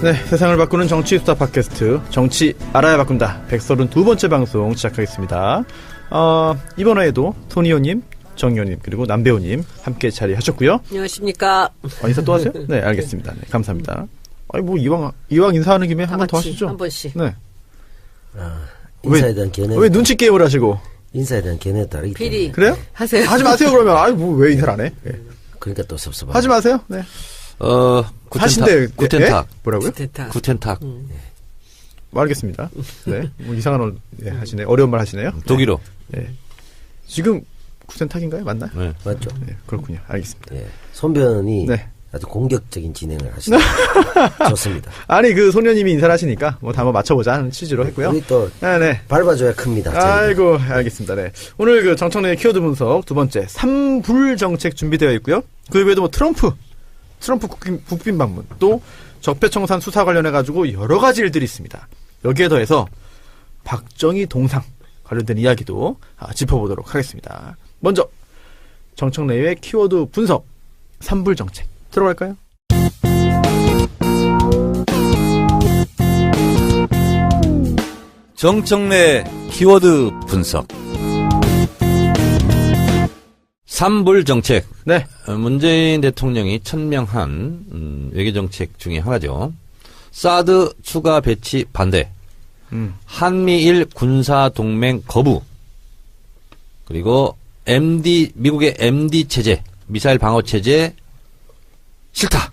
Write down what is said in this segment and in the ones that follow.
네, 세상을 바꾸는 정치 수다 팟캐스트 정치 알아야 바꾼다 132번째 방송 시작하겠습니다. 이번 화에도 토니오님, 정의원님 그리고 남배우님 함께 자리하셨고요. 안녕하십니까. 인사 또 하세요? 네, 알겠습니다. 네, 감사합니다. 아니 뭐 이왕 인사하는 김에 한 번 더 하시죠. 한 번씩. 네. 인사에 대한 견해. 왜 눈치 게임을 하시고? 인사에 대한 견해에 따르기 때문에. PD. 그래요? 하세요. 하지 마세요 그러면. 아니 뭐 왜 인사를 안 해? 네. 그러니까 또 섭섭하고. 하지 마세요. 네. 구텐탁. 뭐라고요? 구텐탁. 뭐 알겠습니다. 네. 뭐 이상한 하시네. 어려운 말 하시네요. 독일어. 네. 지금 구텐탁인가요? 맞나요? 네. 맞죠. 네, 그렇군요. 알겠습니다. 예. 손변이 네. 아주 공격적인 진행을 하시네. 좋습니다. 아니 그 소녀님이 인사를 하시니까 뭐 다 한번 맞춰보자 하는 취지로 했고요. 우리 또 네네. 밟아줘야 큽니다. 저희가. 아이고 알겠습니다. 네. 오늘 그 정청래의 키워드 분석 두 번째 3불 정책 준비되어 있고요. 그 외에도 뭐 트럼프 국빈 방문 또 적폐청산 수사 관련해 가지고 여러 가지 일들이 있습니다. 여기에 더해서 박정희 동상 관련된 이야기도 짚어보도록 하겠습니다. 먼저 정청래의 키워드 분석 3불 정책 들어갈까요? 정청래 키워드 분석. 3불 정책. 네. 문재인 대통령이 천명한 외교정책 중에 하나죠. 사드 추가 배치 반대. 한미일 군사동맹 거부. 그리고 미국의 MD 체제, 미사일 방어 체제 싫다.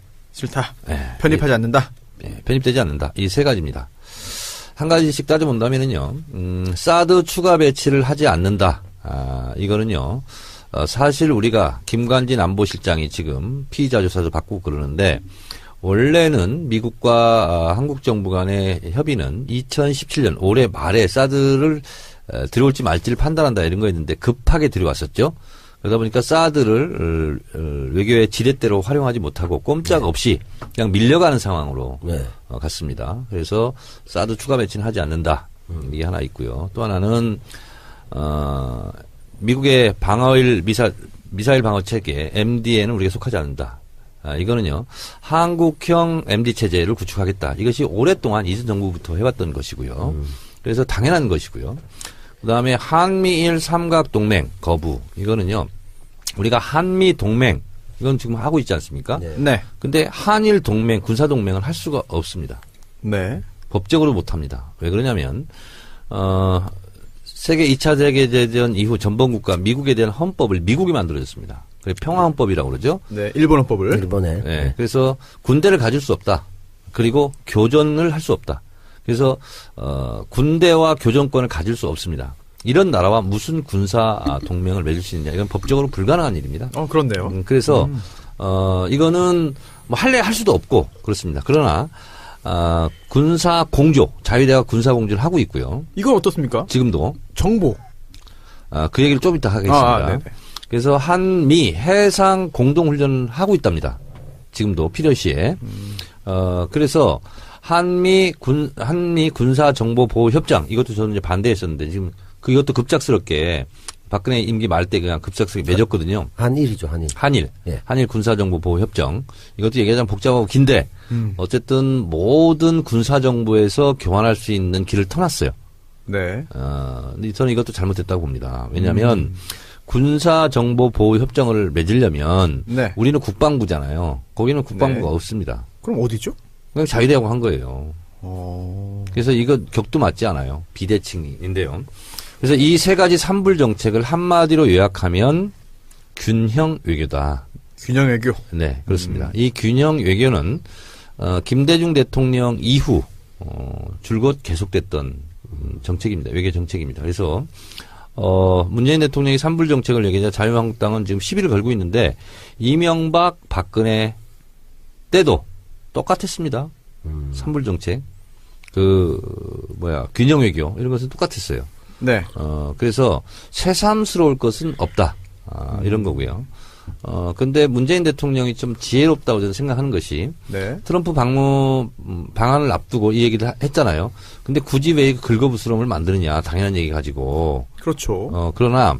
네, 편입하지 않는다. 네, 편입되지 않는다. 이 세 가지입니다. 한 가지씩 따져본다면은요, 사드 추가 배치를 하지 않는다. 이거는요, 사실 우리가 김관진 안보실장이 지금 피의자 조사도 받고 그러는데, 원래는 미국과 한국 정부 간의 협의는 2017년 올해 말에 사드를 들어올지 말지를 판단한다 이런 거였는데 급하게 들어왔었죠. 그러다 보니까 사드를 외교의 지렛대로 활용하지 못하고 꼼짝없이 그냥 밀려가는 상황으로 갔습니다. 그래서 사드 추가 배치는 하지 않는다. 이게 하나 있고요. 또 하나는 미국의 방어일 미사일 방어 체계 MD에는 우리가 속하지 않는다. 이거는요. 한국형 MD 체제를 구축하겠다. 이것이 오랫동안 이전 정부부터 해왔던 것이고요. 그래서 당연한 것이고요. 그다음에 한미일 삼각동맹 거부. 이거는요. 우리가 한미동맹 이건 지금 하고 있지 않습니까? 네. 근데 한일 동맹 군사동맹을 할 수가 없습니다. 네. 법적으로 못 합니다. 왜 그러냐면 세계 2차 세계대전 이후 전범국가 미국에 대한 헌법을 미국이 만들어줬습니다. 그래 평화헌법이라고 그러죠. 네. 일본 헌법을. 일본에. 네. 그래서 군대를 가질 수 없다. 그리고 교전을 할 수 없다. 그래서 군대와 교전권을 가질 수 없습니다. 이런 나라와 무슨 군사 동맹을 맺을 수 있느냐. 이건 법적으로 불가능한 일입니다. 그렇네요. 그래서 이거는 뭐 할 수도 없고 그렇습니다. 그러나 군사 공조, 자위대가 군사 공조를 하고 있고요. 이건 어떻습니까? 지금도 정보. 그 얘기를 좀 이따 하겠습니다. 네네. 그래서 한미 해상 공동 훈련을 하고 있답니다. 지금도 필요시에. 그래서 한미 군사 정보 보호 협정 이것도 저는 이제 반대했었는데 지금 이것도 급작스럽게 박근혜 임기 말 때 그냥 급작스럽게 맺었거든요. 한일이죠, 한일. 예. 한일 군사 정보 보호 협정. 이것도 얘기하자면 복잡하고 긴데 어쨌든 모든 군사 정보에서 교환할 수 있는 길을 터놨어요. 네. 근데 저는 이것도 잘못됐다고 봅니다. 왜냐하면 군사 정보 보호 협정을 맺으려면 우리는 국방부잖아요. 거기는 국방부가 없습니다. 그럼 어디죠? 그냥 자위대하고 한 거예요. 그래서 이거 격도 맞지 않아요. 비대칭인데요. 그래서 이 세 가지 3불 정책을 한마디로 요약하면 균형 외교다. 균형 외교. 네, 그렇습니다. 이 균형 외교는 김대중 대통령 이후 줄곧 계속됐던 정책입니다. 외교 정책입니다. 그래서 문재인 대통령이 3불 정책을 얘기하자 자유한국당은 지금 시비를 걸고 있는데 이명박, 박근혜 때도 똑같았습니다. 3불 정책. 균형 외교 이런 것은 똑같았어요. 네. 그래서 새삼스러울 것은 없다. 이런 거고요. 근데 문재인 대통령이 좀 지혜롭다고 저는 생각하는 것이 트럼프 방한을 앞두고 이 얘기를 했잖아요. 근데 굳이 왜 긁어부스럼을 만드느냐. 당연한 얘기 가지고. 그렇죠. 그러나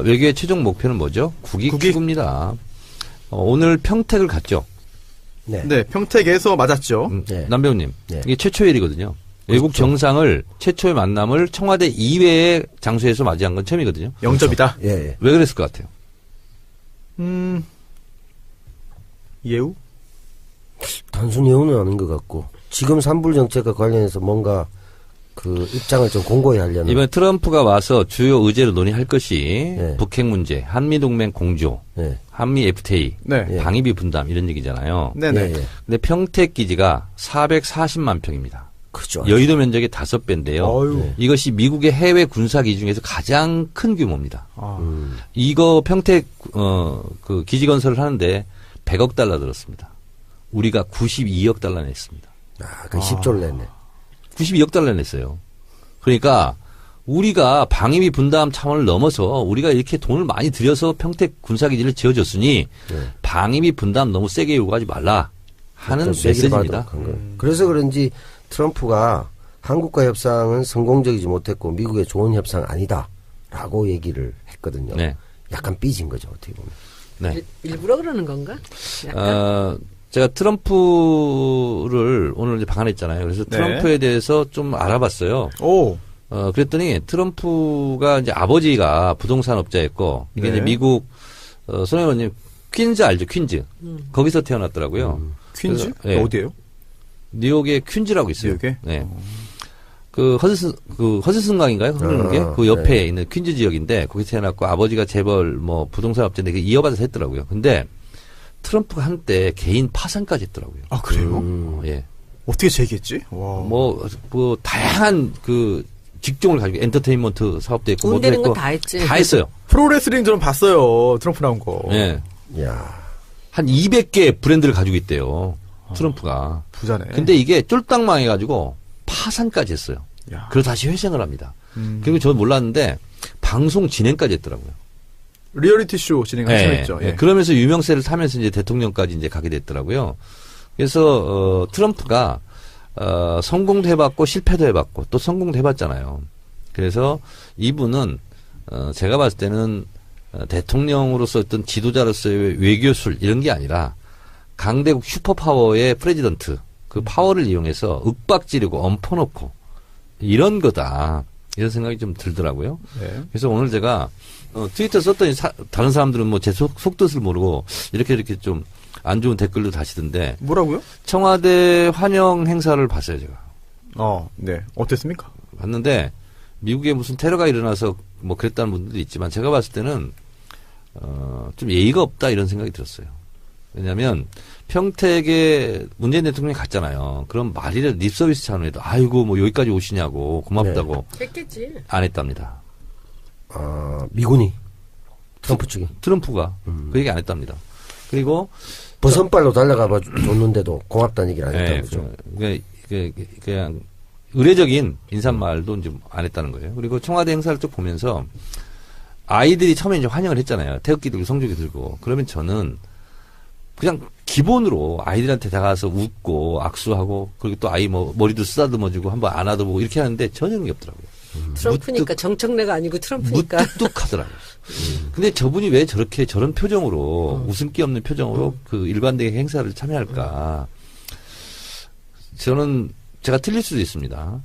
외교의 최종 목표는 뭐죠? 국익 추구입니다. 오늘 평택을 갔죠. 네. 네, 평택에서 맞았죠. 네. 남 배우님, 네. 이게 최초의 일이거든요. 외국 정상을 최초의 만남을 청와대 이외의 장소에서 맞이한 건 처음이거든요. 영접이다. 예, 예. 왜 그랬을 것 같아요? 예우? 단순 예우는 아닌 것 같고 지금 산불 정책과 관련해서 뭔가 그 입장을 좀 공고히 하려는. 이번에 트럼프가 와서 주요 의제로 논의할 것이 네. 북핵 문제, 한미동맹 공조, 네. 한미 FTA, 네. 예. 방위비 분담 이런 얘기잖아요. 네네. 예, 예. 근데 평택 기지가 440만 평입니다. 그죠. 여의도 면적의 5배인데요. 어휴. 네. 이것이 미국의 해외 군사기 중에서 가장 큰 규모입니다. 아, 이거 평택 그 기지 건설을 하는데 100억 달러 들었습니다. 우리가 92억 달러 냈습니다. 그 10조를 냈네. 92억 달러 냈어요. 그러니까 우리가 방위비 분담 차원을 넘어서 우리가 이렇게 돈을 많이 들여서 평택 군사기지를 지어줬으니 네. 방위비 분담 너무 세게 요구하지 말라 하는 좀 세기를 메시지입니다. 받도록 한 거예요. 그래서 그런지 트럼프가 한국과 협상은 성공적이지 못했고 미국의 좋은 협상 아니다라고 얘기를 했거든요. 네. 약간 삐진 거죠 어떻게 보면. 네. 일부러 그러는 건가? 약간? 제가 트럼프를 오늘 이제 방한했잖아요. 그래서 네. 트럼프에 대해서 좀 알아봤어요. 오. 그랬더니 트럼프가 이제 아버지가 부동산 업자였고 이게 네. 이제 미국 손 의원님 퀸즈 알죠? 퀸즈. 거기서 태어났더라고요. 퀸즈? 그래서, 예. 어디에요? 뉴욕에 퀸즈라고 있어요. 뉴욕에? 네. 그 허드슨 강인가요? 흐르는 게 그 옆에 있는 퀸즈 지역인데 거기 태어났고 아버지가 재벌 뭐 부동산 업자인데 그 이어받아서 했더라고요. 근데 트럼프가 한때 개인 파산까지 했더라고요. 아, 그래요? 예. 어떻게 제기했지? 와. 뭐 다양한 그 직종을 가지고 엔터테인먼트 사업도 했고 돈 뭐도 되는 했고 건 다 했지. 다 했어요. 프로레슬링 저는 봤어요. 트럼프 나온 거. 예. 야. 한 200개 브랜드를 가지고 있대요. 트럼프가. 부자네. 근데 이게 쫄딱 망해가지고 파산까지 했어요. 야. 그래서 다시 회생을 합니다. 그리고 저는 몰랐는데 방송 진행까지 했더라고요. 리얼리티 쇼 진행하셨죠. 예. 그러면서 유명세를 타면서 이제 대통령까지 이제 가게 됐더라고요. 그래서 트럼프가 성공도 해봤고 실패도 해봤고 또 성공도 해봤잖아요. 그래서 이분은 제가 봤을 때는 대통령으로서 어떤 지도자로서의 외교술 이런 게 아니라 강대국 슈퍼파워의 프레지던트 그 파워를 이용해서 윽박지르고 엎어놓고 이런 거다. 이런 생각이 좀 들더라고요. 네. 그래서 오늘 제가 트위터 썼더니 다른 사람들은 뭐 제 속뜻을 모르고 이렇게 좀 안 좋은 댓글도 다시던데 뭐라고요? 청와대 환영 행사를 봤어요, 제가. 네. 어땠습니까? 봤는데 미국에 무슨 테러가 일어나서 뭐 그랬다는 분들도 있지만 제가 봤을 때는 좀 예의가 없다 이런 생각이 들었어요. 왜냐하면 평택에 문재인 대통령이 갔잖아요. 그럼 말이라도 립서비스 차원에도 아이고 뭐 여기까지 오시냐고 고맙다고 했겠지. 안 했답니다. 미군이 트럼프 측이 트럼프가 그 얘기 안 했답니다. 그리고 버선발로 달려가 봐 줬는데도 고맙다는 얘기를 안 했다는 거죠. 그냥 의례적인 인사말도 이제 안 했다는 거예요. 그리고 청와대 행사를 쭉 보면서 아이들이 처음에 이제 환영을 했잖아요. 태극기 들고 성조기 들고. 그러면 저는 그냥 기본으로 아이들한테 다가가서 웃고 악수하고 그리고 또 아이 뭐 머리도 쓰다듬어주고 한번 안아도 보고 이렇게 하는데 전혀 그런 게 없더라고요. 트럼프니까 정청래가 아니고 트럼프니까. 무뚝뚝하더라고요. 근데 저분이 왜 저런 표정으로 웃음기 없는 표정으로 그 일관되게 행사를 참여할까? 저는 제가 틀릴 수도 있습니다.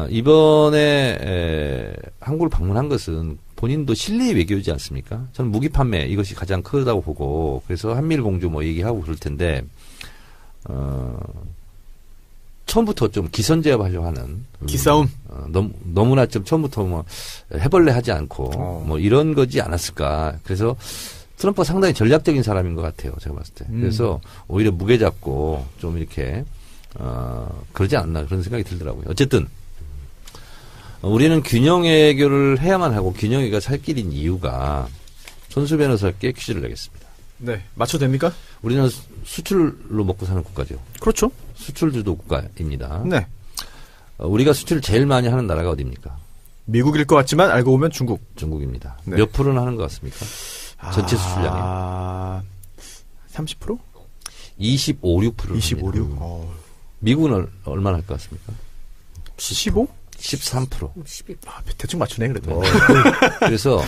이번에 한국을 방문한 것은 본인도 실리 외교지 않습니까? 저는 무기 판매 이것이 가장 크다고 보고 그래서 한미일 공조 뭐 얘기하고 그럴 텐데 처음부터 좀 기선제압하려고 하는 기싸움. 너무나 좀 처음부터 뭐 해벌레 하지 않고 뭐 이런 거지 않았을까. 그래서 트럼프가 상당히 전략적인 사람인 것 같아요. 제가 봤을 때. 그래서 오히려 무게 잡고 좀 이렇게 그러지 않나 그런 생각이 들더라고요. 어쨌든 우리는 균형 외교를 해야만 하고 균형 외교가 살 길인 이유가 손수 변호사께 퀴즈를 내겠습니다. 네. 맞춰도 됩니까? 우리는 수출로 먹고 사는 국가죠. 그렇죠. 수출주도 국가입니다. 네. 우리가 수출을 제일 많이 하는 나라가 어디입니까? 미국일 것 같지만 알고 보면 중국. 중국입니다. 네. 몇 프로는 하는 것 같습니까? 전체 수출량이. 30%? 25, 6%. 25, 6. 미국은 얼마나 할 것 같습니까? 15? 13%. 12. 대충 맞추네, 그래도. 그래서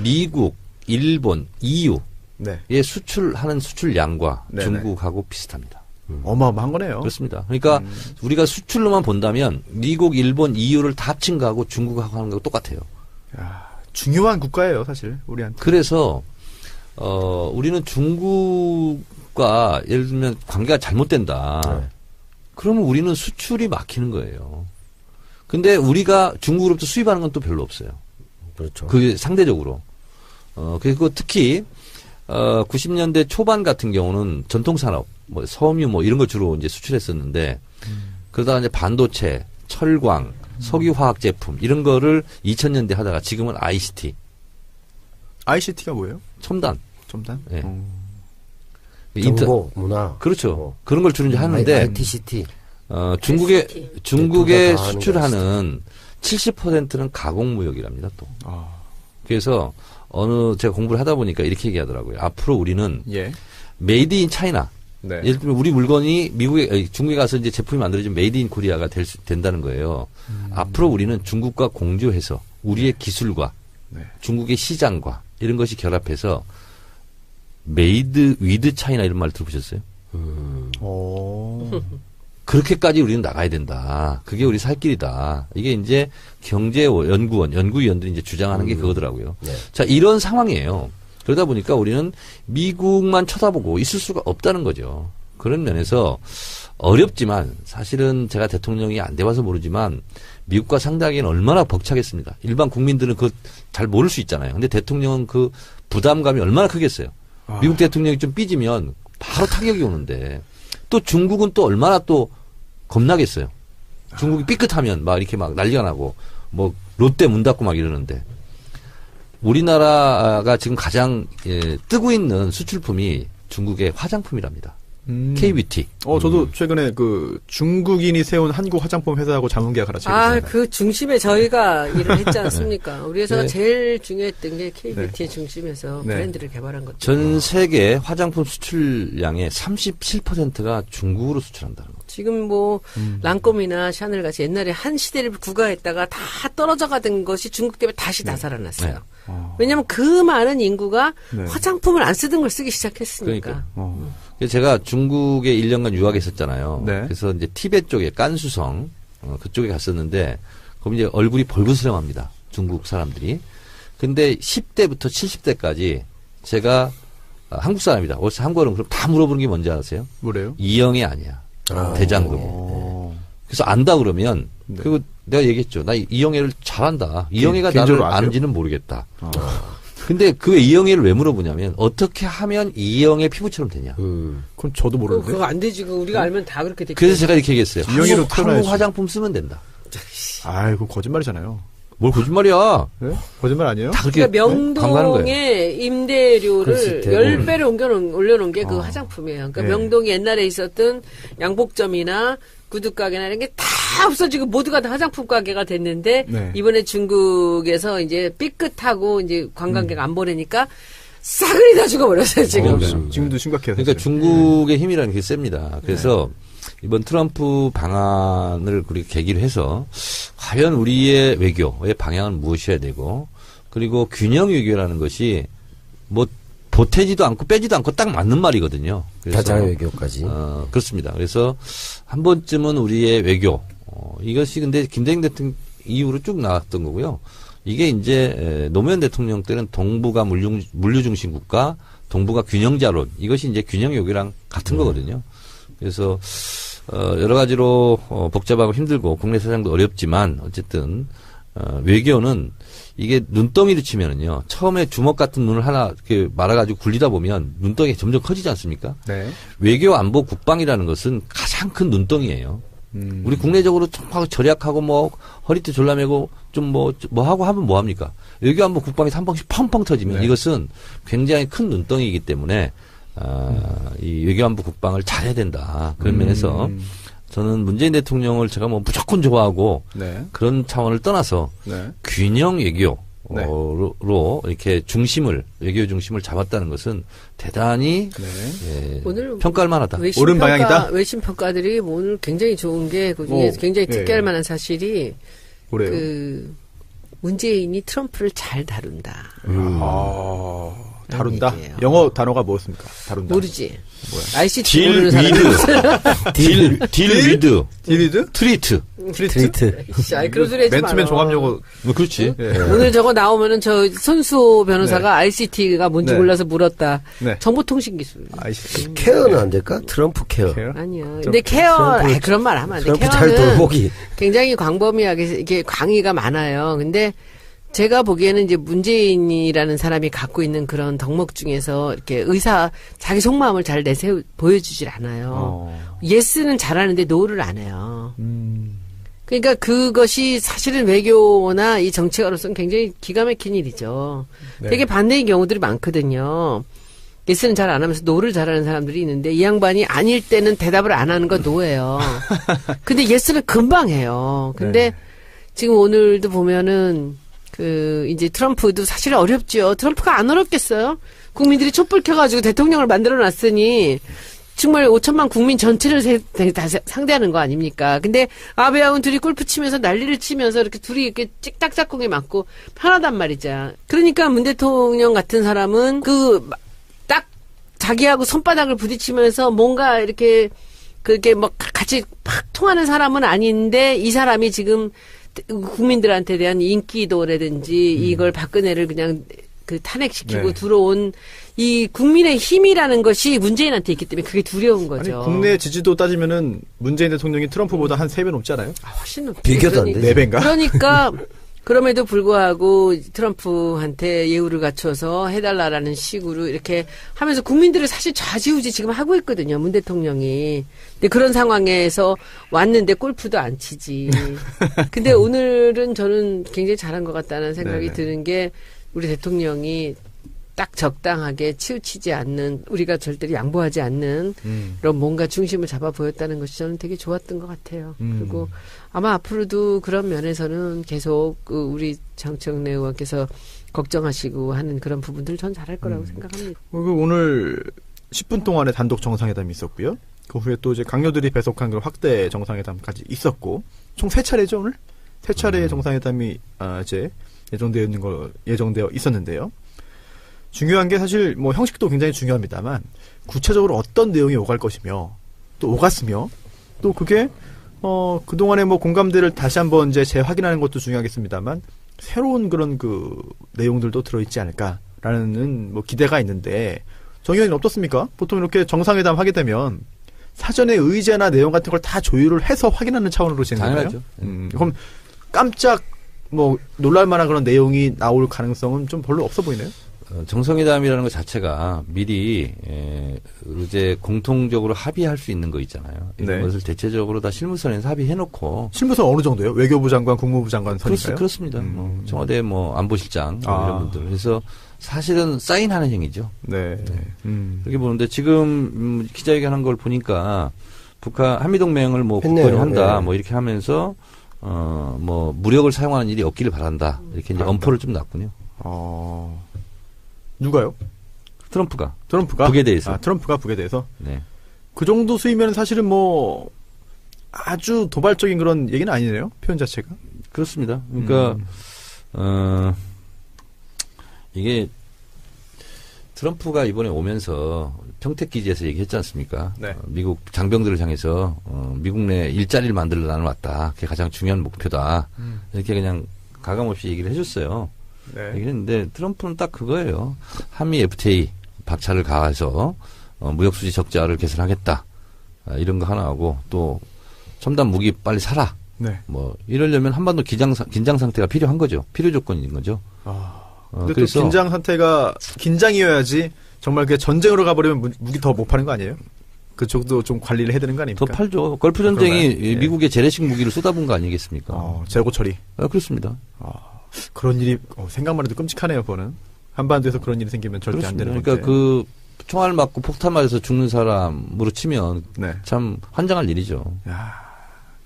미국, 일본, EU 네. 수출하는 수출량과 네네. 중국하고 비슷합니다. 어마어마한 거네요. 그렇습니다. 그러니까 우리가 수출로만 본다면 미국, 일본, EU를 다 합친 거하고 중국하고 하는 거 똑같아요. 야, 중요한 국가예요, 사실 우리한테. 그래서 우리는 중국과 예를 들면 관계가 잘못된다. 네. 그러면 우리는 수출이 막히는 거예요. 근데 우리가 중국으로부터 수입하는 건 또 별로 없어요. 그렇죠. 그게 상대적으로. 그리고 특히 90년대 초반 같은 경우는 전통산업, 뭐 섬유 뭐 이런 걸 주로 이제 수출했었는데 그러다가 이제 반도체, 철광, 석유화학 제품 이런 거를 2000년대 하다가 지금은 ICT, ICT가 뭐예요? 첨단, 첨단? 예. 정보, 문화. 그렇죠. 뭐. 그런 걸 주로 이제 하는데 ITCT. 중국에 네, 다 하는 수출하는 70%는 가공무역이랍니다. 또. 그래서 제가 공부를 하다 보니까 이렇게 얘기하더라고요. 앞으로 우리는 예. 메이드 인 차이나. 네. 예를 들면 우리 물건이 중국에 가서 이제 제품이 만들어지면 메이드 인 코리아가 된다는 거예요. 앞으로 우리는 중국과 공조해서 우리의 기술과 네. 중국의 시장과 이런 것이 결합해서 메이드 위드 차이나 이런 말 들어보셨어요? 그렇게까지 우리는 나가야 된다. 그게 우리 살 길이다. 이게 이제 연구위원들이 이제 주장하는 게 그거더라고요. 네. 자, 이런 상황이에요. 그러다 보니까 우리는 미국만 쳐다보고 있을 수가 없다는 거죠. 그런 면에서 어렵지만 사실은 제가 대통령이 안 돼봐서 모르지만 미국과 상대하기에는 얼마나 벅차겠습니다. 일반 국민들은 그거 잘 모를 수 있잖아요. 근데 대통령은 그 부담감이 얼마나 크겠어요. 미국 대통령이 좀 삐지면 바로 타격이 오는데 또 중국은 또 얼마나 또 겁나겠어요. 중국이 삐끗하면 막 이렇게 막 난리가 나고 뭐 롯데 문 닫고 막 이러는데 우리나라가 지금 가장 뜨고 있는 수출품이 중국의 화장품이랍니다. KBT. 저도 최근에 그 중국인이 세운 한국 화장품 회사하고 자문 계약을 하나 체결했습니다. 그 중심에 저희가 일을 했지 않습니까? 우리 회사가 네. 제일 중요했던 게 KBT의 중심에서 네. 브랜드를 개발한 거죠. 전 세계 화장품 수출량의 37%가 중국으로 수출한다는 거. 지금 뭐 랑콤이나 샤넬 같이 옛날에 한 시대를 구가했다가 다 떨어져 가던 것이 중국 때문에 다시 다 살아났어요. 네. 왜냐하면 그 많은 인구가 네. 화장품을 안 쓰던 걸 쓰기 시작했으니까. 그러니까. 그래서 제가 중국에 1년간 유학했었잖아요. 네. 그래서 이제 티베트 쪽에 깐수성 그쪽에 갔었는데 그럼 이제 얼굴이 벌그스름합니다. 중국 사람들이. 근데 10대부터 70대까지 제가 한국 사람이다. 어디서 한국어는 그럼 다 물어보는 게 뭔지 아세요? 뭐래요? 이영애 아니야. 대장금. 그래서 안다 그러면 네. 그리고 내가 얘기했죠. 나 이영애를 잘한다. 이영애가 나를 개인적으로 아세요? 아는지는 모르겠다. 근데 그 이영애를 왜 물어보냐면 어떻게 하면 이영애 피부처럼 되냐. 그건 저도 모르는데. 그거 안 되지. 그거 우리가 알면 다 그렇게 됐죠. 그래서 제가 이렇게 얘기했어요. 이영애로 한국 태어나야지. 화장품 쓰면 된다. 아이고 거짓말이잖아요. 뭘 거짓말이야. 네? 거짓말 아니에요? 다 그렇게 그러니까 광고하는 거예요. 명동에 임대료를 글씨대고. 10배를 올려놓은 게 그 화장품이에요. 그러니까 네. 명동이 옛날에 있었던 양복점이나 구두가게나 이런 게 다 없어지고 모두가 다 화장품 가게가 됐는데 네. 이번에 중국에서 이제 삐끗하고 이제 관광객 안 보내니까 싸그리 다 죽어버렸어요, 지금. 지금도 심각해요. 그러니까 사실. 중국의 힘이라는 게 셉니다. 그래서 이번 트럼프 방안을 우리가 계기로 해서 과연 우리의 외교의 방향은 무엇이어야 되고 그리고 균형 외교라는 것이 뭐 보태지도 않고 빼지도 않고 딱 맞는 말이거든요. 그래서 다자의 외교까지. 그렇습니다. 그래서 한 번쯤은 우리의 외교 이것이 근데 김대중 대통령 이후로 쭉 나왔던 거고요. 이게 이제 노무현 대통령 때는 동북아 물류 중심 국가, 동북아 균형자론 이것이 이제 균형 외교랑 같은 거거든요. 그래서 여러 가지로 복잡하고 힘들고 국내 사정도 어렵지만 어쨌든 외교는 이게 눈덩이를 치면은요. 처음에 주먹 같은 눈을 하나 이렇게 말아가지고 굴리다 보면 눈덩이가 점점 커지지 않습니까? 네. 외교, 안보, 국방이라는 것은 가장 큰 눈덩이예요. 우리 국내적으로 좀 절약하고 뭐 허리띠 졸라매고 좀 뭐 하고 하면 뭐 합니까? 외교, 안보, 국방에서 한 번씩 펑펑 터지면 네. 이것은 굉장히 큰 눈덩이이기 때문에 이 외교, 안보, 국방을 잘해야 된다. 그런 면에서 저는 문재인 대통령을 제가 뭐 무조건 좋아하고 네. 그런 차원을 떠나서 네. 균형 외교로 네. 이렇게 외교 중심을 잡았다는 것은 대단히 네. 오늘 평가할 만하다. 옳은 방향이다? 외신 평가들이 뭐 오늘 굉장히 좋은 게 그중에 굉장히 예, 특기할 예. 만한 사실이 뭐래요? 문재인이 트럼프를 잘 다룬다. 다룬다. 얘기예요. 영어 단어가 뭐였습니까? 다룬다. 모르지. 뭐야? ICT 딜 모르는 사람이 위드. 딜 위드. 디비드? 트리트. 트리트? 아이, 그런 소리 하지 맨투맨 마라. 종합용어. 뭐 그렇지. 예. 오늘 저거 나오면은 저 손수호 변호사가 ICT가 뭔지 네. 몰라서 물었다. 네. 정보통신 기술. ICT. 케어는 안 될까? 트럼프 케어. 케어? 아니야. 근데 케어, 트럼프- 그런 말 하면 안 돼. 트럼프 잘 케어는 돌보기. 굉장히 광범위하게 이렇게 광의가 많아요. 근데 제가 보기에는 이제 문재인이라는 사람이 갖고 있는 그런 덕목 중에서 이렇게 자기 속마음을 잘 보여주질 않아요. 예스는 잘하는데 노를 안 해요. 그러니까 그것이 사실은 외교나 이 정치가로서는 굉장히 기가 막힌 일이죠. 네. 되게 반대인 경우들이 많거든요. 예스는 잘 안 하면서 노를 잘하는 사람들이 있는데 이 양반이 아닐 때는 대답을 안 하는 건 노예요. 근데 예스는 금방 해요. 근데 네. 지금 오늘도 보면은 이제 트럼프도 사실 어렵죠. 트럼프가 안 어렵겠어요? 국민들이 촛불 켜가지고 대통령을 만들어 놨으니 정말 5천만 국민 전체를 다 상대하는 거 아닙니까? 근데 아베하고는 둘이 골프 치면서 난리를 치면서 이렇게 둘이 이렇게 찍딱짝꿍에 맞고 편하단 말이죠. 그러니까 문 대통령 같은 사람은 딱 자기하고 손바닥을 부딪히면서 뭔가 이렇게 그렇게 뭐 같이 팍 통하는 사람은 아닌데 이 사람이 지금 국민들한테 대한 인기도라든지 이걸 박근혜를 그냥 탄핵시키고 네. 들어온 이 국민의 힘이라는 것이 문재인한테 있기 때문에 그게 두려운 아니, 거죠. 국내 지지도 따지면은 문재인 대통령이 트럼프보다 한 3배 높지 않아요? 훨씬 높죠. 비교도 안 되지. 4배인가? 그러니까 그럼에도 불구하고 트럼프한테 예우를 갖춰서 해달라라는 식으로 이렇게 하면서 국민들을 사실 좌지우지 지금 하고 있거든요. 문 대통령이. 근데 그런 상황에서 왔는데 골프도 안 치지. 근데 오늘은 저는 굉장히 잘한 것 같다는 생각이 네네. 드는 게 우리 대통령이 딱 적당하게 치우치지 않는 우리가 절대로 양보하지 않는 그런 뭔가 중심을 잡아 보였다는 것이 저는 되게 좋았던 것 같아요. 그리고 아마 앞으로도 그런 면에서는 계속 우리 장청래 의원께서 걱정하시고 하는 그런 부분들 전 잘할 거라고 생각합니다. 그리고 오늘 10분 동안의 단독 정상회담이 있었고요. 그 후에 또 이제 강요들이 배속한 그런 확대 정상회담까지 있었고 총 3차례죠 오늘? 3차례의 정상회담이 이제 예정되어 있었는데요. 중요한 게 사실 뭐 형식도 굉장히 중요합니다만 구체적으로 어떤 내용이 오갈 것이며 또 오갔으며 또 그게 그동안의 뭐 공감대를 다시 한번 이제 재확인하는 것도 중요하겠습니다만 새로운 그런 내용들도 들어있지 않을까라는 뭐 기대가 있는데 정 의원님 어떻습니까? 보통 이렇게 정상회담 하게 되면 사전에 의제나 내용 같은 걸 다 조율을 해서 확인하는 차원으로 진행해요. 당연하죠. 그럼 깜짝 뭐 놀랄만한 그런 내용이 나올 가능성은 좀 별로 없어 보이네요. 정상회담이라는 것 자체가 미리 이제 공통적으로 합의할 수 있는 거 있잖아요. 이런 네. 것을 대체적으로 다 실무선에서 합의해놓고 실무선 어느 정도예요? 외교부 장관, 국무부 장관 선인가요? 그렇습니다. 뭐 청와대 뭐 안보실장 아. 이런 분들. 그래서 사실은 사인하는 행위죠. 네. 그렇게 보는데 지금 기자회견한 걸 보니까 북한 한미동맹을 뭐 했네요. 굳건히 한다 네. 뭐 이렇게 하면서 뭐 무력을 사용하는 일이 없기를 바란다 이렇게 이제 엄포를 좀 놨군요. 누가요? 트럼프가 북에 대해서. 트럼프가 북에 대해서 네. 그 정도 수위면 사실은 뭐 아주 도발적인 그런 얘기는 아니네요. 표현 자체가. 그렇습니다. 그러니까 이게 트럼프가 이번에 오면서 평택기지에서 얘기했지 않습니까? 네. 미국 장병들을 향해서 미국 내 일자리를 만들러 나는 왔다. 그게 가장 중요한 목표다. 이렇게 그냥 가감없이 얘기를 해줬어요. 네. 얘기를 했는데 트럼프는 딱 그거예요. 한미 FTA 박차를 가해서 무역수지 적자를 개선하겠다. 이런 거 하나 하고 또 첨단 무기 빨리 사라. 네. 뭐 이러려면 한반도 긴장 상태가 필요한 거죠. 필요 조건인 거죠. 근데 그래서 또 긴장 상태가 긴장이어야지 정말 그게 전쟁으로 가버리면 무기 더 못 파는 거 아니에요? 그쪽도 좀 관리를 해야 되는 거 아닙니까? 더 팔죠. 걸프 전쟁이 그런가요? 예. 미국의 재래식 무기를 쏟아본 거 아니겠습니까? 재고 처리. 그렇습니다. 그런 일이 생각만 해도 끔찍하네요. 그거는 한반도에서 그런 일이 생기면 절대 안 되는 그러니까 건데. 그 총알 맞고 폭탄 맞아서 죽는 사람으로 치면 네. 참 환장할 일이죠. 야,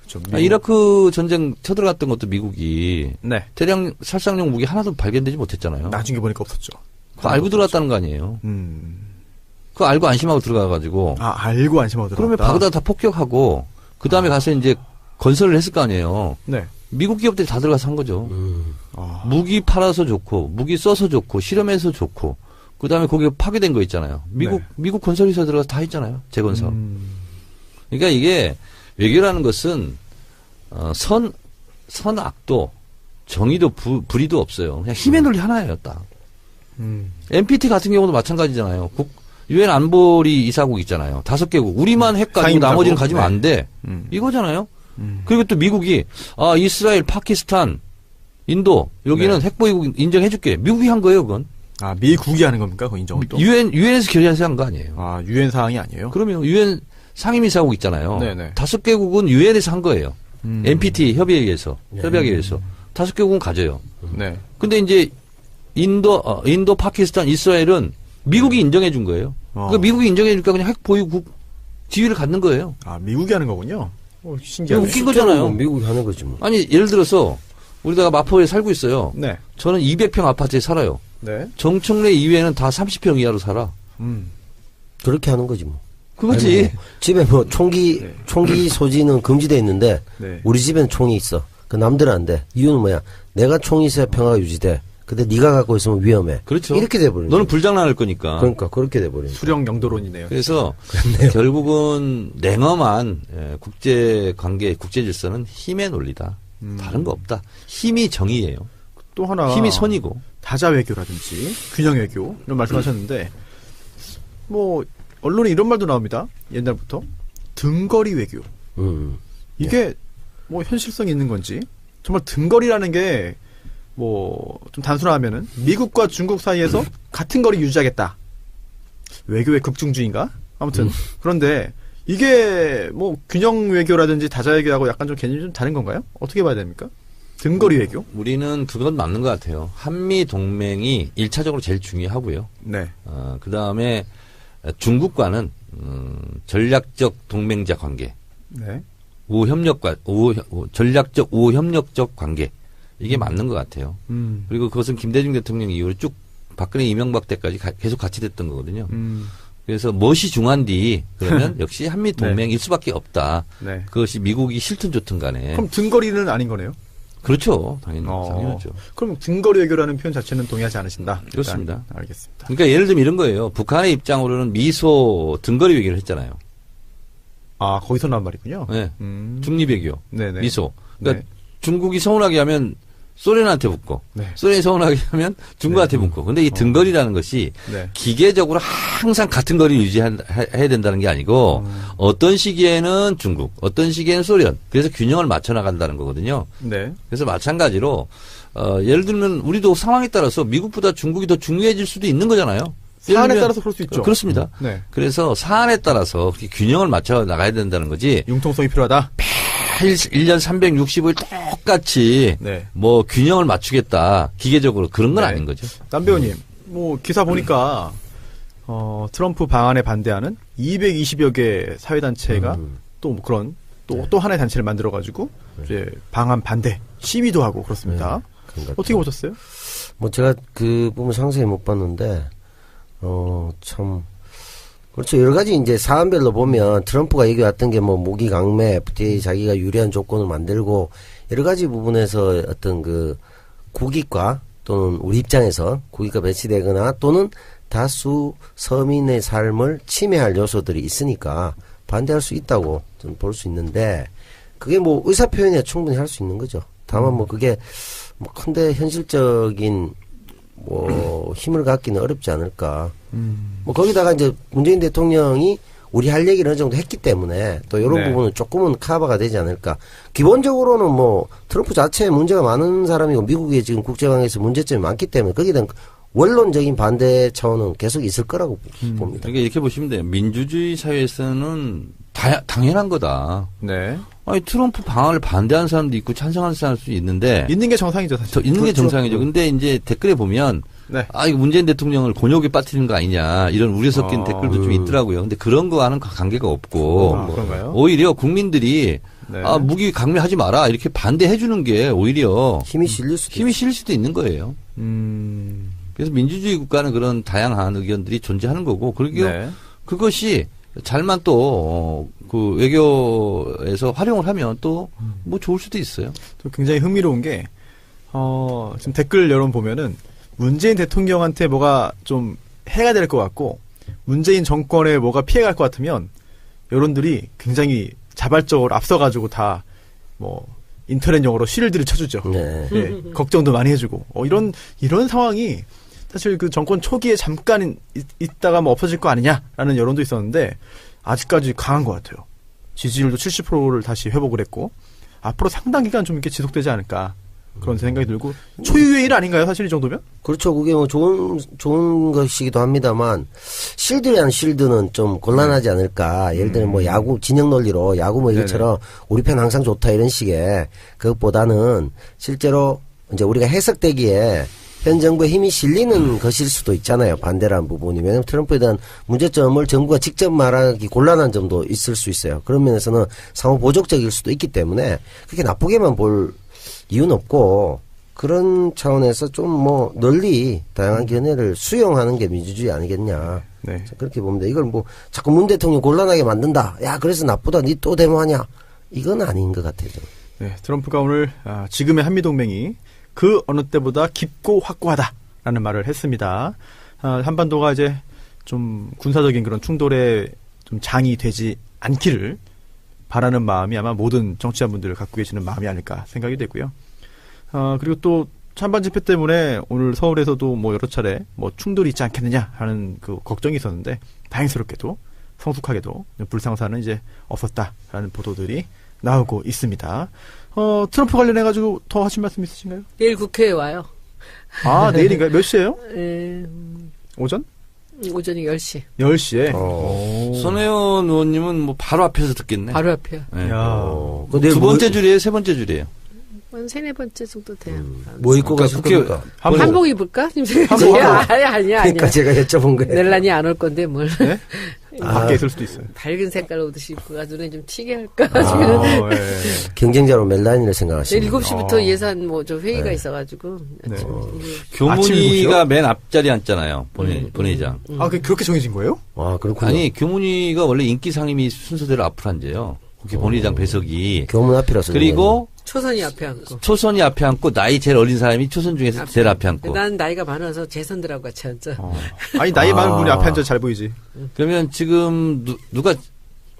그렇죠. 이라크 전쟁 쳐들어갔던 것도 미국이 네. 대량 살상용 무기 하나도 발견되지 못했잖아요. 나중에 보니까 없었죠. 그거 알고 들어갔다는 거 아니에요. 음. 그거 알고 안심하고 들어가가지고. 알고 안심하고 들어갔다. 그러면 바그다드 다 폭격하고 그 다음에 가서 이제 건설을 했을 거 아니에요. 네. 미국 기업들이 다 들어가서 한 거죠. 무기 팔아서 좋고 무기 써서 좋고 실험해서 좋고 그다음에 거기 파괴된 거 있잖아요. 미국 건설회사 들어가서 다 했잖아요. 재건설. 그러니까 이게 외교라는 것은 선악도 정의도 불의도 없어요. 그냥 힘의 논리 하나예요, 딱. NPT 같은 경우도 마찬가지잖아요. 유엔 안보리 이사국 있잖아요. 5개국. 우리만 핵 가지고 나머지는 가지면 안 돼. 이거잖아요. 그리고 또 미국이 이스라엘, 파키스탄, 인도 여기는 핵 보유국 인정해줄게. 미국이 한 거예요, 그건. 미국이 하는 겁니까? 그 인정은 또? 유엔에서 결의해서 한 거 아니에요. 유엔 사항이 아니에요? 그러면 유엔 상임이사국 있잖아요. 네네. 5개국은 유엔에서 한 거예요. NPT 협의에 의해서, 협약에 의해서. 5개국은 가져요. 네. 근데 이제 인도, 파키스탄, 이스라엘은 미국이 인정해 준 거예요. 그러니까 미국이 인정해 주니까 그냥 핵 보유국 지위를 갖는 거예요. 미국이 하는 거군요. 신기하네. 웃긴 거잖아요. 미국이 하는 거지 뭐. 아니, 예를 들어서 우리가 마포에 살고 있어요. 네. 저는 200평 아파트에 살아요. 네. 정청래 이외에는 다 30평 이하로 살아. 그렇게 하는 거지 뭐. 그거지. 뭐 집에 뭐 총기 소지는 금지돼 있는데 네. 우리 집에는 총이 있어. 그 남들은 안 돼. 이유는 뭐야? 내가 총이 있어야 평화가 유지돼. 근데 네가 갖고 있으면 위험해. 그렇죠. 이렇게 돼버리는 너는 불장난할 거니까. 그러니까 그렇게 돼버리는 수령 영도론이네요. 그래서 결국은 냉엄한 국제 관계, 국제 질서는 힘의 논리다. 다른 거 없다. 힘이 정의예요. 또 하나 힘이 선이고. 다자 외교라든지 균형 외교 이런 말씀하셨는데 뭐 언론에 이런 말도 나옵니다. 옛날부터 등거리 외교. 이게 뭐 현실성이 있는 건지 정말 등거리라는 게 뭐 좀 단순하면은 미국과 중국 사이에서 같은 거리 유지하겠다. 외교의 극중주의인가? 아무튼 그런데 이게 뭐 균형 외교라든지 다자 외교하고 약간 좀 개념이 좀 다른 건가요? 어떻게 봐야 됩니까? 등거리 외교? 우리는 그건 맞는 것 같아요. 한미 동맹이 1차적으로 제일 중요하고요. 네. 그 다음에 중국과는 전략적 동맹자 관계, 네. 전략적 우호협력적 관계 이게 맞는 것 같아요. 그리고 그것은 김대중 대통령 이후로 쭉 박근혜 이명박 때까지 계속 같이 됐던 거거든요. 그래서 무엇이 중요한디 그러면 역시 한미 동맹일 수밖에 없다. 네. 그것이 미국이 싫든 좋든 간에. 그럼 등거리는 아닌 거네요? 그렇죠. 당연하죠. 그럼 등거리 외교라는 표현 자체는 동의하지 않으신다? 그렇습니다. 알겠습니다. 그러니까 예를 들면 이런 거예요. 북한의 입장으로는 미소 등거리 외교를 했잖아요. 거기서 나온 말이군요. 네. 중립외교. 네네. 미소. 그러니까 네. 중국이 서운하게 하면 소련한테 붙고, 네. 소련이 서운하게 하면 중국한테 붙고. 근데 이 등거리라는 것이 네. 기계적으로 항상 같은 거리를 유지해야 된다는 게 아니고 어떤 시기에는 중국, 어떤 시기에는 소련. 그래서 균형을 맞춰 나간다는 거거든요. 네. 그래서 마찬가지로 예를 들면 우리도 상황에 따라서 미국보다 중국이 더 중요해질 수도 있는 거잖아요. 사안에 따라서 그럴 수 있죠. 그렇습니다. 네. 그래서 사안에 따라서 그렇게 균형을 맞춰 나가야 된다는 거지. 융통성이 필요하다. 1년 365일 똑같이 네. 뭐 균형을 맞추겠다. 기계적으로 그런 건 네. 아닌 거죠. 남 배우님, 뭐 기사 보니까 트럼프 방안에 반대하는 220여 개 사회단체가 또 뭐 그런 또 하나의 단체를 만들어 가지고 이제 방안 반대 시위도 하고 그렇습니다. 어떻게 보셨어요? 뭐 제가 그 부분 상세히 못 봤는데 참 그렇죠. 여러 가지 이제 사안별로 보면 트럼프가 얘기했던 게 뭐 무기 강매, FTA 자기가 유리한 조건을 만들고 여러 가지 부분에서 어떤 그 국익과 또는 우리 입장에서 국익과 배치되거나 또는 다수 서민의 삶을 침해할 요소들이 있으니까 반대할 수 있다고 저는 볼 수 있는데 그게 뭐 의사 표현에 충분히 할 수 있는 거죠. 다만 뭐 그게 뭐 큰데 현실적인 뭐 힘을 갖기는 어렵지 않을까. 뭐 거기다가 이제 문재인 대통령이 우리 할 얘기를 어느 정도 했기 때문에 또 이런 네. 부분은 조금은 커버가 되지 않을까. 기본적으로는 뭐 트럼프 자체에 문제가 많은 사람이고 미국의 지금 국제관계에서 문제점이 많기 때문에 거기에 대한 원론적인 반대 차원은 계속 있을 거라고 봅니다. 그러니까 이렇게 보시면 돼요. 민주주의 사회에서는 당연한 거다. 네. 아니 트럼프 방안을 반대하는 사람도 있고 찬성하는 사람도 있는데 있는 게 정상이죠, 사실. 있는 게 그렇죠. 정상이죠. 근데 이제 댓글에 보면 네. 이거 문재인 대통령을 곤욕에 빠뜨리는 거 아니냐 이런 우려 섞인 댓글도 좀 있더라고요. 근데 그런 거와는 관계가 없고 그런가요? 오히려 국민들이 네. 무기 강매하지 마라 이렇게 반대해 주는 게 오히려 힘이 실릴 수도 있는 거예요. 그래서 민주주의 국가는 그런 다양한 의견들이 존재하는 거고 그리고 네. 그것이 잘만 또 그 외교에서 활용을 하면 또 뭐 좋을 수도 있어요. 또 굉장히 흥미로운 게 지금 댓글 여론 보면은 문재인 대통령한테 뭐가 좀 해가 될 것 같고 문재인 정권에 뭐가 피해갈 것 같으면 여론들이 굉장히 자발적으로 앞서가지고 다 뭐 인터넷 용어로 실드를 쳐주죠. 네. 예, 걱정도 많이 해주고 이런 상황이 사실 그 정권 초기에 잠깐 있다가 뭐 없어질 거 아니냐라는 여론도 있었는데 아직까지 강한 것 같아요. 지지율도 70%를 다시 회복을 했고 앞으로 상당 기간 좀 이렇게 지속되지 않을까 그런 생각이 들고 초유의 일 아닌가요? 사실 이 정도면? 그렇죠. 그게 뭐 좋은 것이기도 합니다만, 실드라는 실드는 좀 곤란하지 않을까. 예를 들면 뭐 야구, 진영 논리로 야구 뭐 이것처럼 우리 편 항상 좋다 이런 식의 그것보다는 실제로 이제 우리가 해석되기에 현 정부의 힘이 실리는 것일 수도 있잖아요. 반대라는 부분이. 왜냐하면 트럼프에 대한 문제점을 정부가 직접 말하기 곤란한 점도 있을 수 있어요. 그런 면에서는 상호 보적적일 수도 있기 때문에 그렇게 나쁘게만 볼 이유는 없고, 그런 차원에서 좀 뭐 널리 다양한 견해를 수용하는 게 민주주의 아니겠냐. 네. 그렇게 보면 돼. 이걸 뭐 자꾸 문 대통령 곤란하게 만든다. 야, 그래서 나쁘다. 니 또 데모하냐. 이건 아닌 것 같아요. 네, 트럼프가 오늘 지금의 한미동맹이 그 어느 때보다 깊고 확고하다라는 말을 했습니다. 한반도가 이제 좀 군사적인 그런 충돌에 좀 장이 되지 않기를 바라는 마음이 아마 모든 정치자분들 갖고 계시는 마음이 아닐까 생각이 되고요. 그리고 또 찬반 집회 때문에 오늘 서울에서도 뭐 여러 차례 뭐 충돌이 있지 않겠느냐 하는 그 걱정이 있었는데 다행스럽게도 성숙하게도 불상사는 이제 없었다라는 보도들이 나오고 있습니다. 트럼프 관련해가지고 더 하신 말씀 있으신가요? 내일 국회에 와요. 아, 내일인가요? 몇 시에요? 오전? 오전에 10시. 10시에? 손혜원 의원님은 뭐 바로 앞에서 듣겠네. 바로 앞이요. 네. 야. 두 번째 줄이에요? 세 번째 줄이에요? 한 세네 번째 정도 돼요. 뭐 입고 가실 그러니까 겁니까? 한복 입을까? 한복. 아니야. 그러니까 제가 여쭤본 거예요. 넬란이 안 올 건데 뭘. 네? 밖에 있을 수도 있어요. 밝은 색깔 옷을 입고 가 눈에 좀 튀게 할까? 예. 경쟁자로 멜라닌을 내일 생각하시는 7시부터 예산 뭐 좀 회의가 있어가지고. 네. 교문위가 맨 앞자리에 앉잖아요. 본회의장. 아, 그렇게 정해진 거예요? 아, 그렇군요. 아니, 교문위가 원래 인기 상임위 순서대로 앞으로 앉아요. 국회 본회의장 배석이. 교문 앞이라서. 그리고 초선이 앞에 앉고. 초선이 앞에 앉고 나이 제일 어린 사람이 초선 중에서 제일 앞에 앉고. 난 나이가 많아서 재선들하고 같이 앉아. 아니, 나이 많은 분이 앞에 앉아 잘 보이지. 그러면 지금 누가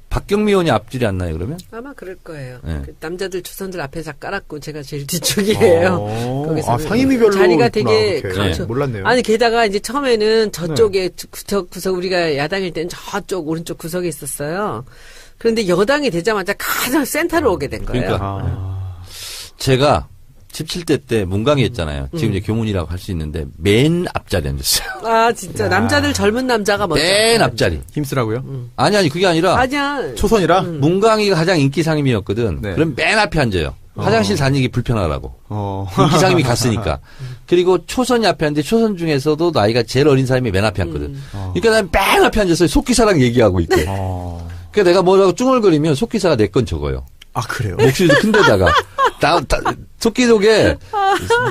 박경미 의원이 앞줄이 앉나요, 그러면? 아마 그럴 거예요. 네. 그 남자들 초선들 앞에서 깔았고 제가 제일 뒤쪽이에요. 거기서 상임위별로 자리가 있구나, 되게 그렇게. 그렇죠. 몰랐네요. 아니 게다가 이제 처음에는 저쪽에 구석 우리가 야당일 때는 저쪽 오른쪽 구석에 있었어요. 그런데 여당이 되자마자 가장 센터로 오게 된 거예요. 그러니까. 제가 17대 때 문광이었잖아요. 지금 이제 교문이라고 할 수 있는데 맨 앞자리 앉았어요. 아 진짜 남자들 젊은 남자가 먼저. 맨 앞자리. 힘쓰라고요? 아니 그게 아니라 아니야. 초선이라? 문광이가 가장 인기 상임이었거든. 네. 그럼 맨 앞에 앉아요. 화장실 다니기 불편하라고. 어. 인기 상임이 갔으니까. 그리고 초선이 앞에 앉는데 초선 중에서도 나이가 제일 어린 사람이 맨 앞에 앉거든. 그러니까 난 맨 앞에 앉아서 속기사랑 얘기하고 있고. 그러니까 내가 뭐라고 쭝얼거리면 속기사가 내 건 적어요. 아, 그래요? 목소리도 큰데다가. 속기독에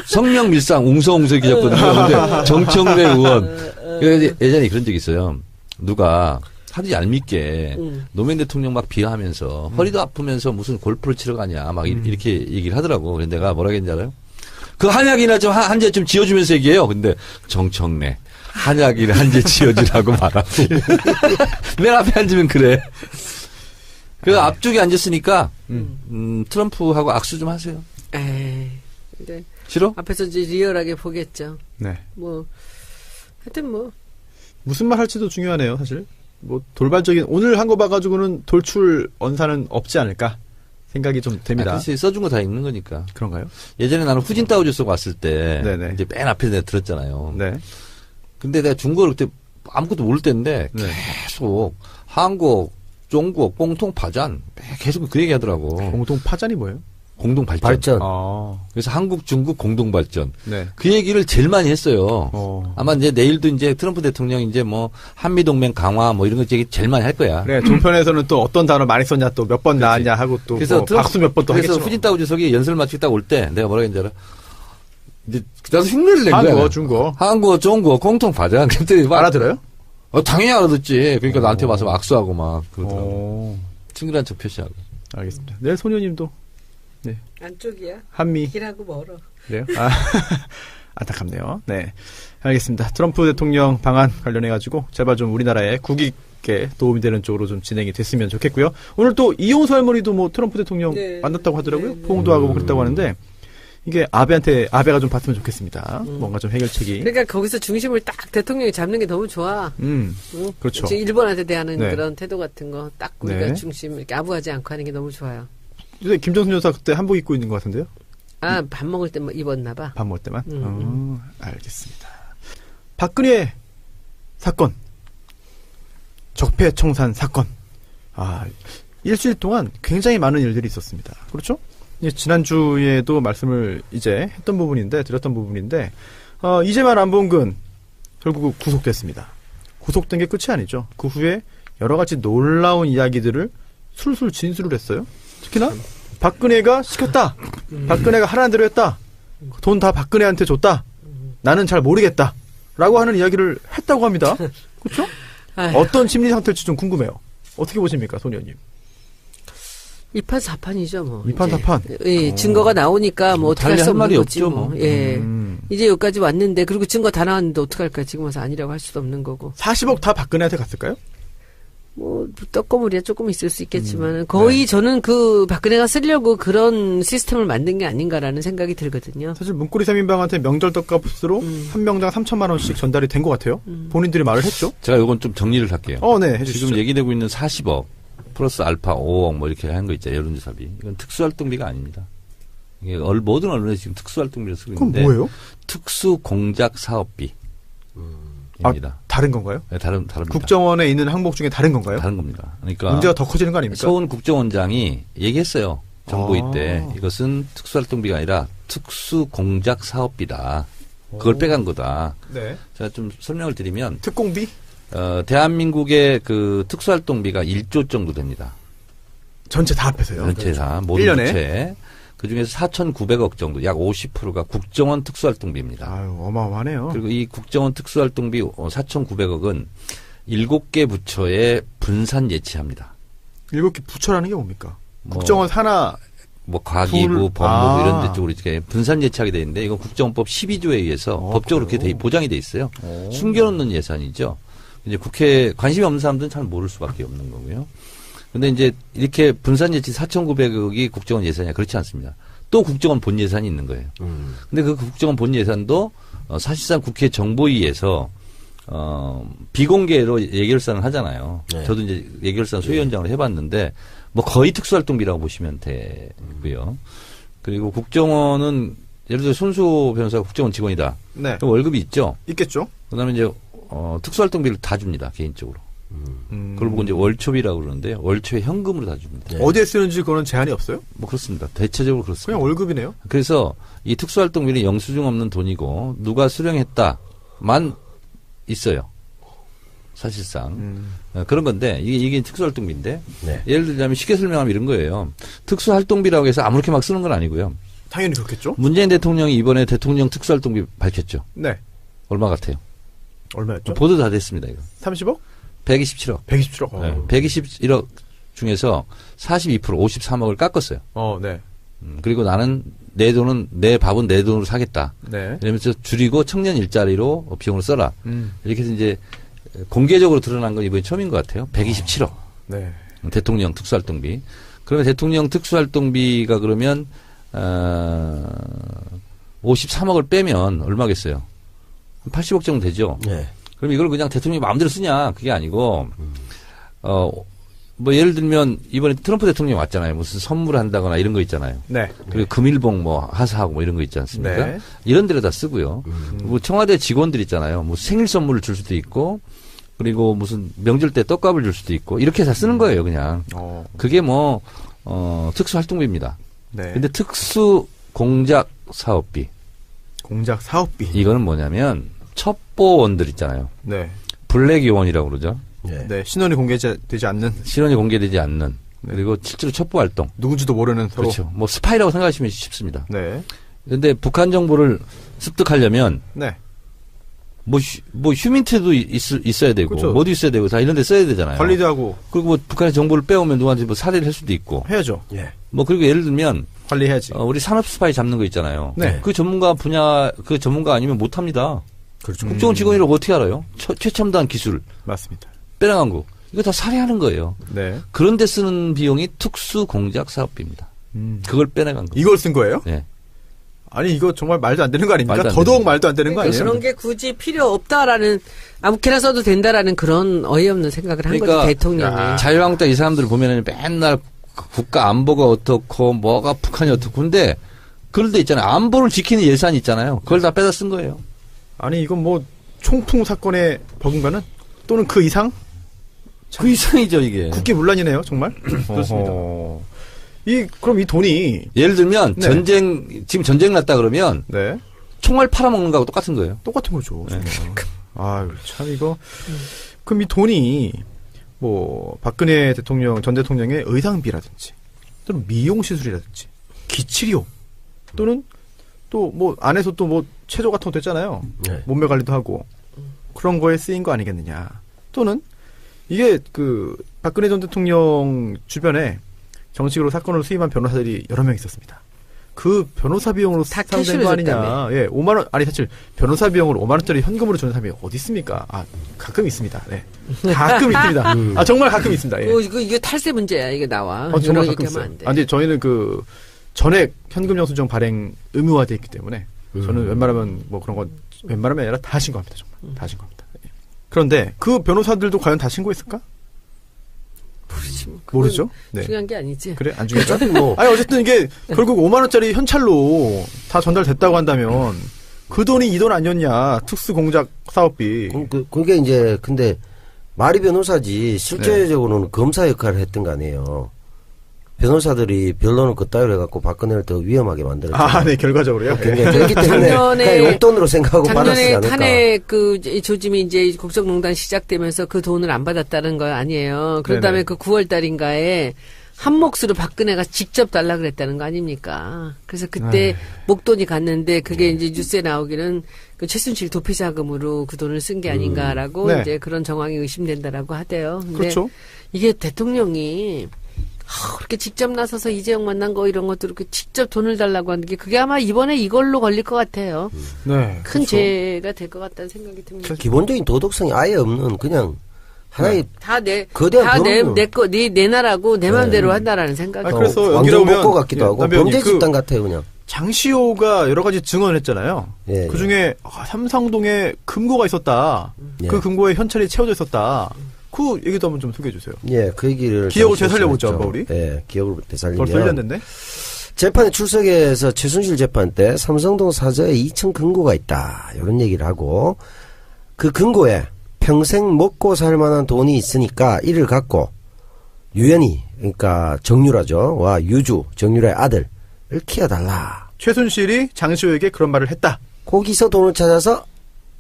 성명밀상 웅성웅성 계셨거든요. 근데 정청래 의원. 그래서 예전에 그런 적이 있어요. 누가 하도 얄밉게 노무현 대통령 막 비하하면서 허리도 아프면서 무슨 골프를 치러 가냐 막 이렇게 얘기를 하더라고. 그래서 내가 뭐라 했는지 알아요? 그 한약이나 좀 한재 좀 지어주면서 얘기해요. 근데 정청래 한약이를 한재 지어주라고 말하고 맨 앞에 앉으면 그래. 그 앞쪽에 앉았으니까 트럼프하고 악수 좀 하세요. 에이. 근데 싫어? 앞에서 이제 리얼하게 보겠죠. 네. 뭐 하여튼 뭐 무슨 말 할지도 중요하네요, 사실. 뭐, 돌발적인, 오늘 한 거 봐가지고는 돌출 언사는 없지 않을까 생각이 좀 됩니다. 그렇지. 써준 거 다 읽는 거니까. 그런가요? 예전에 나는 후진 따오주 쓰고 왔을 때 네네. 이제 맨 앞에 내가 들었잖아요. 네. 근데 내가 중국어를 그때 아무것도 모를 때인데 네. 계속 한국, 중국 공통 파전 계속 그 얘기 하더라고. 공동 파전이 뭐예요? 공동 발전. 발전. 아, 그래서 한국, 중국 공동 발전. 네. 그 얘기를 제일 많이 했어요. 아마 이제 내일도 이제 트럼프 대통령이 이제 뭐 한미동맹 강화 뭐 이런 거 얘기 제일 많이 할 거야. 그래, 종편에서는 또 어떤 단어 많이 썼냐, 또 몇 번 나왔냐 하고 또 그래서 뭐 박수 몇 번 또 그래서 하겠죠. 후진 따오주석이 연설 마치고 딱 올 때 내가 뭐라 했는지 알아? 이제 나도 흉내를 낸 거야. 한국어, 중국어. 한국어, 중국어 공통 발전. 그때 막 알아들어요? 당연히 알아듣지. 그러니까 나한테 와서 막 악수하고 막 그러더라고. 오, 친근한 척 표시하고. 알겠습니다. 내일 소녀님도 안쪽이야. 한미. 길하고 멀어. 그래요? 아, 안타깝네요. 네. 알겠습니다. 트럼프 대통령 방안 관련해가지고 제발 좀 우리나라의 국익에 도움이 되는 쪽으로 좀 진행이 됐으면 좋겠고요. 오늘 또 이용수 할머니도 뭐 트럼프 대통령 네. 만났다고 하더라고요. 네. 포옹도 하고 뭐 그랬다고 하는데 이게 아베가 좀 봤으면 좋겠습니다. 뭔가 좀 해결책이. 그러니까 거기서 중심을 딱 대통령이 잡는 게 너무 좋아. 응? 그렇죠. 지금 일본한테 대하는 네. 그런 태도 같은 거 딱 우리가 네. 중심 이렇게 아부하지 않고 하는 게 너무 좋아요. 근데 김정순 여사 그때 한복 입고 있는 것 같은데요? 아, 밥 먹을 때 입었나 봐. 밥 먹을 때만? 알겠습니다. 박근혜 사건. 적폐청산 사건. 일주일 동안 굉장히 많은 일들이 있었습니다. 그렇죠? 지난주에도 말씀을 이제 드렸던 부분인데, 이재만 안봉근 결국 구속됐습니다. 구속된 게 끝이 아니죠. 그 후에 여러 가지 놀라운 이야기들을 술술 진술을 했어요. 특히나 박근혜가 시켰다. 박근혜가 하라는 대로 했다. 돈 다 박근혜한테 줬다. 나는 잘 모르겠다. 라고 하는 이야기를 했다고 합니다. 그렇죠? 어떤 심리 상태일지 좀 궁금해요. 어떻게 보십니까, 손 의원님? 이판사판이죠, 뭐. 이판사판? 예, 증거가 나오니까 뭐 어떻게 할 수 없는 거지, 뭐. 예. 이제 여기까지 왔는데, 그리고 증거 다 나왔는데 어떡할까? 지금 와서 아니라고 할 수도 없는 거고. 40억 다 박근혜한테 갔을까요? 뭐, 떡고물이야 조금 있을 수 있겠지만, 거의 저는 그 박근혜가 쓰려고 그런 시스템을 만든 게 아닌가라는 생각이 들거든요. 사실 문고리 3인방한테 명절 떡값으로 한 명당 3천만 원씩 전달이 된 것 같아요. 본인들이 말을 했죠. 제가 이건 좀 정리를 할게요. 네, 해주시죠. 지금 얘기되고 있는 40억 플러스 알파 5억 뭐 이렇게 하는 거 있잖아요. 여론조사비. 이건 특수활동비가 아닙니다. 이게 모든 언론에 지금 특수활동비를 쓰고 그건 있는데 뭐예요? 특수공작사업비. 입니다. 다른 건가요? 네, 다릅니다. 국정원에 있는 항목 중에 다른 건가요? 다른 겁니다. 그러니까 문제가 더 커지는 거 아닙니까? 서훈 국정원장이 얘기했어요. 정보위 때 이것은 특수활동비가 아니라 특수공작사업비다. 그걸 빼간 거다. 네. 제가 좀 설명을 드리면 특공비? 대한민국의 그 특수활동비가 1조 정도 됩니다. 전체 다 합해서요. 전체 다 모든 1년에? 부채. 그 중에서 4,900억 정도, 약 50%가 국정원 특수활동비입니다. 아유, 어마어마하네요. 그리고 이 국정원 특수활동비 4,900억은 7개 부처에 분산 예치합니다. 7개 부처라는 게 뭡니까? 뭐, 국정원 산하 뭐 과기부, 법무부 이런 데 쪽으로 이렇게 분산 예치하게 돼 있는데 이건 국정원법 12조에 의해서 법적으로 그렇게 보장이 돼 있어요. 숨겨놓는 예산이죠. 이제 국회 관심이 없는 사람들은 잘 모를 수밖에 없는 거고요. 근데 이제 이렇게 분산 예치 4,900억이 국정원 예산이야. 그렇지 않습니다. 또 국정원 본 예산이 있는 거예요. 근데 그 국정원 본 예산도 사실상 국회 정보위에서 비공개로 예결산을 하잖아요. 네. 저도 이제 예결산 소위원장으로 해봤는데 뭐 거의 특수활동비라고 보시면 되고요. 그리고 국정원은 예를 들어 손수호 변호사가 국정원 직원이다. 네. 그럼 월급이 있죠. 있겠죠. 그다음에 이제 특수활동비를 다 줍니다. 개인적으로. 그걸 보고 이제 월초비라고 그러는데요. 월초에 현금으로 다 줍니다. 네. 어디에 쓰는지 그거는 제한이 없어요? 뭐 그렇습니다. 대체적으로 그렇습니다. 그냥 월급이네요. 그래서 이 특수활동비는 영수증 없는 돈이고 누가 수령했다만 있어요. 사실상. 그런 건데 이게 특수활동비인데 네. 예를 들자면 쉽게 설명하면 이런 거예요. 특수활동비라고 해서 아무렇게 막 쓰는 건 아니고요. 당연히 그렇겠죠. 문재인 대통령이 이번에 대통령 특수활동비 밝혔죠. 네. 얼마 같아요? 얼마였죠? 보도 다 됐습니다. 이거. 30억? 127억. 127억. 네. 121억 중에서 42% 53억을 깎았어요. 네. 그리고 나는 내 돈은 내 밥은 내 돈으로 사겠다. 네. 이러면서 줄이고 청년 일자리로 비용을 써라. 이렇게 해서 이제 공개적으로 드러난 건 이번이 처음인 것 같아요. 127억. 네. 대통령 특수활동비. 그러면 대통령 특수활동비가 그러면 53억을 빼면 얼마겠어요? 80억 정도 되죠. 네. 그럼 이걸 그냥 대통령이 마음대로 쓰냐? 그게 아니고 뭐 예를 들면 이번에 트럼프 대통령이 왔잖아요. 무슨 선물을 한다거나 이런 거 있잖아요. 네. 그리고 금일봉 뭐 하사하고 뭐 이런 거 있지 않습니까? 네. 이런 데로 다 쓰고요. 뭐 청와대 직원들 있잖아요. 뭐 생일 선물을 줄 수도 있고 그리고 무슨 명절 때 떡값을 줄 수도 있고 이렇게 다 쓰는 거예요, 그냥. 그게 뭐 특수활동비입니다. 네. 근데 특수 공작 사업비. 공작 사업비. 이거는 뭐냐면 첩보원들 있잖아요. 네. 블랙 요원이라고 그러죠. 네. 네. 신원이 공개되지 않는 실원이 공개되지 않는 그리고 실제로 첩보 활동. 누군지도 모르는 서로. 그렇죠. 뭐 스파이라고 생각하시면 쉽습니다. 네. 그런데 북한 정보를 습득하려면 네. 뭐 휴민트도 있어야 되고 그렇죠. 뭐도 있어야 되고 다 이런 데 써야 되잖아요. 관리도 하고 그리고 뭐 북한의 정보를 빼오면 누구한테 뭐 사례를 할 수도 있고 해야죠. 예. 뭐 그리고 예를 들면 관리해야지. 우리 산업 스파이 잡는 거 있잖아요. 네. 그 전문가 아니면 못 합니다. 그렇죠. 국정원 직원이라고 어떻게 알아요? 최첨단 기술 맞습니다. 빼나간 거. 이거 다 살해하는 거예요. 네. 그런데 쓰는 비용이 특수공작사업비입니다. 그걸 빼나간 거. 이걸 쓴 거예요? 네. 아니 이거 정말 말도 안 되는 거 아닙니까? 말도 안 더더욱 되는 말도 안 되는 거 아니에요? 그런 게 굳이 필요 없다라는 아무렇게나 써도 된다라는 그런 어이없는 생각을 한 거죠 대통령이. 자유한국당 이 사람들 보면은 맨날 국가 안보가 어떻고 뭐가 북한이 어떻고 근데 그럴 때 있잖아요. 안보를 지키는 예산이 있잖아요. 그걸 다 빼다 쓴 거예요. 아니 이건 뭐 총풍 사건의 버금가는 또는 그 이상? 그 이상이죠 이게. 국기문란이네요 정말. 그렇습니다. 그럼 이 돈이 예를 들면 네. 지금 전쟁 났다 그러면 네 총알 팔아먹는 거하고 똑같은 거예요. 똑같은 거죠. 아유 참 이거 그럼 이 돈이 뭐 박근혜 대통령 전 대통령의 의상비라든지 또는 미용 시술이라든지 기치료 또는 또 뭐 안에서 또 뭐 체조 같은 것도 했잖아요. 네. 몸매 관리도 하고 그런 거에 쓰인 거 아니겠느냐. 또는 이게 그 박근혜 전 대통령 주변에 정식으로 사건을 수임한 변호사들이 여러 명 있었습니다. 그 변호사 비용으로 다 사용된 캐시로 거 아니냐. 줬다며. 예, 5만 원 아니 사실 변호사 비용으로 5만 원짜리 현금으로 주는 사람이 어디 있습니까? 아, 가끔 있습니다. 네. 가끔 있습니다. 아, 정말 가끔 있습니다. 예. 이게 탈세 문제야 이게 나와. 정말 이런 가끔 얘기하면 있어요. 안 돼. 아, 근데 저희는 그 전액 현금 영수증 발행 의무화돼 있기 때문에 저는 웬만하면 뭐 그런 건 웬만하면 아니라 다 신고합니다. 정말 다 신고합니다. 예. 그런데 그 변호사들도 과연 다 신고했을까? 모르죠. 네. 중요한 게 아니지. 그래 안 중요하죠. 뭐. 아니 어쨌든 이게 결국 5만 원짜리 현찰로 다 전달됐다고 한다면 그 돈이 이 돈 아니었냐 특수공작 사업비. 그게 이제 근데 말이 변호사지 실제적으로는 검사 역할을 했던 거 아니에요. 변호사들이 변론을 그따위로 해갖고 박근혜를 더 위험하게 만들었죠. 아, 네 결과적으로요. 굉장히 그렇기 때문에 작년에- 그냥 용돈으로 생각하고 받았지 작년에 않을까. 탄핵 이 조짐이 이제 국정농단 시작되면서 그 돈을 안 받았다는 거 아니에요. 그런 다음에 네네. 그 9월 달인가에 한 몫으로 박근혜가 직접 달라 그랬다는 거 아닙니까? 그래서 그때 목돈이 갔는데 그게 이제 뉴스에 나오기는 그 최순실 도피 자금으로 그 돈을 쓴 게 아닌가라고 네. 이제 그런 정황이 의심된다라고 하대요. 근데 그렇죠. 이게 대통령이 그렇게 직접 나서서 이재용 만난 거 이런 것도 이렇게 직접 돈을 달라고 하는 게 그게 아마 이번에 이걸로 걸릴 것 같아요. 네. 큰 그렇죠. 죄가 될 것 같다는 생각이 듭니다. 기본적인 도덕성이 아예 없는 그냥 하나의 다 거대한 내 나라고 내 마음대로 한다라는 생각이. 아니, 그래서 완전 여기로 오면 먹고 같기도 하고 남편이 범죄 그- 집단 같아요 그냥. 장시호가 여러 가지 증언을 했잖아요. 예, 그 중에 삼성동에 금고가 있었다. 예. 그 금고에 현찰이 채워져 있었다. 그 얘기도 한번 좀 소개해 주세요. 예, 그 얘기를 기억을 잠시 되살려보죠, 했죠. 한번 우리. 예, 기억을 되살리면 벌써 1년됐네. 재판에 출석해서 최순실 재판 때 삼성동 사저에 2층 금고가 있다 이런 얘기를 하고 그 금고에 평생 먹고 살 만한 돈이 있으니까 이를 갖고 유연이 그러니까 정유라죠 와 유주 정유라의 아들을 키워달라. 최순실이 장시호에게 그런 말을 했다. 거기서 돈을 찾아서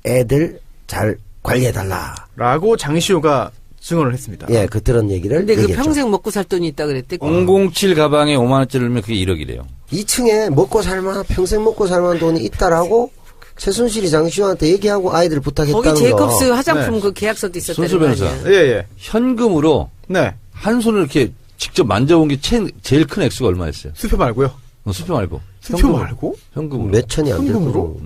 애들 잘 관리해달라. 라고 장시호가 증언을 했습니다. 예, 그런 얘기를 근데 그 얘기했죠. 평생 먹고 살 돈이 있다 그랬대. 007 가방에 5만 원짜리 넣으면 그게 1억이래요. 2층에 먹고 살만한 평생 먹고 살만한 돈이 있다라고 최순실이 장시호한테 얘기하고 아이들 부탁했다는 거기 제이콥스 거. 화장품 네. 그 계약서도 있었다는 손수 거 변호사. 아니야. 예, 예. 현금으로 네. 한 손을 이렇게 직접 만져본 게 제일 큰 액수가 얼마였어요? 수표 말고요. 수표 말고. 수표 현금으로. 말고? 현금으로. 몇 천이 안 되고 현금으로?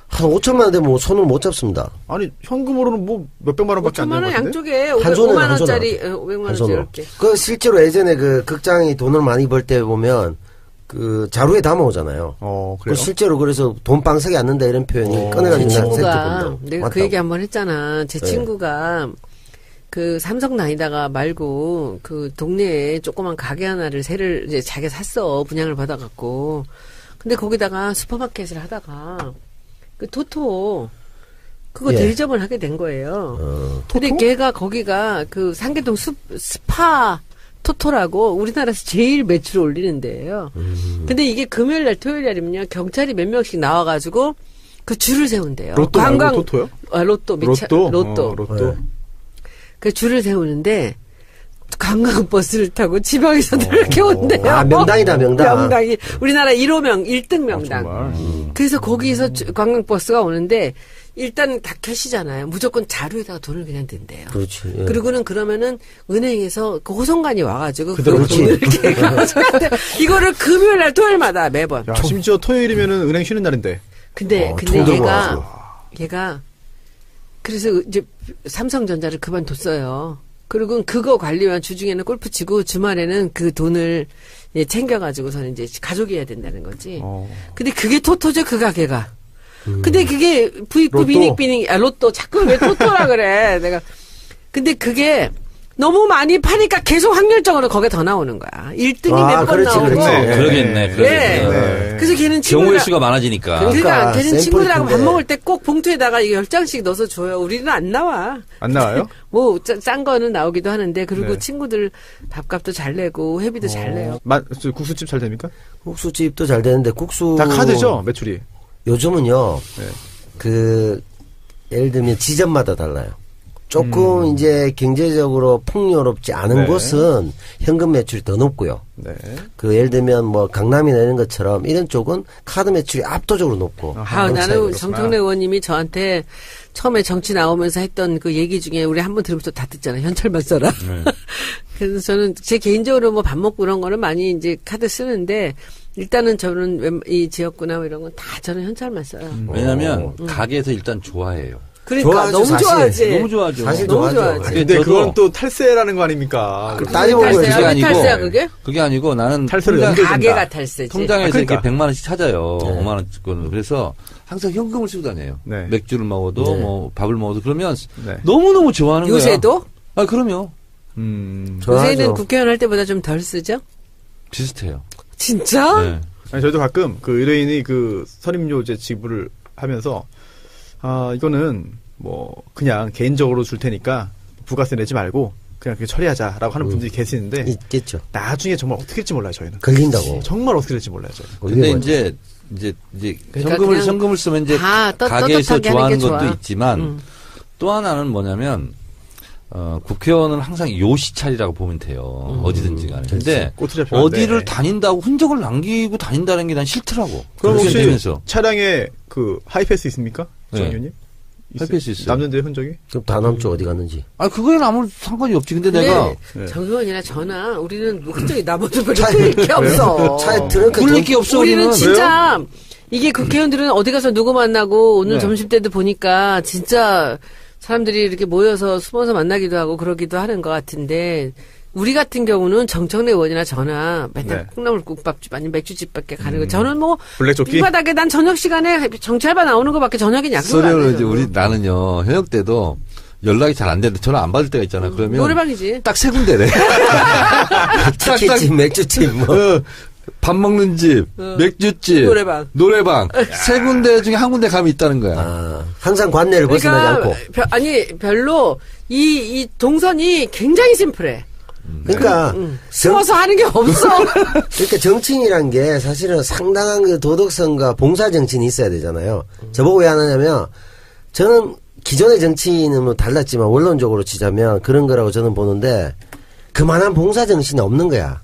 한 5천만 원 되면 손을 못 잡습니다. 아니, 현금으로는 뭐 몇백만 원밖에 안 5천만 되는 원 것 같은데? 양쪽에 한 손에 5만 한 손에 원짜리 500만 한 원짜리 손으로. 이렇게. 그 실제로 예전에 그 극장이 돈을 많이 벌 때 보면 그 자루에 담아오잖아요. 그 그래요? 실제로 그래서 돈 빵석이 앉는다 이런 표현이 제 꺼내가지고 그냥 친구가 세트 본다. 내가 그 얘기 한번 했잖아. 제 네. 친구가 그 삼성 다니다가 말고 그 동네에 조그만 가게 하나를 새를 이제 자기가 샀어. 분양을 받아갖고. 근데 거기다가 슈퍼마켓을 하다가 그 토토 그거 예. 대리점을 하게 된 거예요. 근데 토토? 걔가 거기가 그 상계동 스파 토토라고 우리나라에서 제일 매출을 올리는 데예요. 근데 이게 금요일 날 토요일 날이면요 경찰이 몇 명씩 나와가지고 그 줄을 세운대요. 로또 말고 토토요? 로또 로또? 로또. 네. 그 줄을 세우는데 관광버스를 타고 지방에서도 이렇게 온대요. 아, 명당이다, 명당. 명당이 우리나라 1호명 1등 명당. 정말. 그래서 거기서 관광버스가 오는데 일단 다 캐시잖아요. 무조건 자루에다가 돈을 그냥 든대요. 그렇지. 예. 그리고는 그러면은 은행에서 그 호송관이 와가지고 그대로 돈을 이렇게 가져가는데 이거를 금요일 날 토요일마다 매번. 야, 심지어 토요일이면은 은행 쉬는 날인데. 근데 돈 들고 얘가 그래서 이제 삼성전자를 그만뒀어요. 그리고 그거 관리만 주중에는 골프 치고 주말에는 그 돈을 챙겨가지고서는 이제 가족이 해야 된다는 거지. 근데 그게 토토죠, 그 가게가. 근데 그게 부익부 로또. 비닉, 로또, 자꾸 왜 토토라 그래. 내가. 근데 그게 너무 많이 파니까 계속 확률적으로 거기에 더 나오는 거야. 1등이 몇 번 그렇지, 나오고. 그렇지. 그러겠네. 네. 그래서 걔는 경우의 친구랑- 수가 많아지니까. 그러니까 걔는 샘플이 친구들하고 밥 큰데. 먹을 때 꼭 봉투에다가 이거 10장씩 넣어서 줘요. 우리는 안 나와. 안 나와요? 뭐 짠 거는 나오기도 하는데 그리고 네. 친구들 밥값도 잘 내고 회비도 잘 내요. 국수집 잘 됩니까? 국수집도 잘 되는데 국수 다 카드죠, 매출이. 요즘은요. 네. 그 예를 들면 지점마다 달라요. 조금 이제 경제적으로 풍요롭지 않은 네. 곳은 현금 매출이 더 높고요. 네. 그 예를 들면 뭐 강남이나 이런 것처럼 이런 쪽은 카드 매출이 압도적으로 높고. 아하. 아, 그런 차이가 나는 있어요. 정청래 의원님이 저한테 처음에 정치 나오면서 했던 그 얘기 중에 우리 한번 들으면서 다 듣잖아요. 현찰만 써라. 그래서 저는 제 개인적으로 뭐 밥 먹고 그런 거는 많이 이제 카드 쓰는데 일단은 저는 이 지역구나 뭐 이런 건 다 저는 현찰만 써요. 왜냐면 가게에서 일단 좋아해요. 그러니까 좋아하죠, 너무 사실. 좋아하지. 너무 좋아하죠. 사실 너무 좋아하죠. 좋아하지. 근데 저도- 그건 또 탈세라는 거 아닙니까? 따져보면 탈세야? 그게 아니고 탈세야 그게? 그게 아니고 나는 탈세를 통장- 연결- 가게가 탈세지. 통장에서 아, 그러니까. 이렇게 100만 원씩 찾아요. 네. 5만 원씩은. 그래서 항상 현금을 쓰고 다녀요. 네. 맥주를 먹어도 네. 뭐 밥을 먹어도 그러면 네. 너무너무 좋아하는 거야. 요새도? 아, 그럼요. 좋아하죠. 요새는 국회의원 할 때보다 좀 덜 쓰죠? 비슷해요. 진짜? 네. 아니, 저희도 가끔 그 의뢰인이 그 선임료제 지불을 하면서 이거는 뭐 그냥 개인적으로 줄 테니까 부가세 내지 말고 그냥 그렇게 처리하자라고 하는 분들이 계시는데 있겠죠. 나중에 정말 어떻게 될지 몰라요, 저희는. 걸린다고. 정말 어떻게 될지 몰라요, 저희는. 근데 걸리는 이제 그러니까 그냥 현금을 쓰면 이제 다 가게에서 떳떳하게 하는 좋아하는 게 것도 좋아. 있지만 또 하나는 뭐냐면 국회의원은 항상 요시찰이라고 보면 돼요. 어디든지 간에. 근데 꼬투리 잡혔는데. 어디를 다니다고 흔적을 남기고 다닌다는 게 난 싫더라고. 그럼 혹시 되면서 차량에 그 하이패스 있습니까? 네. 정 의원님? 하이패스 있어요. 남는데 흔적이? 그럼 다 남쪽 어디 갔는지. 아, 그거에는 아무 상관이 없지. 근데 내가 네. 정의원이나 저나 우리는 뭐 흔적이 남아도 별로 틀릴 게 없어. 차에 트렁크 굴릴 게 없어, 우리는 우리는. 진짜 이게 국회의원들은 어디 가서 누구 만나고 오늘 네. 점심 때도 보니까 진짜 사람들이 이렇게 모여서 숨어서 만나기도 하고 그러기도 하는 것 같은데 우리 같은 경우는 정청래 의원이나 저나 맨날 네. 콩나물국밥집 아니면 맥주집밖에 가는 거. 저는 뭐 블랙조끼? 이 바닥에 난 저녁 시간에 정찰반 나오는 거밖에 저녁엔 약속을 안 소리를 해요. 이제 나는요, 현역 때도 연락이 잘 안 되는데 전화 안 받을 때가 있잖아. 그러면 노래방이지. 딱 세 군데래. 치킨집, 맥주집, 뭐. 밥 먹는 집, 맥주집, 노래방. 세 군데 중에 한 군데 감이 있다는 거야. 아, 항상 관내를 벗어나지 않고. 별로 이 동선이 굉장히 심플해. 그러니까, 숨어서 하는 게 없어. 그러니까 정치인이란 게 사실은 상당한 그 도덕성과 봉사 정치인이 있어야 되잖아요. 저보고 왜 안 하냐면, 저는 기존의 정치인은 뭐 달랐지만 원론적으로 치자면 그런 거라고 저는 보는데, 그만한 봉사 정신이 없는 거야.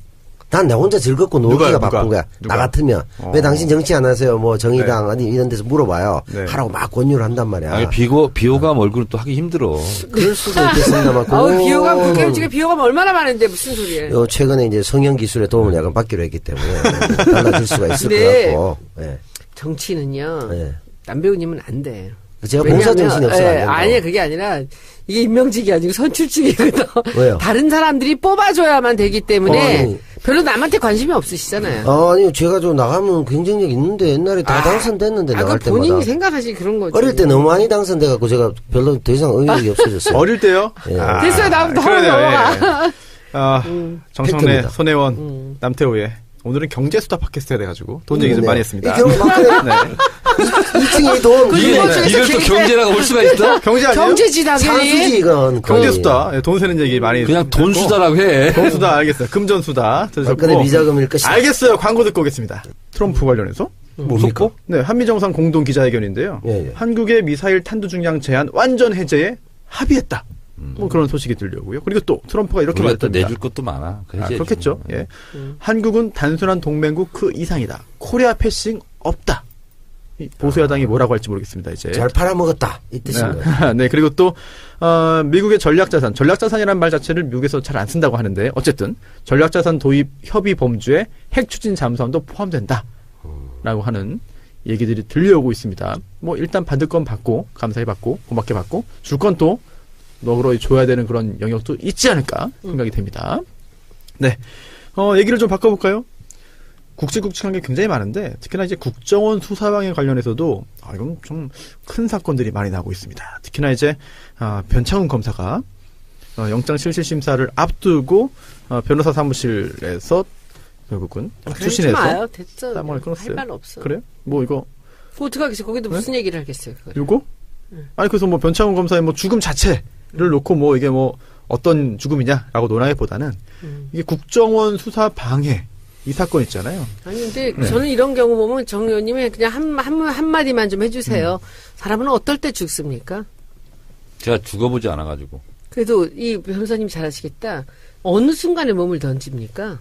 난 나 혼자 즐겁고 놀기가 바쁜 거야. 나 같으면. 왜 당신 정치 안 하세요? 뭐 정의당 아니 이런 데서 물어봐요. 네. 하라고 막 권유를 한단 말이야. 아니, 비호감 얼굴은 또 하기 힘들어. 그럴 수도 있겠습니다만. 비호감 국회의원 중에 비호감 얼마나 많은데 무슨 소리예요? 최근에 이제 성형 기술의 도움을 약간 받기로 했기 때문에 달라질 수가 있을 것 근데 같고. 예. 정치는요. 예. 남배우님은 안 돼. 제가 봉사 정신이 없어요. 안 된다고. 아니야 그게 아니라 이게 임명직이 아니고 선출직이거든. 왜요? 다른 사람들이 뽑아줘야만 되기 때문에 아니. 별로 남한테 관심이 없으시잖아요. 아니, 제가 좀 나가면 경쟁력 있는데 옛날에 다 당선됐는데 나갈 그 본인이 때마다. 생각하실 그런 거죠. 어릴 때 너무 많이 당선돼갖고 제가 별로 더 이상 의욕이 없어졌어요. 어릴 때요? 예. 됐어요, 나부터 그러네요, 넘어가. 예. 정청래, 팩트입니다. 손혜원, 남태호의 오늘은 경제수다 팟캐스트가 돼가지고 돈 얘기 좀 네. 많이 이 했습니다. 경우 박근혜 네. 2층에 돈. 그 이게 이번 주에 이걸 또 경제라고 볼 수가 있어? 경제 아니에요? 경제지 당연히. 산수지 이건. 거의. 경제수다. 예, 돈 세는 얘기 많이 그냥 했고. 돈수다라고 해. 돈수다 알겠어요. 금전수다 들으셨고. 박근혜 비자금일 것이다. 알겠어요. 광고 듣고 오겠습니다. 트럼프 관련해서 뭡니까? 네, 한미정상 공동 기자회견인데요. 예, 예. 한국의 미사일 탄두 중량 제한 완전 해제에 합의했다. 뭐 그런 소식이 들려오고요. 그리고 또 트럼프가 이렇게 우리가 또 말했답니다. 내줄 것도 많아. 그렇겠죠. 예. 한국은 단순한 동맹국 그 이상이다. 코리아 패싱 없다. 이 보수 야당이 뭐라고 할지 모르겠습니다. 이제 잘 팔아먹었다 이 뜻인가요? 네, 그리고 또 미국의 전략자산이라는 말 자체를 미국에서 잘 안 쓴다고 하는데 어쨌든 전략자산 도입 협의 범주에 핵 추진 잠수함도 포함된다라고 하는 얘기들이 들려오고 있습니다. 뭐 일단 받을 건 받고 감사히 받고 고맙게 받고 줄 건 또 너그러이 줘야 되는 그런 영역도 있지 않을까 생각이 됩니다. 네, 얘기를 좀 바꿔볼까요? 굵직굵직한 게 굉장히 많은데 특히나 이제 국정원 수사방에 관련해서도 이건 좀 큰 사건들이 많이 나오고 있습니다. 특히나 이제 변창훈 검사가 영장실질심사를 앞두고 변호사 사무실에서 결국은 그러지 마요. 됐어. 땀을 끊었어요. 할 말 없어. 그래요? 뭐 이거 어떻게 하겠어? 거기도 무슨 얘기를 하겠어요? 그걸. 이거? 아니 그래서 뭐 변창훈 검사의 뭐 죽음 자체를 놓고 뭐 이게 뭐 어떤 죽음이냐라고 논하기보다는 이게 국정원 수사 방해 이 사건 있잖아요. 아니 근데 저는 이런 경우 보면 정 의원님이 그냥 한마디만 좀 해주세요. 사람은 어떨 때 죽습니까? 제가 죽어보지 않아가지고. 그래도 이 변호사님 잘하시겠다. 어느 순간에 몸을 던집니까?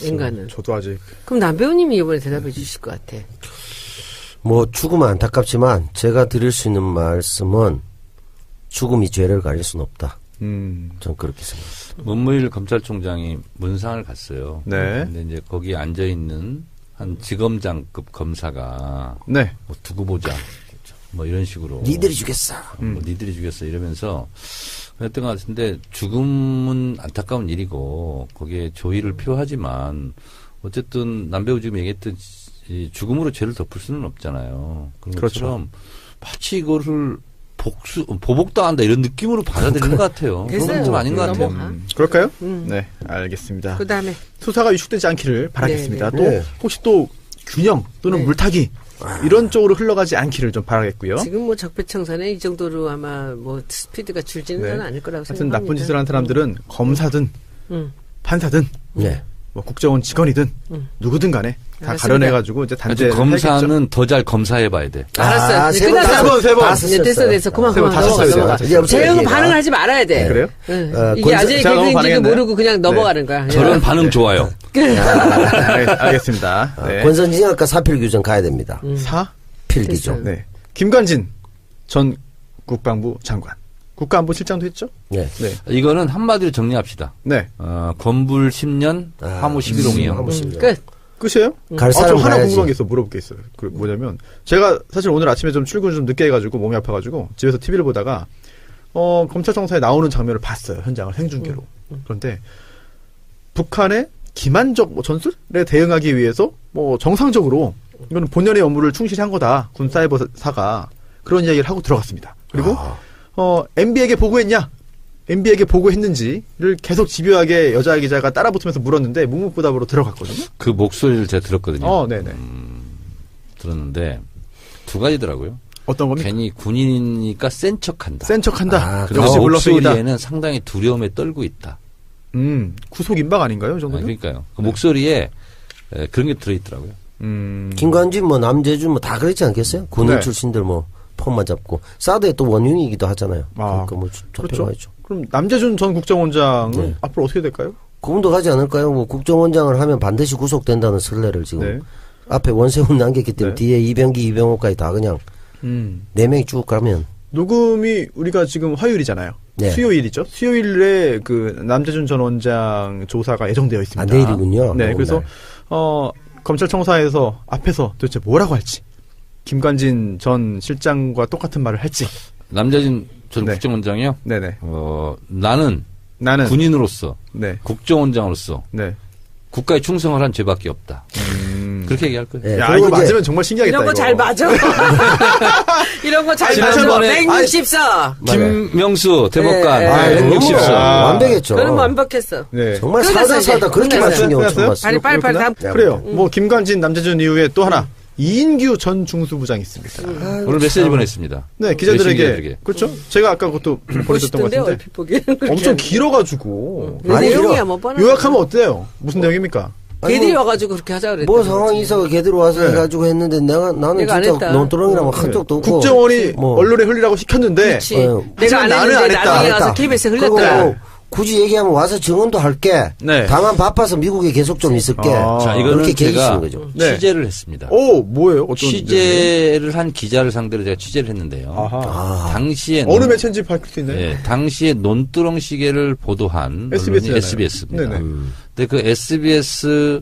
인간은. 저도 아직 그럼 남 배우님이 이번에 대답해 주실 것 같아. 뭐 죽음은 안타깝지만 제가 드릴 수 있는 말씀은 죽음이 죄를 가릴 수는 없다. 전 그렇게 생각합니다. 문무일 검찰총장이 문상을 갔어요. 네. 근데 이제 거기에 앉아 있는 한 지검장급 검사가 네. 뭐 두고 보자. 뭐 이런 식으로. 니들이 죽였어. 뭐 니들이 죽였어 이러면서 그랬던 것 같은데 죽음은 안타까운 일이고 거기에 조의를 표하지만 어쨌든 남배우 지금 얘기했듯이 죽음으로 죄를 덮을 수는 없잖아요. 그런 것처럼 마치 이거를 보복당한다 이런 느낌으로 받아들이는 것 같아요. 그런 건 좀 아닌 것 같아요. 그럴까요? 네, 알겠습니다. 그 다음에 수사가 위축되지 않기를 바라겠습니다. 네, 네. 또 혹시 또 균형 또는 네. 물타기 이런 쪽으로 흘러가지 않기를 좀 바라겠고요. 지금 뭐 적폐청산에 이 정도로 아마 뭐 스피드가 줄지는 네. 저는 않을 거라고 하여튼 생각합니다. 나쁜 짓을 하는 사람들은 검사든 판사든 네. 뭐 국정원 직원이든 누구든 간에 다 알았습니다. 가려내가지고 이제 단죄 검사는 더 잘 검사해봐야 돼. 알았어요. 이제 세 번, 끝났어. 세 번. 다 이제 됐어. 쓰셨어요. 그만 세 번 다 썼어요, 넘어가. 이제 없어요, 재영은 얘기가. 반응을 하지 말아야 돼. 그래요? 응. 어, 이게 아재 제가 너무 개그인지도 반응했네. 모르고 그냥 넘어가는 거야. 저런 반응 좋아요. 알겠습니다. 네. 권선징악과 사필 규정 가야 됩니다. 사? 필 됐어요. 규정. 네. 김관진 전 국방부 장관. 국가안보실장도 했죠? 네. 네. 이거는 한마디로 정리합시다. 네. 건불 10년, 화무 11홍이요. 화무 11홍. 끝. 끝이에요? 갈 저 사람 하나 가야지. 궁금한 게 있어. 물어볼 게 있어요. 그 뭐냐면 제가 사실 오늘 아침에 좀 출근을 좀 늦게 해가지고 몸이 아파가지고 집에서 TV를 보다가 검찰청사에 나오는 장면을 봤어요. 현장을 생중계로. 그런데 북한의 기만적 전술에 대응하기 위해서 뭐 정상적으로 이거는 본연의 업무를 충실히 한 거다. 군 사이버사가 그런 이야기를 하고 들어갔습니다. 그리고 MB에게 보고했냐? MB에게 보고했는지를 계속 집요하게 여자 기자가 따라붙으면서 물었는데 묵묵부답으로 들어갔거든요. 그 목소리를 제가 들었거든요. 네네. 들었는데 두 가지더라고요. 어떤 겁니까? 괜히 군인이니까 센 척한다. 센 척한다. 아, 역시 물러서기다. 목소리에는 상당히 두려움에 떨고 있다. 구속 임박 아닌가요, 이 정도는? 그러니까요. 그 목소리에 그런 게 들어있더라고요. 김관진 뭐 남재준 뭐 다 그랬지 않겠어요? 군인 네. 출신들 뭐 폼만 잡고 사드의 또 원흉이기도 하잖아요. 아, 그러니까 뭐 그렇죠. 잡혀가야죠. 그럼 남재준 전 국정원장은 네. 앞으로 어떻게 될까요? 그분도 가지 않을까요? 뭐 국정원장을 하면 반드시 구속된다는 선례를 지금 네. 앞에 원세훈 남겼기 때문에 네. 뒤에 이병기, 이병호까지 다 그냥 4명이 쭉 가면 녹음이 우리가 지금 화요일이잖아요. 네. 수요일이죠. 수요일에 그 남재준 전 원장 조사가 예정되어 있습니다. 아, 내일이군요. 네, 오늘. 그래서 검찰청사에서 앞에서 도대체 뭐라고 할지, 김관진 전 실장과 똑같은 말을 할지. 남재진 전 네. 국정원장이요. 네네. 나는 군인으로서 네, 국정원장으로서 네. 국가에 충성을 한 죄밖에 없다. 그렇게 얘기할 거예요. 네, 야, 그리고 이거 이제 맞으면 정말 신기하겠다. 이런 거 이거. 잘 맞아. 이런 거 잘 맞아. 지난번에- 164. 김명수 대법관 네. 아, 164. 완벽했죠. 그거는 완벽했어. 네. 정말 끝났어요, 살다 살다 이제. 그렇게 끝났어요. 맞춘 경우 처음 봤어요. 빨리 다음. 그래요. 뭐 김관진, 남재준 이후에 또 하나 이인규 전 중수부장 있습니다. 오늘 메시지 보냈습니다. 네, 기자들에게 기자들에게. 그렇죠. 제가 아까 그것도 보내줬던 것 멋있던데 같은데 얼핏 보기에는 엄청 길어가지고 내 많이 내용이야 길어. 뭐 뻔한 요약하면 어때요? 무슨 내용입니까? 걔들이 와가지고 그렇게 하자 그랬다. 뭐 상황이서 걔들 와서 네. 해가지고 했는데 나는 내가 안 진짜 했다. 논두렁이라면 한 적도 없고 국정원이 뭐. 언론에 흘리라고 시켰는데 그렇지. 어. 내가 안 하지만 나는 했는데 안 했다. 나중에 가서 했다. KBS에 그리고 흘렸더라. 뭐 굳이 얘기하면 와서 증언도 할게. 네. 다만 바빠서 미국에 계속 좀 있을게. 아. 자, 이거는 그렇게 제가 계기시는 거죠. 네. 취재를 했습니다. 오, 뭐예요? 어떤 취재를 한 기자를 상대로 제가 취재를 했는데요. 아하. 당시에 어느 매체인지 밝힐 수 있나요? 예, 당시에 논두렁 시계를 보도한 SBS 잖아요. SBS입니다. 네네. 근데 그 SBS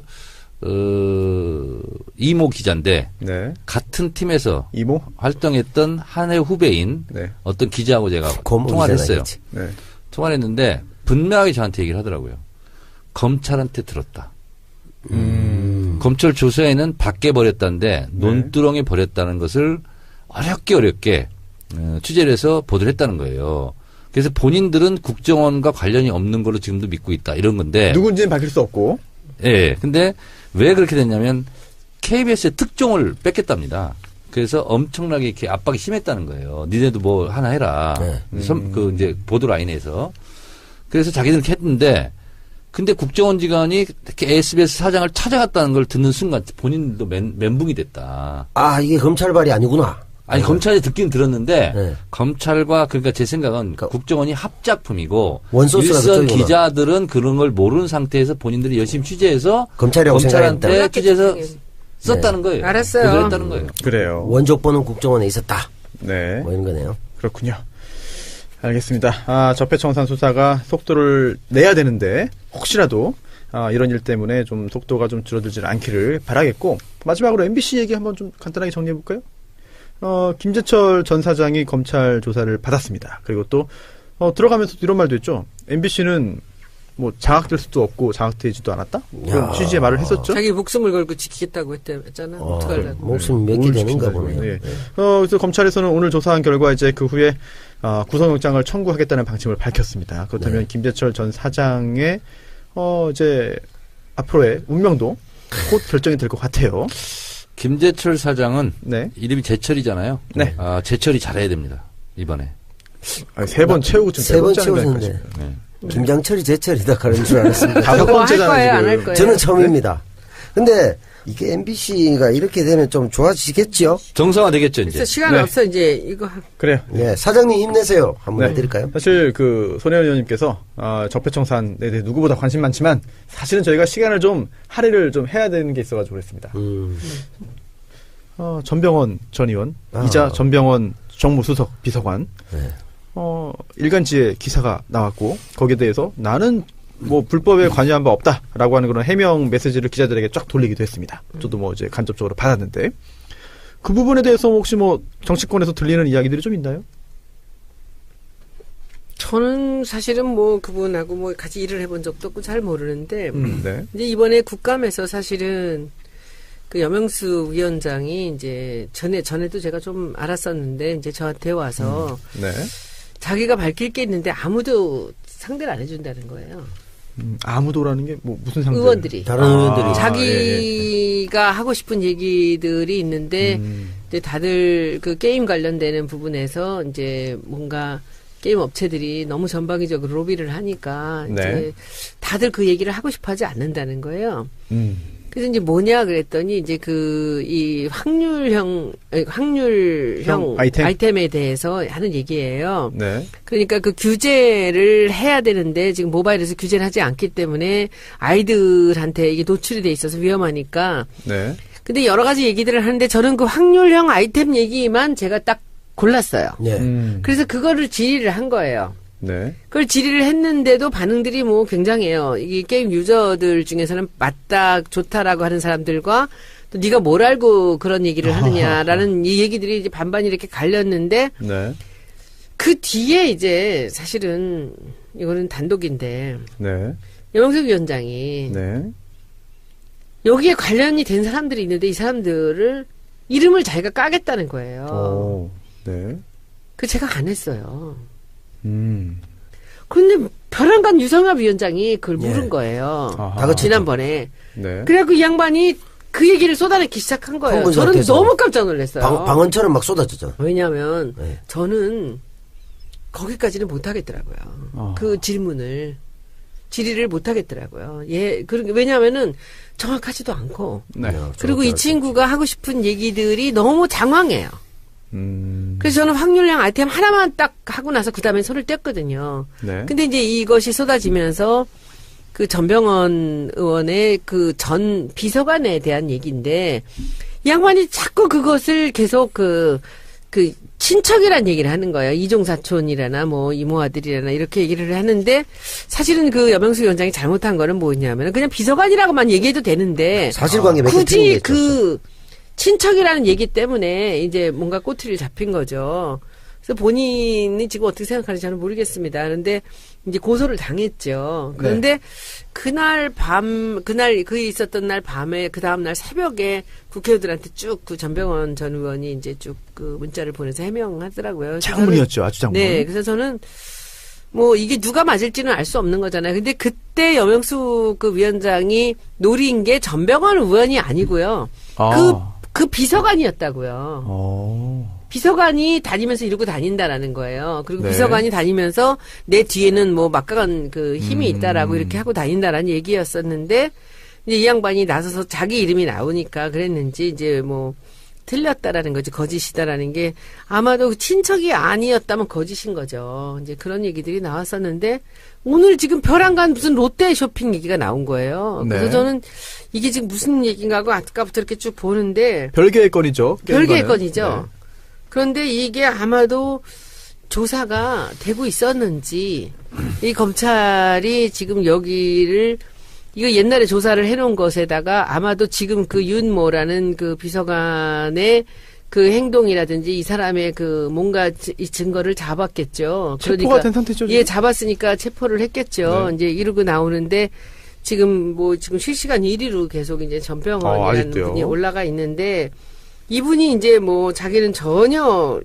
이모 기자인데 네. 같은 팀에서 이모? 활동했던 한 해 후배인 네. 어떤 기자하고 제가 고모 통화를 했어요. 기자나 네. 통화를 했는데 분명하게 저한테 얘기를 하더라고요. 검찰한테 들었다. 검찰 조사에는 밖에 버렸다는데 논두렁에 버렸다는 것을 어렵게 취재를 해서 보도를 했다는 거예요. 그래서 본인들은 국정원과 관련이 없는 걸로 지금도 믿고 있다. 이런 건데. 누군지는 밝힐 수 없고. 예. 근데 왜 그렇게 됐냐면 KBS의 특종을 뺏겼답니다. 그래서 엄청나게 이렇게 압박이 심했다는 거예요. 니네도 뭐 하나 해라. 그 이제 보도 라인에서. 그래서 자기들은 했는데 근데 국정원 직원이 특히 SBS 사장을 찾아갔다는 걸 듣는 순간 본인들도 멘붕이 됐다. 아, 이게 검찰발이 아니구나. 아니 검찰이 듣긴 들었는데 네. 검찰과 그러니까 제 생각은 국정원이 합작품이고 원소스가 일선 그쪽이구나. 기자들은 그런 걸 모르는 상태에서 본인들이 열심히 취재해서 검찰이라고 검찰한테 생각했다. 취재해서 썼다는 거예요. 알았어요. 보도했다는 거예요. 그래요. 원족보는 국정원에 있었다. 네. 뭐 이런 거네요. 그렇군요. 알겠습니다. 아, 적폐청산 수사가 속도를 내야 되는데 혹시라도 이런 일 때문에 좀 속도가 좀 줄어들지 않기를 바라겠고 마지막으로 MBC 얘기 한번 좀 간단하게 정리해 볼까요? 김재철 전 사장이 검찰 조사를 받았습니다. 그리고 또 들어가면서 이런 말도 했죠. MBC는 뭐 장악될 수도 없고 장악되지도 않았다? 그런 취지의 말을 했었죠. 자기 목숨을 걸고 지키겠다고 했잖아. 어떡하려고. 목숨 몇 개 되는가 보네. 네. 그래서 검찰에서는 오늘 조사한 결과 이제 그 후에 구속영장을 청구하겠다는 방침을 밝혔습니다. 그렇다면 네. 김재철 전 사장의 이제 앞으로의 운명도 곧 결정이 될 것 같아요. 김재철 사장은 네. 이름이 재철이잖아요. 네. 재철이 잘해야 됩니다. 이번에. 세 번 채우고 지금 세 번 네 번째 하는 채우셨는데. 거니까 네. 김장철이 제철이다 그런 줄 알았습니다. 다섯 저거 할 번째잖아요, 거예요, 안 지금. 할 거예요? 저는 처음입니다. 근데 이게 MBC가 이렇게 되면 좀 좋아지겠죠? 정상화 되겠죠, 이제. 그래서 시간 네. 없어 이제 이거 그래요. 네, 사장님 힘내세요. 한번 네. 해드릴까요? 사실 그 손혜원 의원님께서 적폐청산에 대해 누구보다 관심 많지만 사실은 저희가 시간을 좀 할애를 좀 해야 되는 게 있어가지고 그랬습니다. 전병헌 전 의원 이자 전병헌 정무수석 비서관 네. 일간지에 기사가 나왔고 거기에 대해서 나는 뭐 불법에 관여한 바 없다라고 하는 그런 해명 메시지를 기자들에게 쫙 돌리기도 했습니다. 저도 뭐 이제 간접적으로 받았는데 그 부분에 대해서 혹시 뭐 정치권에서 들리는 이야기들이 좀 있나요? 저는 사실은 뭐 그분하고 뭐 같이 일을 해본 적도 없고 잘 모르는데 네. 이제 이번에 국감에서 사실은 그 여명수 위원장이 이제 전에도 제가 좀 알았었는데 이제 저한테 와서 네. 자기가 밝힐 게 있는데 아무도 상대를 안 해준다는 거예요. 아무도라는 게 뭐 무슨 상대? 의원들이. 다른 의원들이. 자기가 하고 싶은 얘기들이 있는데 이제 다들 그 게임 관련되는 부분에서 이제 뭔가 게임 업체들이 너무 전방위적으로 로비를 하니까 네. 이제 다들 그 얘기를 하고 싶어하지 않는다는 거예요. 음. 그래서 이제 뭐냐 그랬더니 이제 이 확률형 아이템에 대해서 하는 얘기예요. 네. 그러니까 그 규제를 해야 되는데 지금 모바일에서 규제를 하지 않기 때문에 아이들한테 이게 노출이 돼 있어서 위험하니까. 네. 근데 여러 가지 얘기들을 하는데 저는 그 확률형 아이템 얘기만 제가 딱 골랐어요. 네. 그래서 그거를 질의를 한 거예요. 네. 그걸 질의를 했는데도 반응들이 뭐 굉장해요. 이게 게임 유저들 중에서는 맞다, 좋다라고 하는 사람들과 또 네가 뭘 알고 그런 얘기를 하느냐라는 이 얘기들이 이제 반반 이렇게 갈렸는데 네. 그 뒤에 이제 사실은 이거는 단독인데 네. 여명수 위원장이 네. 여기에 관련이 된 사람들이 있는데 이 사람들을 이름을 자기가 까겠다는 거예요. 오. 네. 그 제가 안 했어요. 그런데 벼랑간 유성합 위원장이 그걸 물은 거예요. 아하. 다 같이 지난번에. 네. 그래갖고 이 양반이 그 얘기를 쏟아내기 시작한 거예요. 흥분 저는 상태에서. 너무 깜짝 놀랐어요. 방언처럼 막 쏟아졌잖아. 왜냐하면 네. 저는 거기까지는 못하겠더라고요. 그 질의를 못하겠더라고요. 왜냐하면은 정확하지도 않고. 네. 그리고 이 친구가 하고 싶은 얘기들이 너무 장황해요. 그래서 저는 확률형 아이템 하나만 딱 하고 나서 그 다음에 손을 뗐거든요. 네. 근데 이제 이것이 쏟아지면서 그 전병헌 의원의 그 전 비서관에 대한 얘기인데 이 양반이 자꾸 그것을 계속 그 친척이란 얘기를 하는 거예요. 이종사촌이라나 뭐 이모아들이라나 이렇게 얘기를 하는데 사실은 그 여명수 위원장이 잘못한 거는 뭐냐면 그냥 비서관이라고만 얘기해도 되는데 사실관계 몇 개 틀린 게 굳이 있죠. 그 친척이라는 얘기 때문에 이제 뭔가 꼬투리를 잡힌 거죠. 그래서 본인이 지금 어떻게 생각하는지 저는 모르겠습니다. 그런데 이제 고소를 당했죠. 그런데 그날 그 있었던 날 밤에 그 다음날 새벽에 국회의원들한테 쭉 그 전병헌 전 의원이 이제 쭉 그 문자를 보내서 해명하더라고요. 장문이었죠. 아주 장문. 네. 그래서 저는 뭐 이게 누가 맞을지는 알 수 없는 거잖아요. 근데 그때 여명수 그 위원장이 노린 게 전병헌 의원이 아니고요. 그 비서관이었다고요. 비서관이 다니면서 이러고 다닌다라는 거예요. 그리고 네. 비서관이 다니면서 내 뒤에는 뭐 막강한 그 힘이 있다라고 이렇게 하고 다닌다라는 얘기였었는데 이제 이 양반이 나서서 자기 이름이 나오니까 그랬는지 이제 뭐 틀렸다라는 거지 거짓이다라는 게 아마도 그 친척이 아니었다면 거짓인 거죠. 이제 그런 얘기들이 나왔었는데 오늘 지금 벼랑간 무슨 롯데 쇼핑 얘기가 나온 거예요. 그래서 네. 저는 이게 지금 무슨 얘기인가 하고 아까부터 이렇게 쭉 보는데 별개의 건이죠. 별개의 거는. 건이죠. 네. 그런데 이게 아마도 조사가 되고 있었는지 이 검찰이 지금 여기를 이거 옛날에 조사를 해놓은 것에다가 아마도 지금 그 윤모라는 그 비서관의 그 행동이라든지 이 사람의 그 뭔가 이 증거를 잡았겠죠. 체포가 된 상태죠. 예, 잡았으니까 체포를 했겠죠. 네. 이제 이러고 나오는데 지금 실시간 1위로 계속 이제 전병헌이라는 아직도요? 분이 올라가 있는데 이분이 이제 뭐 자기는 전혀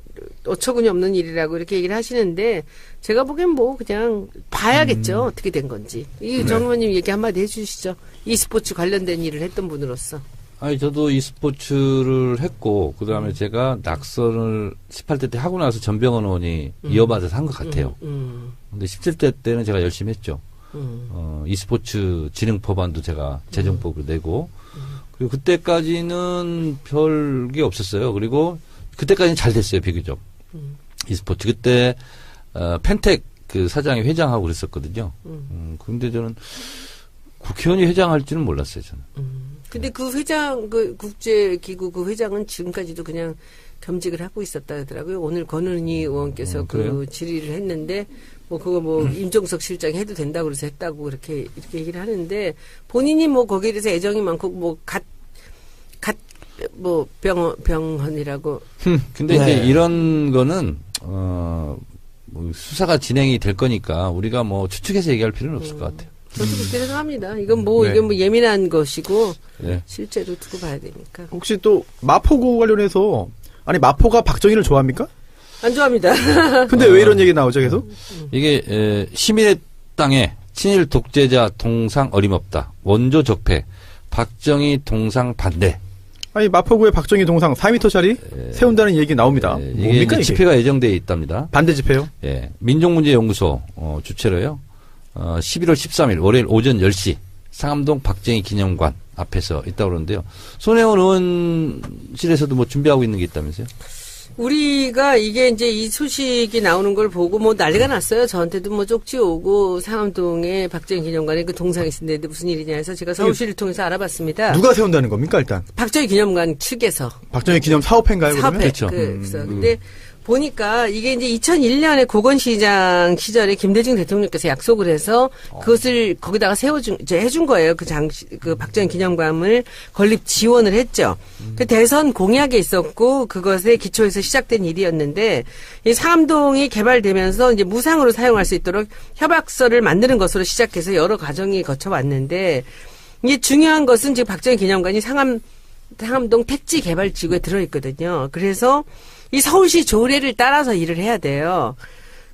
어처구니 없는 일이라고 이렇게 얘기를 하시는데 제가 보기엔 뭐 그냥 봐야겠죠. 어떻게 된 건지. 이 정 의원님 얘기 한마디 해주시죠. e스포츠 관련된 일을 했던 분으로서. 아니, 저도 e스포츠를 했고, 그 다음에 제가 낙선을 18대 때 하고 나서 전병헌 의원이 이어받아서 한 것 같아요. 근데 17대 때는 제가 열심히 했죠. e스포츠 진흥 법안도 제가 재정법으로 내고, 그리고 그때까지는 별게 없었어요. 그리고 그때까지는 잘 됐어요, 비교적. e스포츠. 그때, 펜텍 그 사장이 회장하고 그랬었거든요. 그런데 저는 국회의원이 회장할 줄은 몰랐어요, 저는. 근데 그 회장, 그 국제기구 그 회장은 지금까지도 그냥 겸직을 하고 있었다 하더라고요. 오늘 권은희 의원께서 그래요? 그 질의를 했는데, 뭐 그거 뭐 임종석 실장이 해도 된다고 그래서 했다고 이렇게 얘기를 하는데, 본인이 뭐 거기에 대해서 애정이 많고, 뭐 병헌이라고. 근데 네. 이제 이런 거는, 뭐 수사가 진행이 될 거니까 우리가 뭐 추측해서 얘기할 필요는 없을 것 같아요. 저도 그렇게 생각합니다. 이건 뭐, 네. 이게 뭐 예민한 것이고, 네. 실제로 두고 봐야 되니까. 혹시 또 마포구 관련해서 아니 마포가 박정희를 좋아합니까? 안 좋아합니다. 근데 왜 이런 얘기 나오죠 계속? 이게 시민의 땅에 친일 독재자 동상 어림없다. 원조 적폐. 박정희 동상 반대. 아니 마포구에 박정희 동상 4m짜리 세운다는 얘기 나옵니다. 이게 뭡니까 이제 이게? 집회가 예정돼 있답니다. 반대 집회요? 예. 민족문제연구소 주최로요. 11월 13일 월요일 오전 10시 상암동 박정희 기념관 앞에서 있다고 그러는데요. 손혜원 의원실에서도 뭐 준비하고 있는 게 있다면서요? 우리가 이게 이제 이 소식이 나오는 걸 보고 뭐 난리가 났어요. 저한테도 뭐 쪽지 오고 상암동에 박정희 기념관에 그 동상이 있는데 무슨 일이냐 해서 제가 서울시를 통해서 알아봤습니다. 누가 세운다는 겁니까 일단? 박정희 기념관 측에서 박정희 기념 사업회인가요? 그러면? 사업회. 그렇죠. 그래서 근데 보니까 이게 이제 2001년에 고건시장 시절에 김대중 대통령께서 약속을 해서 그것을 거기다가 해준 거예요. 그 박정희 기념관을 건립 지원을 했죠. 그 대선 공약에 있었고 그것에 기초해서 시작된 일이었는데 이 상암동이 개발되면서 이제 무상으로 사용할 수 있도록 협약서를 만드는 것으로 시작해서 여러 과정이 거쳐왔는데 이게 중요한 것은 지금 박정희 기념관이 상암동 택지 개발 지구에 들어있거든요. 그래서 이 서울시 조례를 따라서 일을 해야 돼요.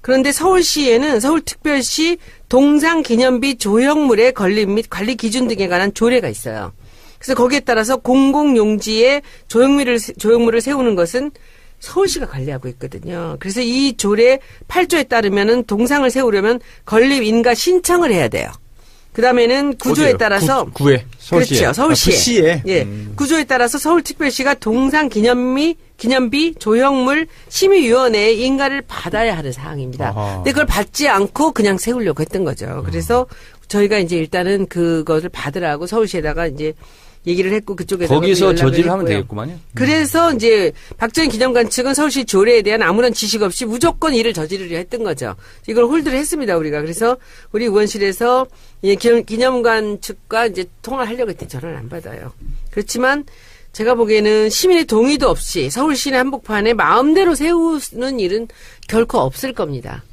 그런데 서울시에는 서울특별시 동상기념비 조형물의 건립 및 관리 기준 등에 관한 조례가 있어요. 그래서 거기에 따라서 공공용지에 조형물을 세우는 것은 서울시가 관리하고 있거든요. 그래서 이 조례 8조에 따르면은 동상을 세우려면 건립 인가 신청을 해야 돼요. 그 다음에는 구조에 어디예요? 따라서 구에 서울시에. 그렇죠. 서울시에. 구시에. 예. 구조에 따라서 서울특별시가 동상기념비 기념비, 조형물, 심의위원회의 인가를 받아야 하는 사항입니다. 아하. 근데 그걸 받지 않고 그냥 세우려고 했던 거죠. 그래서 저희가 이제 일단은 그것을 받으라고 서울시에다가 이제 얘기를 했고 그쪽에다가 거기서 연락을 저지를 하면 했고요. 되겠구만요. 그래서 이제 박정희 기념관 측은 서울시 조례에 대한 아무런 지식 없이 무조건 일을 저지르려 했던 거죠. 이걸 홀드를 했습니다, 우리가. 그래서 우리 의원실에서 기념관 측과 이제 통화를 하려고 했더니 전화를 안 받아요. 그렇지만 제가 보기에는 시민의 동의도 없이 서울 시내 한복판에 마음대로 세우는 일은 결코 없을 겁니다.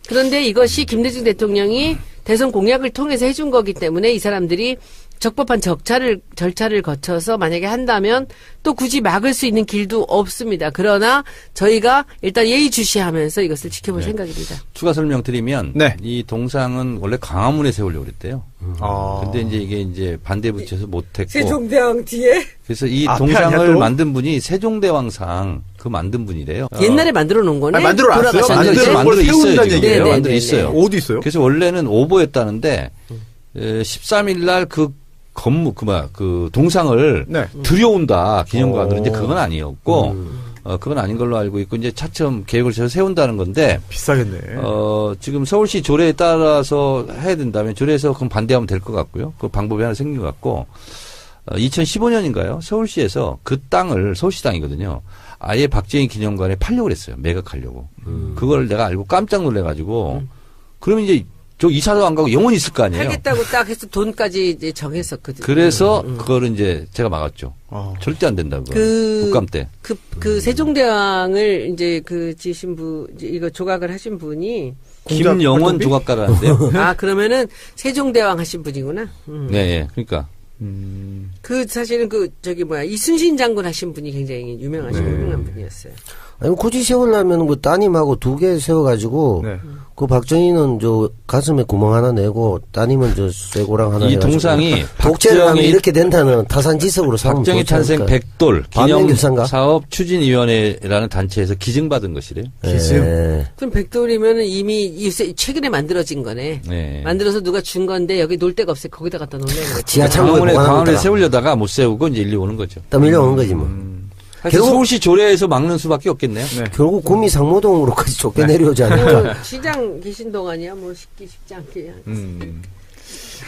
그런데 이것이 김대중 대통령이 대선 공약을 통해서 해준 거기 때문에 이 사람들이 적법한 절차를 거쳐서 만약에 한다면 또 굳이 막을 수 있는 길도 없습니다. 그러나 저희가 일단 예의주시하면서 이것을 지켜볼 생각입니다. 추가 설명드리면 네. 이 동상은 원래 광화문에 세우려고 그랬대요. 아. 근데 이게 이제 반대 부처에서 못했고. 세종대왕 뒤에 그래서 이 앞에 아니야, 동상을 또? 만든 분이 세종대왕상 그 만든 분이래요. 옛날에 만들어 놓은 거네. 아니, 만들어 놨어요? 돌아가셨는데. 만들어 있어요, 세운다는 지금. 얘기예요? 만들어 네네네. 있어요. 어디 있어요? 그래서 원래는 오보였다는데 13일 날 그 그 동상을 네. 들여온다 기념관으로. 오. 이제 그건 아니었고 그건 아닌 걸로 알고 있고 이제 차츰 계획을 세워 세운다는 건데 비싸겠네. 지금 서울시 조례에 따라서 해야 된다면 조례에서 그럼 반대하면 될 것 같고요. 그 방법이 하나 생긴 것 같고 2015년인가요? 서울시에서 그 땅을 서울시 땅이거든요. 아예 박정희 기념관에 팔려고 그랬어요. 매각하려고. 그걸 내가 알고 깜짝 놀래가지고 그러면 이제 저 이사도 안 가고 영원히 있을 거 아니에요. 팔겠다고 딱 해서 돈까지 이제 정했었거든요. 그래서 그거를 이제 제가 막았죠. 아. 절대 안 된다고. 그- 국감 때. 그 세종대왕을 이제 그 지으신 이제 이거 조각을 하신 분이 김영원 활동비? 조각가라는데요. 아 그러면은 세종대왕 하신 분이구나. 네, 예. 그러니까. 그 사실은 그 저기 뭐야 이순신 장군 하신 분이 굉장히 유명하신 유명한 분이었어요. 아니 굳이 세우려면 뭐 따님하고 2개 세워가지고 네. 그 박정희는 저 가슴에 구멍 하나 내고 따님은 저 쇠고랑 하나 이 해가지고 동상이 독재를 하면 박정희 이렇게 된다는 타산지석으로 삼으면 박정희 좋지 탄생 않을까. 100돌 반면 기념 교사인가? 사업 추진위원회라는 단체에서 기증받은 것이래요. 기증. 예. 그럼 백돌이면은 이미 최근에 만들어진 거네. 네. 만들어서 누가 준 건데 여기 놓을 데가 없어요. 거기다 갖다 놓으려고 그랬지. 지하 창고에 광화문에 보관하는 세우려다가 못 세우고 이제 일리 오는 거죠. 땀 밀려오는 거지 뭐. 하여튼 결국- 서울시 조례에서 막는 수밖에 없겠네요. 네. 결국 구미 상무동으로까지 쫓겨 내려오지 않을까. 뭐 시장 계신 동안이야 뭐 쉽지 않게 그걸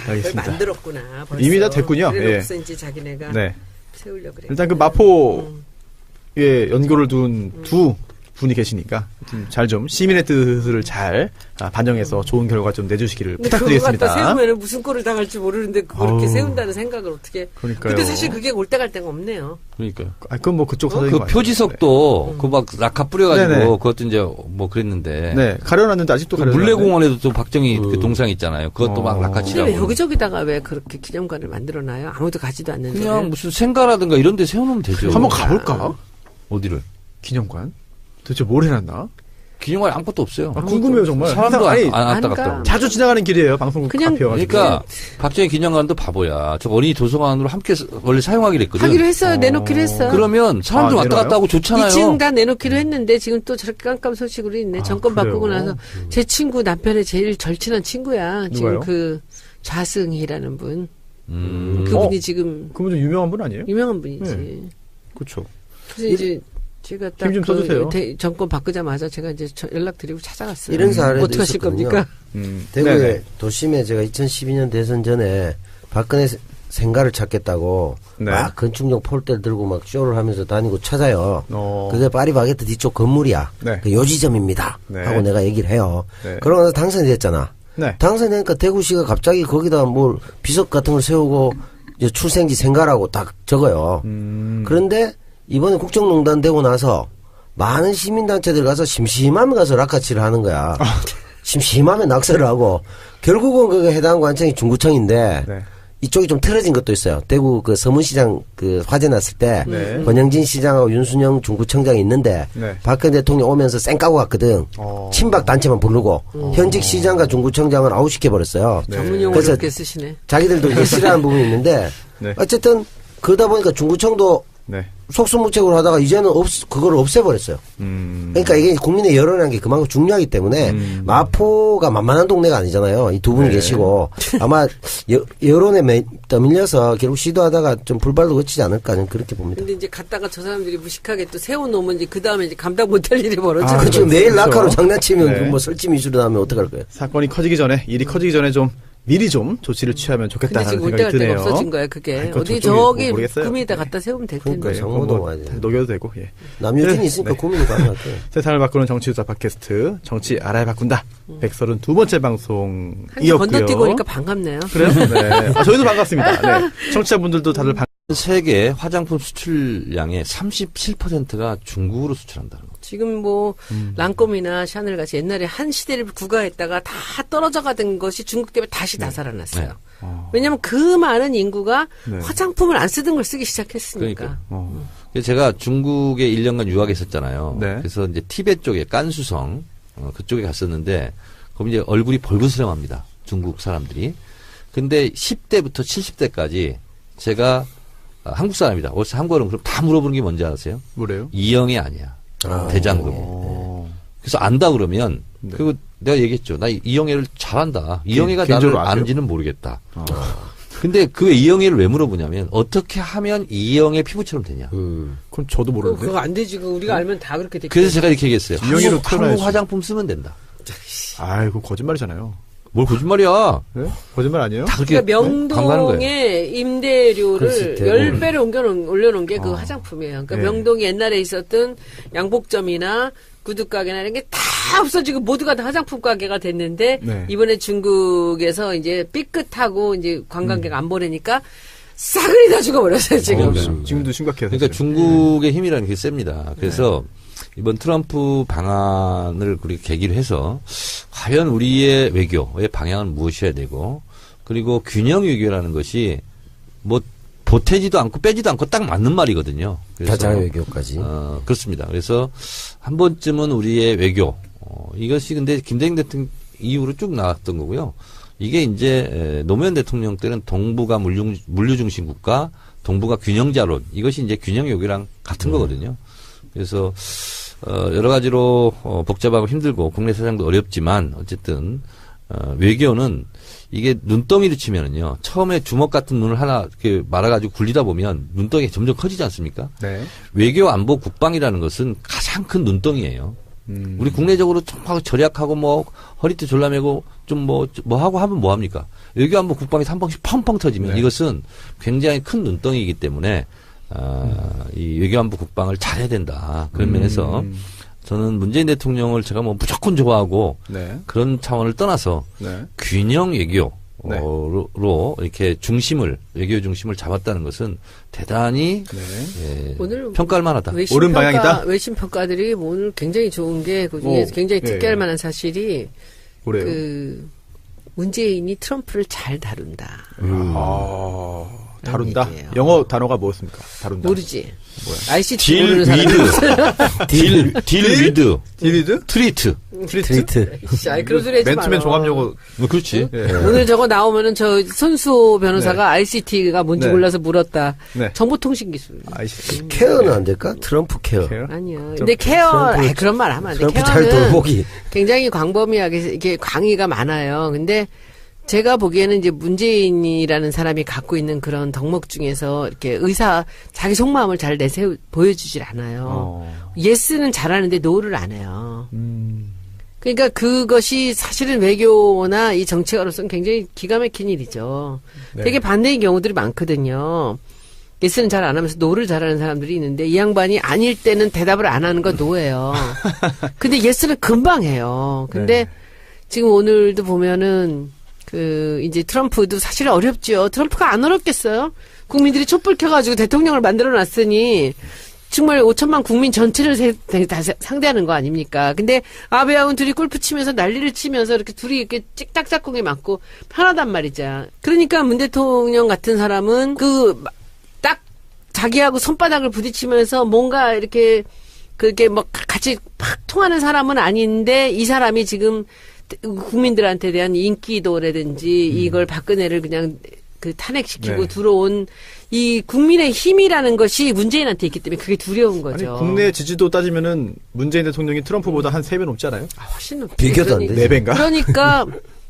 알겠습니다. 만들었구나. 벌써. 이미 다 됐군요. 그래서 이제 자기네가 네. 세우려고 그래. 일단 그 마포에 연고를 둔 두 분이 계시니까 잘 좀 시민의 뜻을 잘 반영해서 좋은 결과 좀 내주시기를 근데 그거 갖다 부탁드리겠습니다. 세우면은 무슨 꼴을 당할지 모르는데 그렇게 아우. 세운다는 생각을 어떻게. 그러니까요. 근데 사실 그게 올 때 갈 데가 없네요. 그러니까요. 그건 뭐 그쪽 사정인 그 것 같아요. 표지석도 그 막 낙하 뿌려가지고 네네. 그것도 이제 뭐 그랬는데. 네, 가려놨는데 아직도 그 가려놨는데. 물레공원에도 또 박정희 그 동상 있잖아요. 그것도 막 어. 낙하 근데 치라고. 왜 여기저기다가 왜 그렇게 기념관을 만들어놔요? 아무도 가지도 않는데. 그냥 무슨 생가라든가 이런 데 세워놓으면 되죠. 한번 가볼까? 어디를? 기념관? 도대체 뭘 해놨나? 기념관에 아무것도 없어요. 궁금해요 정말. 사람도 아니, 안 왔다 안 갔다 가. 하고. 자주 지나가는 길이에요. 방송국 그냥 앞이어가지고. 그러니까 박정희 기념관도 바보야. 저 어린이 도서관으로 함께 원래 사용하기로 했거든. 하기로 했어요. 내놓기로 했어요. 그러면 사람들 아, 왔다 내놔요? 갔다 하고 좋잖아요. 2층 다 내놓기로 했는데 지금 또 저렇게 깜깜 소식으로 있네. 정권 그래요? 바꾸고 나서 제 친구 남편의 제일 절친한 친구야. 지금 누가요? 그 좌승희라는 분. 음. 그분이 지금 그분 좀 유명한 분 아니에요? 유명한 분이지. 네. 그렇죠. 그래서 이제 제가 딱 힘좀 써주세요. 정권 바꾸자마자 제가 이제 연락드리고 찾아갔어요. 이런 사례도 어떻게 하실 있었거든요. 겁니까? 대구에 네네. 도심에 제가 2012년 대선 전에 박근혜 생가를 찾겠다고 네. 막 건축용 폴대를 들고 막 쇼를 하면서 다니고 찾아요. 어. 그게 파리바게뜨 뒤쪽 건물이야. 네. 그 요지점입니다. 네. 하고 내가 얘기를 해요. 네. 그러고 나서 당선이 됐잖아. 네. 당선되니까 대구시가 갑자기 거기다 뭘 비석 같은 걸 세우고 이제 출생지 생가라고 딱 적어요. 그런데 이번에 국정농단 되고 나서 많은 시민단체들 가서 심심하면 가서 락카치를 하는 거야. 심심하면 낙서를 하고 결국은 그 해당 관청이 중구청인데 네. 이쪽이 좀 틀어진 것도 있어요. 대구 그 서문시장 그 화재 났을 때 네. 권영진 시장하고 윤순영 중구청장이 있는데 네. 박근혜 대통령 오면서 쌩 까고 갔거든. 친박 단체만 부르고 현직 시장과 중구청장을 아웃시켜 버렸어요. 전문 용어를 그래서 이렇게 쓰시네. 자기들도 이제 싫어하는 부분이 있는데 네. 어쨌든 그러다 보니까 중구청도 네. 속수무책으로 하다가 이제는 그걸 없애버렸어요. 그러니까 이게 국민의 여론이라는 게 그만큼 중요하기 때문에 마포가 만만한 동네가 아니잖아요. 이 두 분이 네. 계시고 아마 여론에 떠밀려서 결국 시도하다가 좀 불발도 거치지 않을까 저는 그렇게 봅니다. 근데 이제 갔다가 저 사람들이 무식하게 또 세워놓으면 이제 그 다음에 이제 감당 못할 일이 벌어지는 아, 그렇죠. 거죠. 매일 그렇죠. 낙하로 장난치면 네. 뭐 설치 미술이 나면 어떡할 거예요. 사건이 커지기 전에, 일이 커지기 전에 좀 미리 좀 조치를 취하면 근데 좋겠다라는 지금 올 생각이 때갈 데가 드네요. 없어진 거야 그게. 아니, 그건 어디 저쪽이 저기 모르겠어요. 구민에다 네. 갖다 세우면 될 텐데. 그러니까요. 뭐 정보도 와야 돼요. 녹여도 되고, 예. 남유진이 네. 있으니까 네. 고민이 가능할게요. 세상을 바꾸는 정치유사 팟캐스트 정치 알아야 바꾼다. 132번째 한지 방송이었고요. 건너뛰고 오니까 반갑네요. 그래요? 네. 아, 저희도 반갑습니다. 네. 청취자분들도 다들 세계 화장품 수출량의 37%가 중국으로 수출한다는 거. 지금 뭐 랑콤이나 샤넬 같이 옛날에 한 시대를 구가했다가 다 떨어져 가던 것이 중국 때문에 다시 다 살아났어요. 네. 왜냐하면 그 많은 인구가 네. 화장품을 안 쓰던 걸 쓰기 시작했으니까. 그러니까요. 그래서 제가 중국에 1년간 유학했었잖아요. 네. 그래서 이제 티베트 쪽에 깐수성 그쪽에 갔었는데 거기 이제 얼굴이 벌거스름합니다. 중국 사람들이. 근데 10대부터 70대까지 제가 한국 사람이다. 어디서 한국어는 그럼 다 물어보는 게 뭔지 아세요? 뭐래요? 이영애 아니야. 대장금이. 그래서 안다 그러면 네. 그리고 내가 얘기했죠. 나 이영애를 잘한다. 이영애가 나를 개인적으로 아세요? 아는지는 모르겠다. 근데 그 이영애를 왜 물어보냐면 어떻게 하면 이영애 피부처럼 되냐. 그건 저도 모르는데. 그거 안 되지. 그거 우리가 알면 다 그렇게 되겠지. 그래서 제가 이렇게 얘기했어요. 이영애로 한국 태어나야지. 화장품 쓰면 된다. 아이고, 거짓말이잖아요. 뭘 거짓말이야. 네? 거짓말 아니에요? 다 그렇게 그러니까 광고하는 거예요. 명동에 임대료를 글쎄, 대부분. 10배를 올려놓은 게 그 화장품이에요. 그러니까 네. 명동이 옛날에 있었던 양복점이나 구두가게나 이런 게 다 없어지고 모두가 다 화장품 가게가 됐는데 네. 이번에 중국에서 이제 삐끗하고 이제 관광객 안 보내니까 싸그리 다 죽어버렸어요, 지금. 지금도 심각해요. 그러니까 사실. 중국의 힘이라는 게 셉니다. 그래서 이번 트럼프 방안을 그렇게 계기로 해서 과연 우리의 외교의 방향은 무엇이어야 되고 그리고 균형 외교라는 것이 뭐 보태지도 않고 빼지도 않고 딱 맞는 말이거든요. 그래서 가장 외교까지. 그렇습니다. 그래서 한 번쯤은 우리의 외교 이것이 근데 김대중 대통령 이후로 쭉 나왔던 거고요. 이게 이제 노무현 대통령 때는 동북아 물류 중심 국가, 동북아 균형자론 이것이 이제 균형 외교랑 같은 거거든요. 그래서 여러 가지로 복잡하고 힘들고 국내 사정도 어렵지만 어쨌든 외교는 이게 눈덩이를 치면은요. 처음에 주먹 같은 눈을 하나 이렇게 말아가지고 굴리다 보면 눈덩이가 점점 커지지 않습니까? 네. 외교, 안보, 국방이라는 것은 가장 큰 눈덩이예요. 우리 국내적으로 좀 하고 절약하고 뭐 허리띠 졸라매고 좀 뭐 하고 하면 뭐 합니까? 외교, 안보, 국방이 한 번씩 펑펑 터지면 네. 이것은 굉장히 큰 눈덩이이기 때문에 이 외교, 안보, 국방을 잘해야 된다. 그런 면에서 저는 문재인 대통령을 제가 뭐 무조건 좋아하고 네. 그런 차원을 떠나서 네. 균형 외교 네. 로 이렇게 외교 중심을 잡았다는 것은 대단히 네. 예, 오늘 평가할 만하다. 옳은 방향이다? 외신 평가들이 뭐 오늘 굉장히 좋은 게 그중에 오, 굉장히 예, 특기할 예. 만한 사실이 뭐래요? 문재인이 트럼프를 잘 다룬다. 다룬다? 얘기예요. 영어 단어가 뭐였습니까? 다룬다. 모르지. 뭐야? ICT 딜 모르는 사람. 위드 딜 위드 디리드? 트리트. 트위트. 아이, 그런 소리 하지 마라. 맨투맨 종합용어. 그렇지. 예. 오늘 저거 나오면은 저 손수 변호사가 ICT가 뭔지 네. 몰라서 물었다. 네. 정보통신 기술. 아이씨. 케어는 안 될까? 트럼프 케어. 케어? 아니야. 근데 케어, 트럼프- 그런 말 하면 안 돼. 트럼프 잘 케어는 돌보기. 굉장히 광범위하게 이게 광의가 많아요. 근데 제가 보기에는 이제 문재인이라는 사람이 갖고 있는 그런 덕목 중에서 이렇게 자기 속마음을 잘 보여주질 않아요. 예스는 잘하는데 노를 안 해요. 그러니까 그것이 사실은 외교나 이 정치가로서는 굉장히 기가 막힌 일이죠. 네. 되게 반대인 경우들이 많거든요. 예스는 잘 안 하면서 노를 잘하는 사람들이 있는데 이 양반이 아닐 때는 대답을 안 하는 건 노예요. 근데 예스는 금방 해요. 근데 네. 지금 오늘도 보면은 이제 트럼프도 사실 어렵죠. 트럼프가 안 어렵겠어요? 국민들이 촛불 켜가지고 대통령을 만들어 놨으니 정말 5천만 국민 전체를 다 상대하는 거 아닙니까? 근데 아베하고는 둘이 골프 치면서 난리를 치면서 이렇게 둘이 이렇게 찍딱짝꿍이 맞고 편하단 말이죠. 그러니까 문 대통령 같은 사람은 딱 자기하고 손바닥을 부딪히면서 뭔가 이렇게 그게 뭐 같이 팍 통하는 사람은 아닌데 이 사람이 지금 국민들한테 대한 인기도라든지 이걸 박근혜를 그냥 탄핵시키고 네. 들어온 이 국민의 힘이라는 것이 문재인한테 있기 때문에 그게 두려운 아니, 거죠. 국내 지지도 따지면은 문재인 대통령이 트럼프보다 한 3배 높지 않아요? 훨씬 높죠. 비교도 안 되지. 4배인가? 그러니까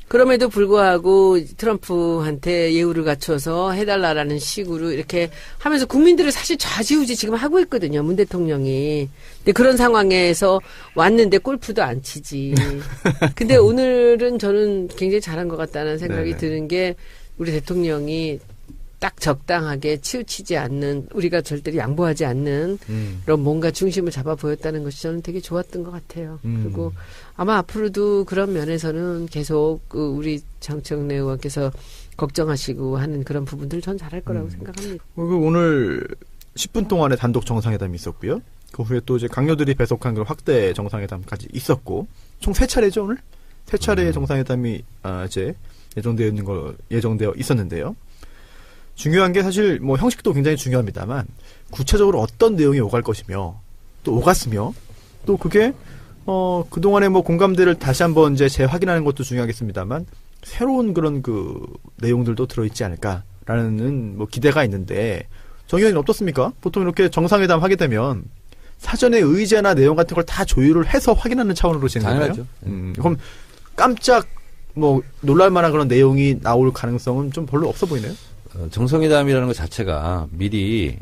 그럼에도 불구하고 트럼프한테 예우를 갖춰서 해달라라는 식으로 이렇게 하면서 국민들을 사실 좌지우지 지금 하고 있거든요. 문 대통령이. 근데 그런 상황에서 왔는데 골프도 안 치지. 근데 오늘은 저는 굉장히 잘한 것 같다는 생각이 네네. 드는 게 우리 대통령이 딱 적당하게 치우치지 않는, 우리가 절대로 양보하지 않는 그런 뭔가 중심을 잡아 보였다는 것이 저는 되게 좋았던 것 같아요. 그리고 아마 앞으로도 그런 면에서는 계속 우리 장청래 의원께서 걱정하시고 하는 그런 부분들을 전 잘할 거라고 생각합니다. 오늘 10분 동안의 단독 정상회담이 있었고요. 그 후에 또 이제 강요들이 배속한 그 확대 정상회담까지 있었고, 총 3차례죠, 오늘? 3차례의 정상회담이 이제 예정되어 있었는데요. 중요한 게 사실 뭐 형식도 굉장히 중요합니다만 구체적으로 어떤 내용이 오갈 것이며 또 오갔으며 또 그게 그동안의 뭐 공감대를 다시 한번 이제 재확인하는 것도 중요하겠습니다만 새로운 그런 그 내용들도 들어있지 않을까라는 뭐 기대가 있는데 정 의원님 어떻습니까? 보통 이렇게 정상회담 하게 되면 사전에 의제나 내용 같은 걸 다 조율을 해서 확인하는 차원으로 진행하나요? 당연하죠. 그럼 깜짝 뭐 놀랄만한 그런 내용이 나올 가능성은 좀 별로 없어 보이네요. 정상회담이라는 것 자체가 미리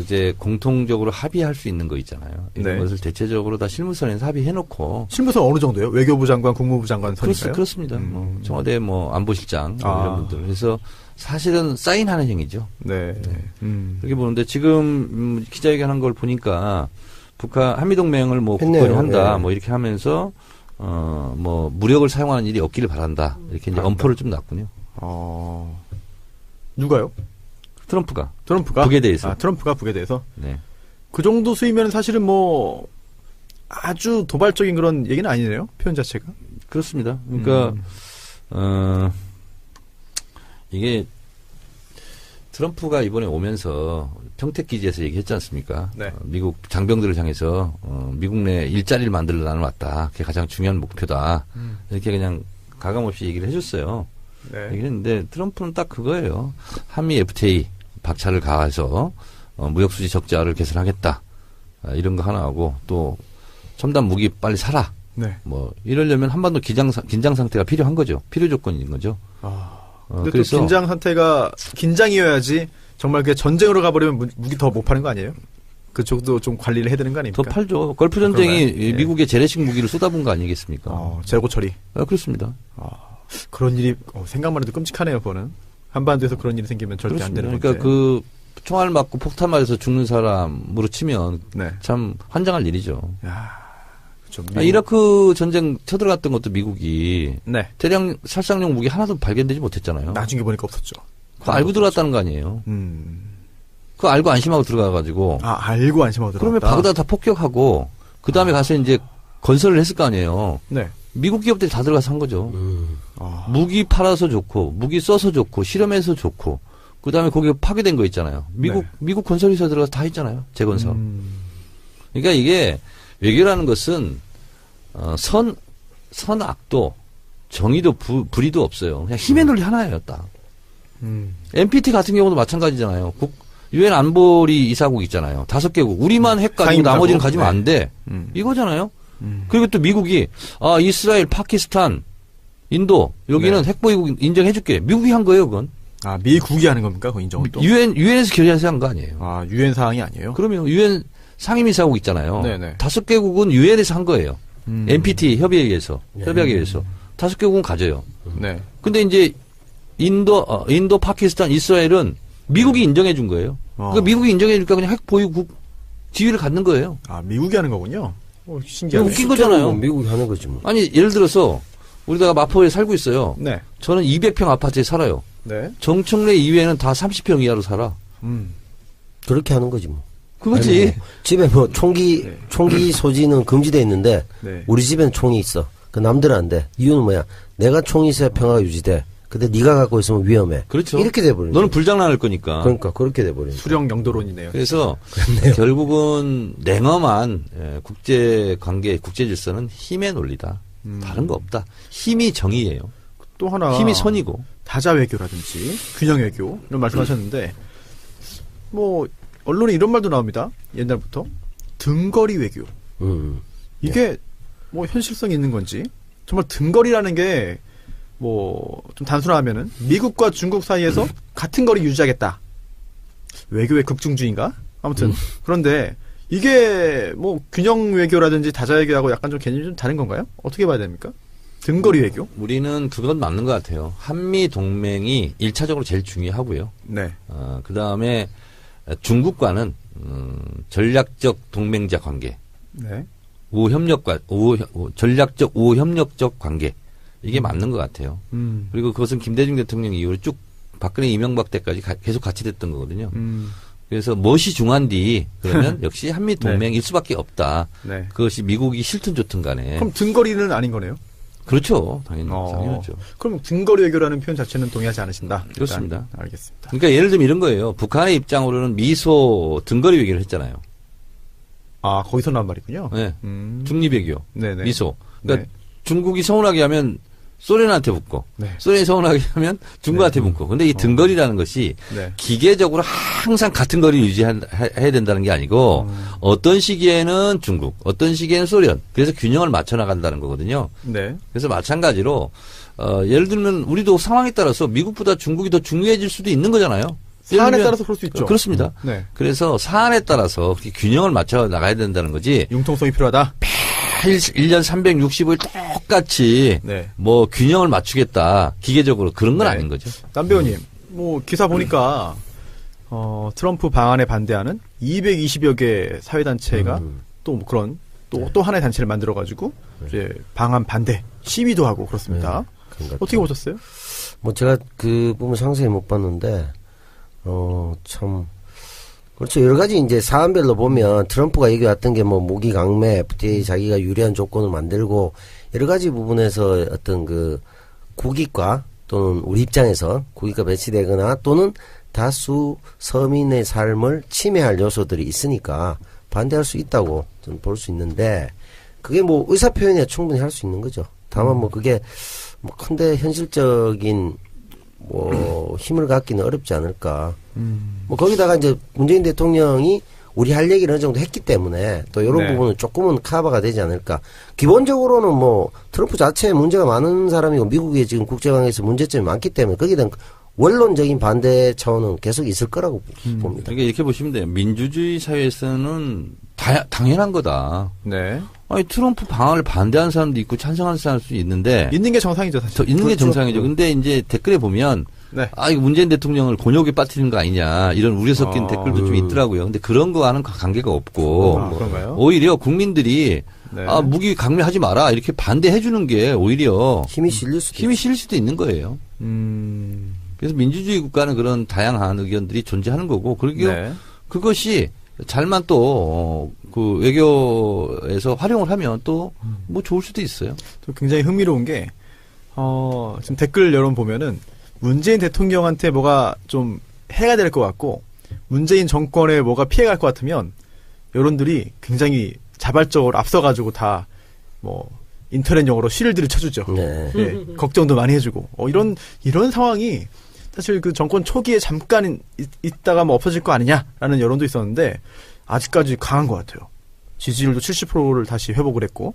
이제 공통적으로 합의할 수 있는 거 있잖아요. 이런 네. 것을 대체적으로 다 실무선에서 합의해놓고 실무선 어느 정도요? 외교부 장관, 국무부 장관 선일까요? 그렇습니다. 뭐 청와대 뭐 안보실장 뭐 이런 분들. 그래서 사실은 사인하는 행위죠. 네. 그렇게 보는데 지금 기자회견한 걸 보니까 북한 한미동맹을 뭐 했네요. 굳건히 한다 네. 뭐 이렇게 하면서 뭐 무력을 사용하는 일이 없기를 바란다 이렇게 이제 엄포를 좀 놨군요. 누가요? 트럼프가 북에 대해서. 트럼프가 북에 대해서. 네. 그 정도 수위면 사실은 뭐 아주 도발적인 그런 얘기는 아니네요. 표현 자체가. 그렇습니다. 그러니까 이게 트럼프가 이번에 오면서 평택 기지에서 얘기했지 않습니까? 네. 미국 장병들을 향해서 미국 내 일자리를 만들러 나는 왔다. 그게 가장 중요한 목표다. 이렇게 그냥 가감없이 얘기를 해줬어요. 네. 얘기를 했는데 트럼프는 딱 그거예요. 한미 FTA 박차를 가해서 무역수지 적자를 개선하겠다. 이런 거 하나 하고 또 첨단 무기 빨리 사라. 네. 뭐 이러려면 한반도 긴장 상태가 필요한 거죠. 필요 조건인 거죠. 근데 그래서 또 긴장 상태가 긴장이어야지 정말 그 전쟁으로 가버리면 무기 더 못 파는 거 아니에요? 그쪽도 좀 관리를 해야 되는 거 아닙니까? 더 팔죠. 걸프 전쟁이 그런가요? 예. 미국의 재래식 무기를 쏟아본 거 아니겠습니까? 재고 처리. 그렇습니다. 그런 일이 생각만 해도 끔찍하네요. 그거는 한반도에서 그런 일이 생기면 절대 안 되는 그러니까 건데. 그 총알 맞고 폭탄 맞아서 죽는 사람으로 치면 네. 참 환장할 일이죠. 그렇죠. 이라크 전쟁 쳐들어갔던 것도 미국이 네. 대량 살상용 무기 하나도 발견되지 못했잖아요. 나중에 보니까 없었죠. 그거 알고 들어갔다는 거 아니에요. 음. 그거 알고 안심하고 들어가가지고 알고 안심하고 들어갔다. 그러면 바그다드 다 폭격하고 그 다음에 가서 이제 건설을 했을 거 아니에요. 네. 미국 기업들이 다 들어가서 한 거죠. 무기 팔아서 좋고 무기 써서 좋고 실험해서 좋고 그 다음에 거기에 파괴된 거 있잖아요. 미국 건설회사 들어가서 다 했잖아요. 재건설. 그러니까 이게 외교라는 것은 선악도 정의도 불의도 없어요. 그냥 힘의 논리 하나예요. 딱. NPT 같은 경우도 마찬가지잖아요. 유엔 안보리 이사국 있잖아요. 5개국. 우리만 핵 가지고 나머지는 가지면 안 돼. 이거잖아요. 그리고 또 미국이 이스라엘, 파키스탄, 인도 여기는 핵보유국 인정해줄게. 미국이 한 거예요, 그건. 미국이 하는 겁니까? 그 인정을 또? 유엔에서 결의해서 한 거 아니에요. 유엔 사항이 아니에요? 그러면 유엔 상임이사국 있잖아요. 네네. 5개국은 유엔에서 한 거예요. NPT 협의에 의해서, 협약에 의해서. 5개국은 가져요. 네. 근데 이제 인도, 파키스탄, 이스라엘은 미국이 인정해 준 거예요. 그러니까 미국이 인정해 주니까 그냥 핵 보유국 지위를 갖는 거예요. 미국이 하는 거군요. 신기하네. 웃긴 거잖아요. 미국이 하는 거지 뭐. 아니, 예를 들어서 우리가 마포에 살고 있어요. 네. 저는 200평 아파트에 살아요. 네. 정청래 이외에는 다 30평 이하로 살아. 그렇게 하는 거지 뭐. 그거지. 아니, 뭐 집에 뭐 총기 소지는 금지돼 있는데 네. 우리 집에는 총이 있어. 그 남들은 안 돼. 이유는 뭐야? 내가 총이 있어야 평화가 유지돼. 근데 네가 갖고 있으면 위험해. 그렇죠. 이렇게 돼버리는 너는 거지. 불장난할 거니까. 그러니까 그렇게 돼버리는 수령 영도론이네요. 그래서 결국은 냉엄한 국제 관계, 국제 질서는 힘의 논리다. 다른 거 없다. 힘이 정의예요. 또 하나 힘이 선이고. 다자 외교라든지 균형 외교 이런 말씀하셨는데 뭐 언론에 이런 말도 나옵니다. 옛날부터 등거리 외교. 이게 뭐 현실성이 있는 건지 정말 등거리라는 게 뭐 좀 단순하면은 미국과 중국 사이에서 같은 거리 유지하겠다. 외교의 극중주의인가? 아무튼 그런데 이게 뭐 균형 외교라든지 다자 외교하고 약간 좀 개념이 좀 다른 건가요? 어떻게 봐야 됩니까? 등거리 외교? 우리는 그건 맞는 것 같아요. 한미 동맹이 1차적으로 제일 중요하고요. 네. 그 다음에 중국과는 전략적 동맹자 관계, 네. 전략적 우호협력적 관계 이게 맞는 것 같아요. 그리고 그것은 김대중 대통령 이후로 쭉 박근혜 이명박 때까지 계속 같이 됐던 거거든요. 그래서 무엇이 중요한디 그러면 역시 한미 동맹일 수밖에 없다. 네. 그것이 미국이 싫든 좋든 간에. 그럼 등거리는 아닌 거네요? 그렇죠. 당연하죠. 그럼 등거리 외교라는 표현 자체는 동의하지 않으신다? 그렇습니다. 알겠습니다. 그러니까 예를 들면 이런 거예요. 북한의 입장으로는 미소 등거리 외교를 했잖아요. 아, 거기서 나온 말이군요. 네. 중립 외교. 네네. 미소. 그러니까 네. 중국이 서운하게 하면 소련한테 붙고 네. 소련이 서운하게 하면 중국한테 붙고. 근데 이 등거리라는 것이 네. 기계적으로 항상 같은 거리를 유지해야 된다는 게 아니고 어떤 시기에는 중국, 어떤 시기에는 소련. 그래서 균형을 맞춰 나간다는 거거든요. 네. 그래서 마찬가지로 예를 들면 우리도 상황에 따라서 미국보다 중국이 더 중요해질 수도 있는 거잖아요. 사안에 따라서 그럴 수 있죠. 그렇습니다. 네. 그래서 사안에 따라서 균형을 맞춰 나가야 된다는 거지. 융통성이 필요하다. 1년 365일 똑같이 네. 뭐 균형을 맞추겠다. 기계적으로 그런 건 네. 아닌 거죠. 남 배우님, 뭐 기사 보니까 트럼프 방안에 반대하는 220여 개 사회단체가 또 뭐 그런 또 하나의 단체를 만들어 가지고 이제 방안 반대 시위도 하고 그렇습니다. 어떻게 보셨어요? 뭐 제가 그 부분 상세히 못 봤는데 참 그렇죠. 여러 가지 이제 사안별로 보면 트럼프가 얘기했던 게 뭐 무기 강매, FTA 자기가 유리한 조건을 만들고 여러 가지 부분에서 어떤 그 국익과 또는 우리 입장에서 국익과 배치되거나 또는 다수 서민의 삶을 침해할 요소들이 있으니까 반대할 수 있다고 저는 볼 수 있는데 그게 뭐 의사 표현이야 충분히 할 수 있는 거죠. 다만 뭐 그게 뭐 큰데 현실적인 뭐 힘을 갖기는 어렵지 않을까. 뭐 거기다가 이제 문재인 대통령이 우리 할 얘기를 어느 정도 했기 때문에 또 이런 네. 부분은 조금은 커버가 되지 않을까. 기본적으로는 뭐 트럼프 자체에 문제가 많은 사람이고 미국의 지금 국제관계에서 문제점이 많기 때문에 거기에 대한 원론적인 반대 차원은 계속 있을 거라고 봅니다. 그러니까 이렇게 보시면 돼요. 민주주의 사회에서는 당연한 거다. 네. 아니 트럼프 방안을 반대하는 사람도 있고 찬성하는 사람도 있는데 있는 게 정상이죠, 사실. 있는 게 그렇죠. 정상이죠. 근데 이제 댓글에 보면 네. 이거 문재인 대통령을 곤욕에 빠뜨리는 거 아니냐 이런 우려 섞인 댓글도 좀 있더라고요. 근데 그런 거와는 관계가 없고 그런가요? 오히려 국민들이 네. 무기 강매하지 마라 이렇게 반대해 주는 게 오히려 힘이 실릴 수도 있는 거예요. 그래서 민주주의 국가는 그런 다양한 의견들이 존재하는 거고 그리고 네. 그것이 잘만 또 그 외교에서 활용을 하면 또 뭐 좋을 수도 있어요. 또 굉장히 흥미로운 게 지금 댓글 여론 보면은 문재인 대통령한테 뭐가 좀 해가 될 것 같고 문재인 정권에 뭐가 피해갈 것 같으면 여론들이 굉장히 자발적으로 앞서가지고 다 뭐 인터넷 용어로 쉴드를 쳐주죠. 네. 예, 걱정도 많이 해주고 이런 상황이 사실 그 정권 초기에 잠깐 있다가 뭐 없어질 거 아니냐라는 여론도 있었는데 아직까지 강한 것 같아요. 지지율도 70%를 다시 회복을 했고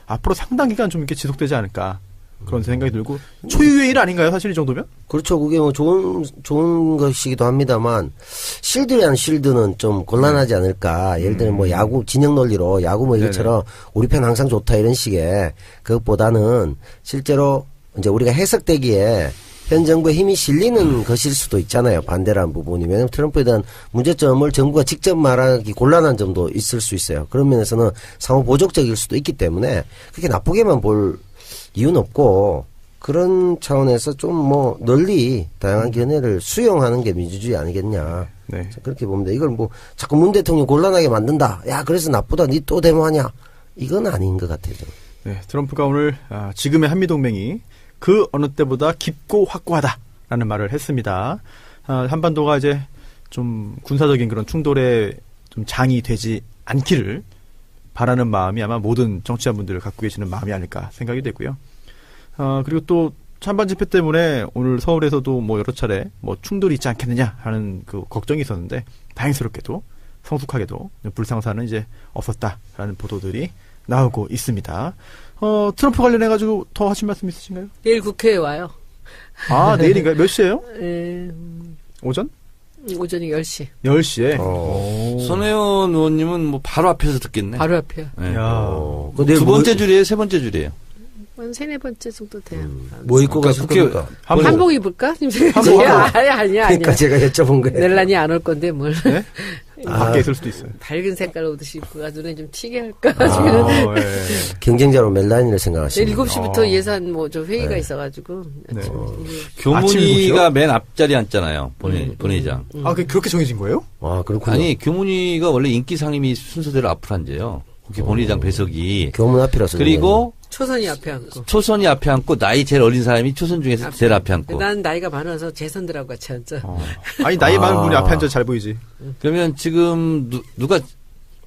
앞으로 상당 기간 좀 이렇게 지속되지 않을까 그런 생각이 들고 초유의 일 아닌가요? 사실 이 정도면? 그렇죠. 그게 뭐 좋은 것이기도 합니다만 실드라는 실드는 좀 곤란하지 않을까. 예를 들면 뭐 야구 진영 논리로 야구 뭐 이것처럼 우리 편 항상 좋다 이런 식의 그것보다는 실제로 이제 우리가 해석되기에 현 정부의 힘이 실리는 것일 수도 있잖아요. 반대라는 부분이. 왜냐하면 트럼프에 대한 문제점을 정부가 직접 말하기 곤란한 점도 있을 수 있어요. 그런 면에서는 상호 보적적일 수도 있기 때문에 그렇게 나쁘게만 볼 이유는 없고 그런 차원에서 좀 뭐 널리 다양한 견해를 수용하는 게 민주주의 아니겠냐. 네. 그렇게 봅니다. 이걸 뭐 자꾸 문 대통령 곤란하게 만든다. 야 그래서 나쁘다. 니 또 데모하냐. 이건 아닌 것 같아요. 네, 트럼프가 오늘 지금의 한미동맹이 그 어느 때보다 깊고 확고하다라는 말을 했습니다. 한반도가 이제 좀 군사적인 그런 충돌에 좀 장이 되지 않기를 바라는 마음이 아마 모든 정치자분들을 갖고 계시는 마음이 아닐까 생각이 되고요. 그리고 또 찬반 집회 때문에 오늘 서울에서도 뭐 여러 차례 뭐 충돌이 있지 않겠느냐 하는 그 걱정이 있었는데 다행스럽게도 성숙하게도 불상사는 이제 없었다라는 보도들이 나오고 있습니다. 트럼프 관련해 가지고 더 하신 말씀 있으신가요? 내일 국회에 와요. 아, 내일인가요? 몇 시에요? 오전? 오전이 10시. 10시에. 손혜원 의원님은 뭐 바로 앞에서 듣겠네. 바로 앞이요. 네. 야. 두 번째 줄이에요? 세 번째 줄이에요? 한 3-4번째 정도 돼요. 뭐 입고 가실 그러니까 겁니까? 한복 입을까? 한복. 아니야. 그러니까 제가 여쭤본 거예요. 넬란이 안 올 건데 뭘. 네? 밖에 있을 수도 있어요. 밝은 색깔 옷 입고 가 눈에 좀 튀게 할까 아, 지금. 예. 경쟁자로 멜라닌을 내일 생각하시는 7시부터 예산 뭐 좀 회의가 있어가지고. 네. 교문위가 맨 앞자리에 앉잖아요. 본회의장. 아, 그렇게 정해진 거예요? 아, 그렇군요. 아니, 교문위가 원래 인기 상임위 순서대로 앞으로 앉아요. 국회 본회의장 배석이. 교문 앞이라서. 그리고 초선이 앞에 앉고. 초선이 앞에 앉고 나이 제일 어린 사람이 초선 중에서 제일 앞에 앉고. 난 나이가 많아서 재선들하고 같이 앉아. 아니, 나이 많은 분이 앞에 앉아 잘 보이지. 그러면 지금 누가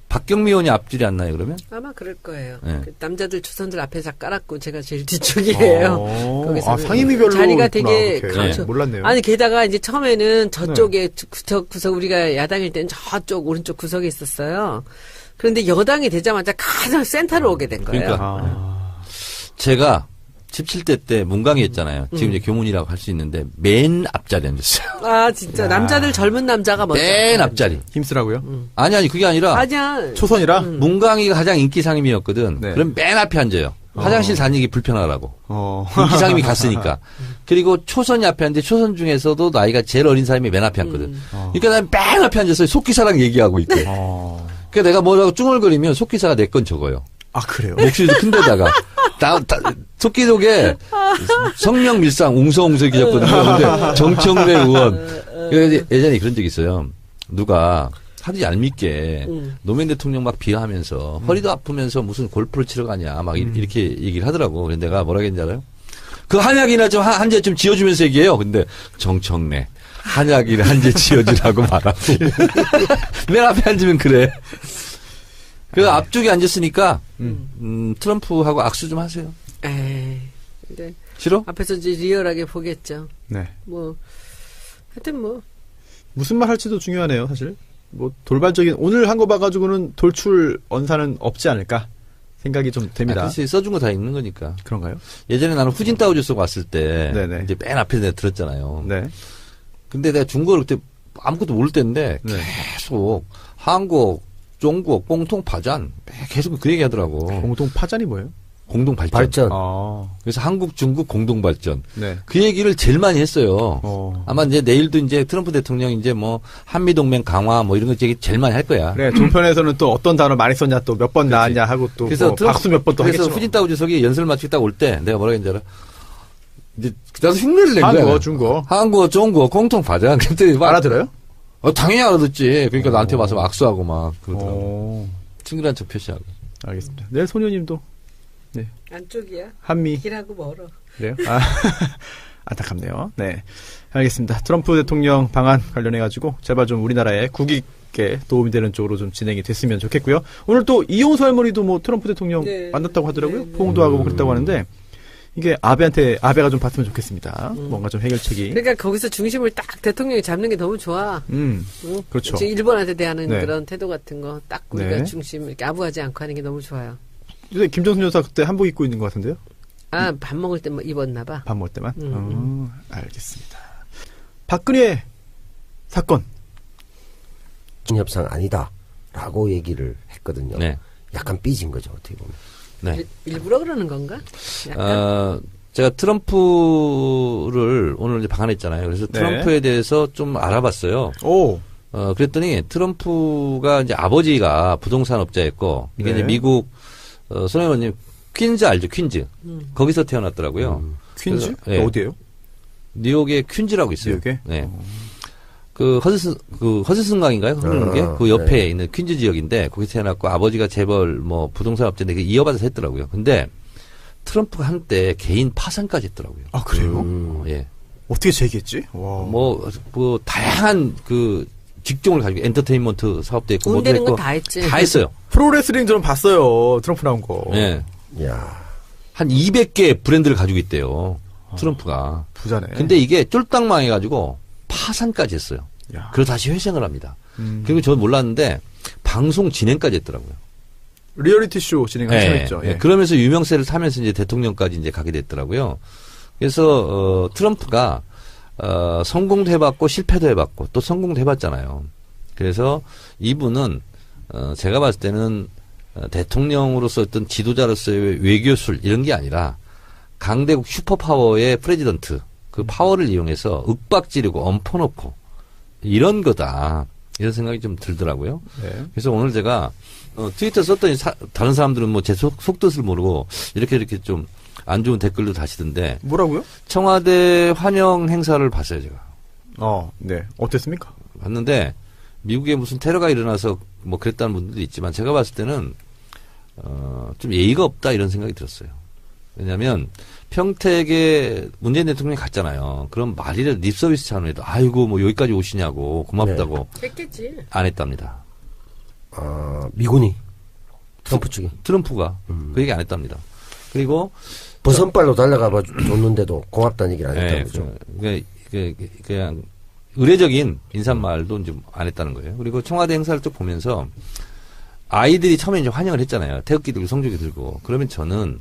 박경미 의원이 앞줄이 안 나요, 그러면? 아마 그럴 거예요. 네. 그 남자들 초선들 앞에 다 깔았고 제가 제일 뒤쪽이에요. 거기서 상임위별로 자리가 있구나, 되게 그렇게. 그렇죠. 몰랐네요. 아니 게다가 이제 처음에는 저쪽에 구석 우리가 야당일 때는 저쪽 오른쪽 구석에 있었어요. 그런데 여당이 되자마자 가장 센터로 오게 된 거예요. 그러니까. 제가 17대 때 문광이었잖아요. 지금 이제 교문이라고 할 수 있는데 맨 앞자리 앉았어요. 아 진짜 남자들 젊은 남자가 먼저. 맨 앞자리. 힘쓰라고요? 아니 그게 아니라 아니야. 초선이라? 문광이가 가장 인기 상임이었거든. 네. 그럼 맨 앞에 앉아요. 화장실 다니기 불편하라고. 어. 인기 상임이 갔으니까. 그리고 초선이 앞에 앉는데 초선 중에서도 나이가 제일 어린 사람이 맨 앞에 앉거든. 그러니까 난 맨 앞에 앉았어요. 속기사랑 얘기하고 있고. 그러니까 내가 뭐라고 쭝얼거리면 속기사가 내 건 적어요. 아, 그래요? 목소리도 큰데다가. 토끼독에 성명 밀상 웅성웅성 계셨거든요. 근데 정청래 의원. 그래서 예전에 그런 적이 있어요. 누가 하도 얄밉게 노무현 대통령 막 비하하면서 허리도 아프면서 무슨 골프를 치러 가냐 막 이렇게 얘기를 하더라고. 그래서 내가 뭐라 했는지 알아요? 그 한약이나 좀 한제 좀 지어주면서 얘기해요. 근데 정청래 한약이나 한제 지어주라고 말하고. 맨 앞에 앉으면 그래. 그 앞쪽에 앉았으니까 트럼프하고 악수 좀 하세요. 에이. 근데 싫어? 앞에서 이제 리얼하게 보겠죠. 네. 뭐 하여튼 뭐 무슨 말 할지도 중요하네요, 사실. 뭐, 돌발적인, 오늘 한 거 봐가지고는 돌출 언사는 없지 않을까 생각이 좀 됩니다. 글쎄, 써준 거 다 읽는 거니까. 그런가요? 예전에 나는 후진 따오주 쓰고 왔을 때, 네네. 이제 맨 앞에 내가 들었잖아요. 네. 근데 내가 중국어를 그때 아무것도 모를 때인데, 네. 계속 한국, 중국, 공통 파전, 계속 그 얘기 하더라고. 공동 파전이 뭐예요? 공동 발전. 발전. 아, 그래서 한국, 중국 공동 발전. 네. 그 얘기를 제일 많이 했어요. 어. 아마 이제 내일도 이제 트럼프 대통령이 이제 뭐 한미동맹 강화 뭐 이런 거 얘기 제일 많이 할 거야. 그래, 종편에서는 또 어떤 단어 많이 썼냐, 또 몇 번 나왔냐 하고 또 그래서 뭐 박수 몇 번 또 그래서 하겠죠. 후진 따오주석이 연설 마치고 딱 올 때 내가 뭐라 했는지 알아? 이제 나도 흉내를 낸 거야. 한국어, 중국어. 한국어, 중국어 공통 파전. 그랬더니 막 알아들어요? 당연히 알아듣지. 그러니까 나한테 와서 막 악수하고 막 그러더라고. 오, 친근한 척 표시하고. 알겠습니다. 내일 소녀님도 안쪽이야. 한미. 길하고 멀어. 그래요? 아, 안타깝네요. 네. 알겠습니다. 트럼프 대통령 방안 관련해가지고 제발 좀 우리나라의 국익에 도움이 되는 쪽으로 좀 진행이 됐으면 좋겠고요. 오늘 또 이용수 할머니도 뭐 트럼프 대통령 네. 만났다고 하더라고요. 네, 네. 포옹도 하고 뭐 그랬다고 하는데 이게 아베가 좀 봤으면 좋겠습니다. 뭔가 좀 해결책이. 그러니까 거기서 중심을 딱 대통령이 잡는 게 너무 좋아. 응? 그렇죠. 지금 일본한테 대하는 네. 그런 태도 같은 거 딱 우리가 네. 중심 이렇게 아부하지 않고 하는 게 너무 좋아요. 요새 김정순 여사 그때 한복 입고 있는 것 같은데요? 아, 밥 먹을 때 뭐 입었나 봐. 밥 먹을 때만? 알겠습니다. 박근혜 사건. 협상 아니다라고 얘기를 했거든요. 네. 약간 삐진 거죠, 어떻게 보면. 네. 일부러 그러는 건가? 약간? 제가 트럼프를 오늘 이제 방한했잖아요. 그래서 네. 트럼프에 대해서 좀 알아봤어요. 오. 그랬더니 트럼프가 이제 아버지가 부동산 업자였고, 이게 네. 이제 미국, 손혜원님, 퀸즈 알죠? 퀸즈. 거기서 태어났더라고요. 퀸즈? 그래서, 예. 어디예요? 뉴욕에 퀸즈라고 있어요. 뉴욕에? 네. 허드슨강인가요? 흐르는 게? 그 옆에 네. 있는 퀸즈 지역인데, 거기서 태어났고, 아버지가 재벌, 뭐, 부동산 업자인데, 그 이어받아서 했더라고요. 근데, 트럼프가 한때 개인 파산까지 했더라고요. 아, 그래요? 예. 어떻게 제기했지? 와. 뭐, 다양한 직종을 가지고 엔터테인먼트 사업도 있고, 돈 뭐도 되는 했고, 건 다 했지. 다 했어요. 프로레슬링 저는 봤어요. 트럼프 나온 거. 예. 야. 한 200개 브랜드를 가지고 있대요. 트럼프가. 부자네. 근데 이게 쫄딱 망해가지고 파산까지 했어요. 야. 그리고 다시 회생을 합니다. 그리고 저는 몰랐는데 방송 진행까지 했더라고요. 리얼리티 쇼 진행 한참 했죠. 예. 그러면서 유명세를 타면서 이제 대통령까지 이제 가게 됐더라고요. 그래서 트럼프가 성공도 해봤고 실패도 해봤고 또 성공도 해봤잖아요. 그래서 이분은 제가 봤을 때는 대통령으로서 어떤 지도자로서의 외교술 이런 게 아니라 강대국 슈퍼파워의 프레지던트 그 파워를 이용해서 윽박지르고 엎어놓고 이런 거다. 이런 생각이 좀 들더라고요. 네. 그래서 오늘 제가 트위터 썼더니 다른 사람들은 뭐 제 속뜻을 모르고 이렇게 좀 안 좋은 댓글도 다시던데 뭐라고요? 청와대 환영 행사를 봤어요, 제가. 네. 어땠습니까? 봤는데 미국에 무슨 테러가 일어나서 뭐 그랬다는 분들도 있지만 제가 봤을 때는 좀 예의가 없다 이런 생각이 들었어요. 왜냐하면 평택에 문재인 대통령이 갔잖아요. 그럼 말이라도 립서비스 차원에도 아이고 뭐 여기까지 오시냐고 고맙다고 했겠지. 안 했답니다. 미군이 트럼프 쪽이 트럼프가 그 얘기 안 했답니다. 그리고 버선발로 달려가 줬는데도 고맙다는 얘기를 안 했다는 거죠. 그냥 의례적인 인사말도 이제 안 했다는 거예요. 그리고 청와대 행사를 쭉 보면서 아이들이 처음에 이제 환영을 했잖아요. 태극기 들고 성조기 들고. 그러면 저는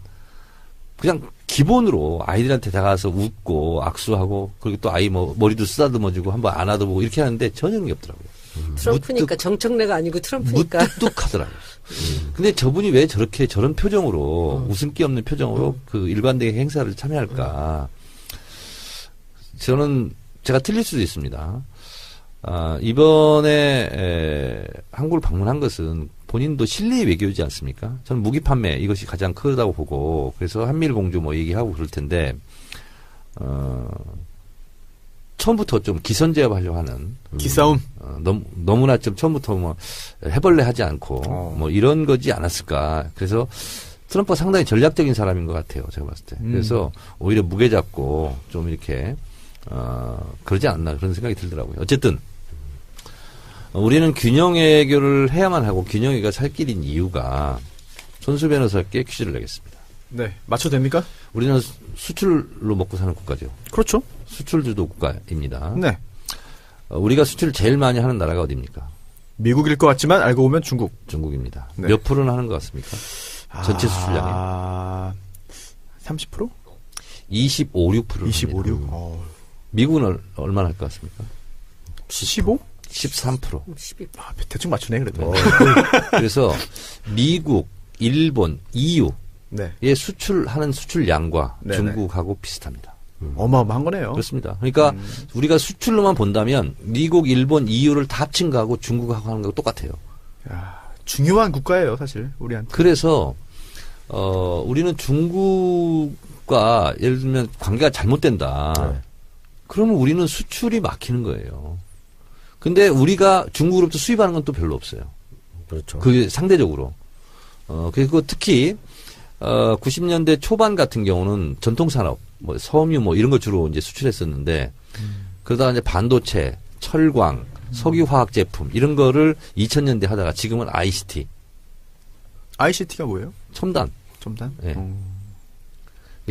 그냥 기본으로 아이들한테 다가가서 웃고 악수하고 그리고 또 아이 뭐 머리도 쓰다듬어주고 한번 안아도 이렇게 하는데 전혀 그런 게 없더라고요. 트럼프니까 정청래가 아니고 트럼프니까. 무뚝뚝하더라고요. 근데 저분이 왜 저렇게 저런 표정으로 웃음기 없는 표정으로 그 일관되게 행사를 참여할까? 저는 제가 틀릴 수도 있습니다. 이번에 한국을 방문한 것은 본인도 실리 외교이지 않습니까? 저는 무기 판매 이것이 가장 크다고 보고 그래서 한미일 공조 뭐 얘기하고 그럴 텐데 처음부터 좀 기선제압하려고 하는 기싸움. 너무나 좀 처음부터 뭐 해벌레 하지 않고 뭐 이런 거지 않았을까. 그래서 트럼프가 상당히 전략적인 사람인 것 같아요. 제가 봤을 때. 그래서 오히려 무게 잡고 좀 이렇게 그러지 않나 그런 생각이 들더라고요. 어쨌든 우리는 균형 외교를 해야만 하고 균형 외교가 살 길인 이유가 손수 변호사께 퀴즈를 내겠습니다. 네. 맞춰도 됩니까? 우리는 수출로 먹고 사는 국가죠. 그렇죠. 수출 주도 국가입니다. 네. 우리가 수출을 제일 많이 하는 나라가 어디입니까? 미국일 것 같지만 알고 보면 중국. 중국입니다. 네. 몇 프로는 하는 것 같습니까? 전체 수출량이. 30%? 25, 6%. 25, 6. 미국은 얼마나 할 것 같습니까? 15? 13%. 12. 대충 맞추네, 그래도. 그래서 미국, 일본, EU의 네. 수출하는 수출량과 네네. 중국하고 비슷합니다. 어마어마한 거네요. 그렇습니다. 그러니까 우리가 수출로만 본다면 미국, 일본, EU를 다 합친 거하고 중국하고 하는 거 똑같아요. 야, 중요한 국가예요, 사실, 우리한테. 그래서 우리는 중국과 예를 들면 관계가 잘못된다. 네. 그러면 그러면 우리는 수출이 막히는 거예요. 근데 우리가 중국으로부터 수입하는 건 또 별로 없어요. 그렇죠. 그게 상대적으로. 그리고 특히 90년대 초반 같은 경우는 전통산업, 뭐 섬유 뭐 이런 걸 주로 이제 수출했었는데 그러다가 이제 반도체, 철광, 석유화학 제품 이런 거를 2000년대 하다가 지금은 ICT. ICT가 뭐예요? 첨단. 첨단? 예.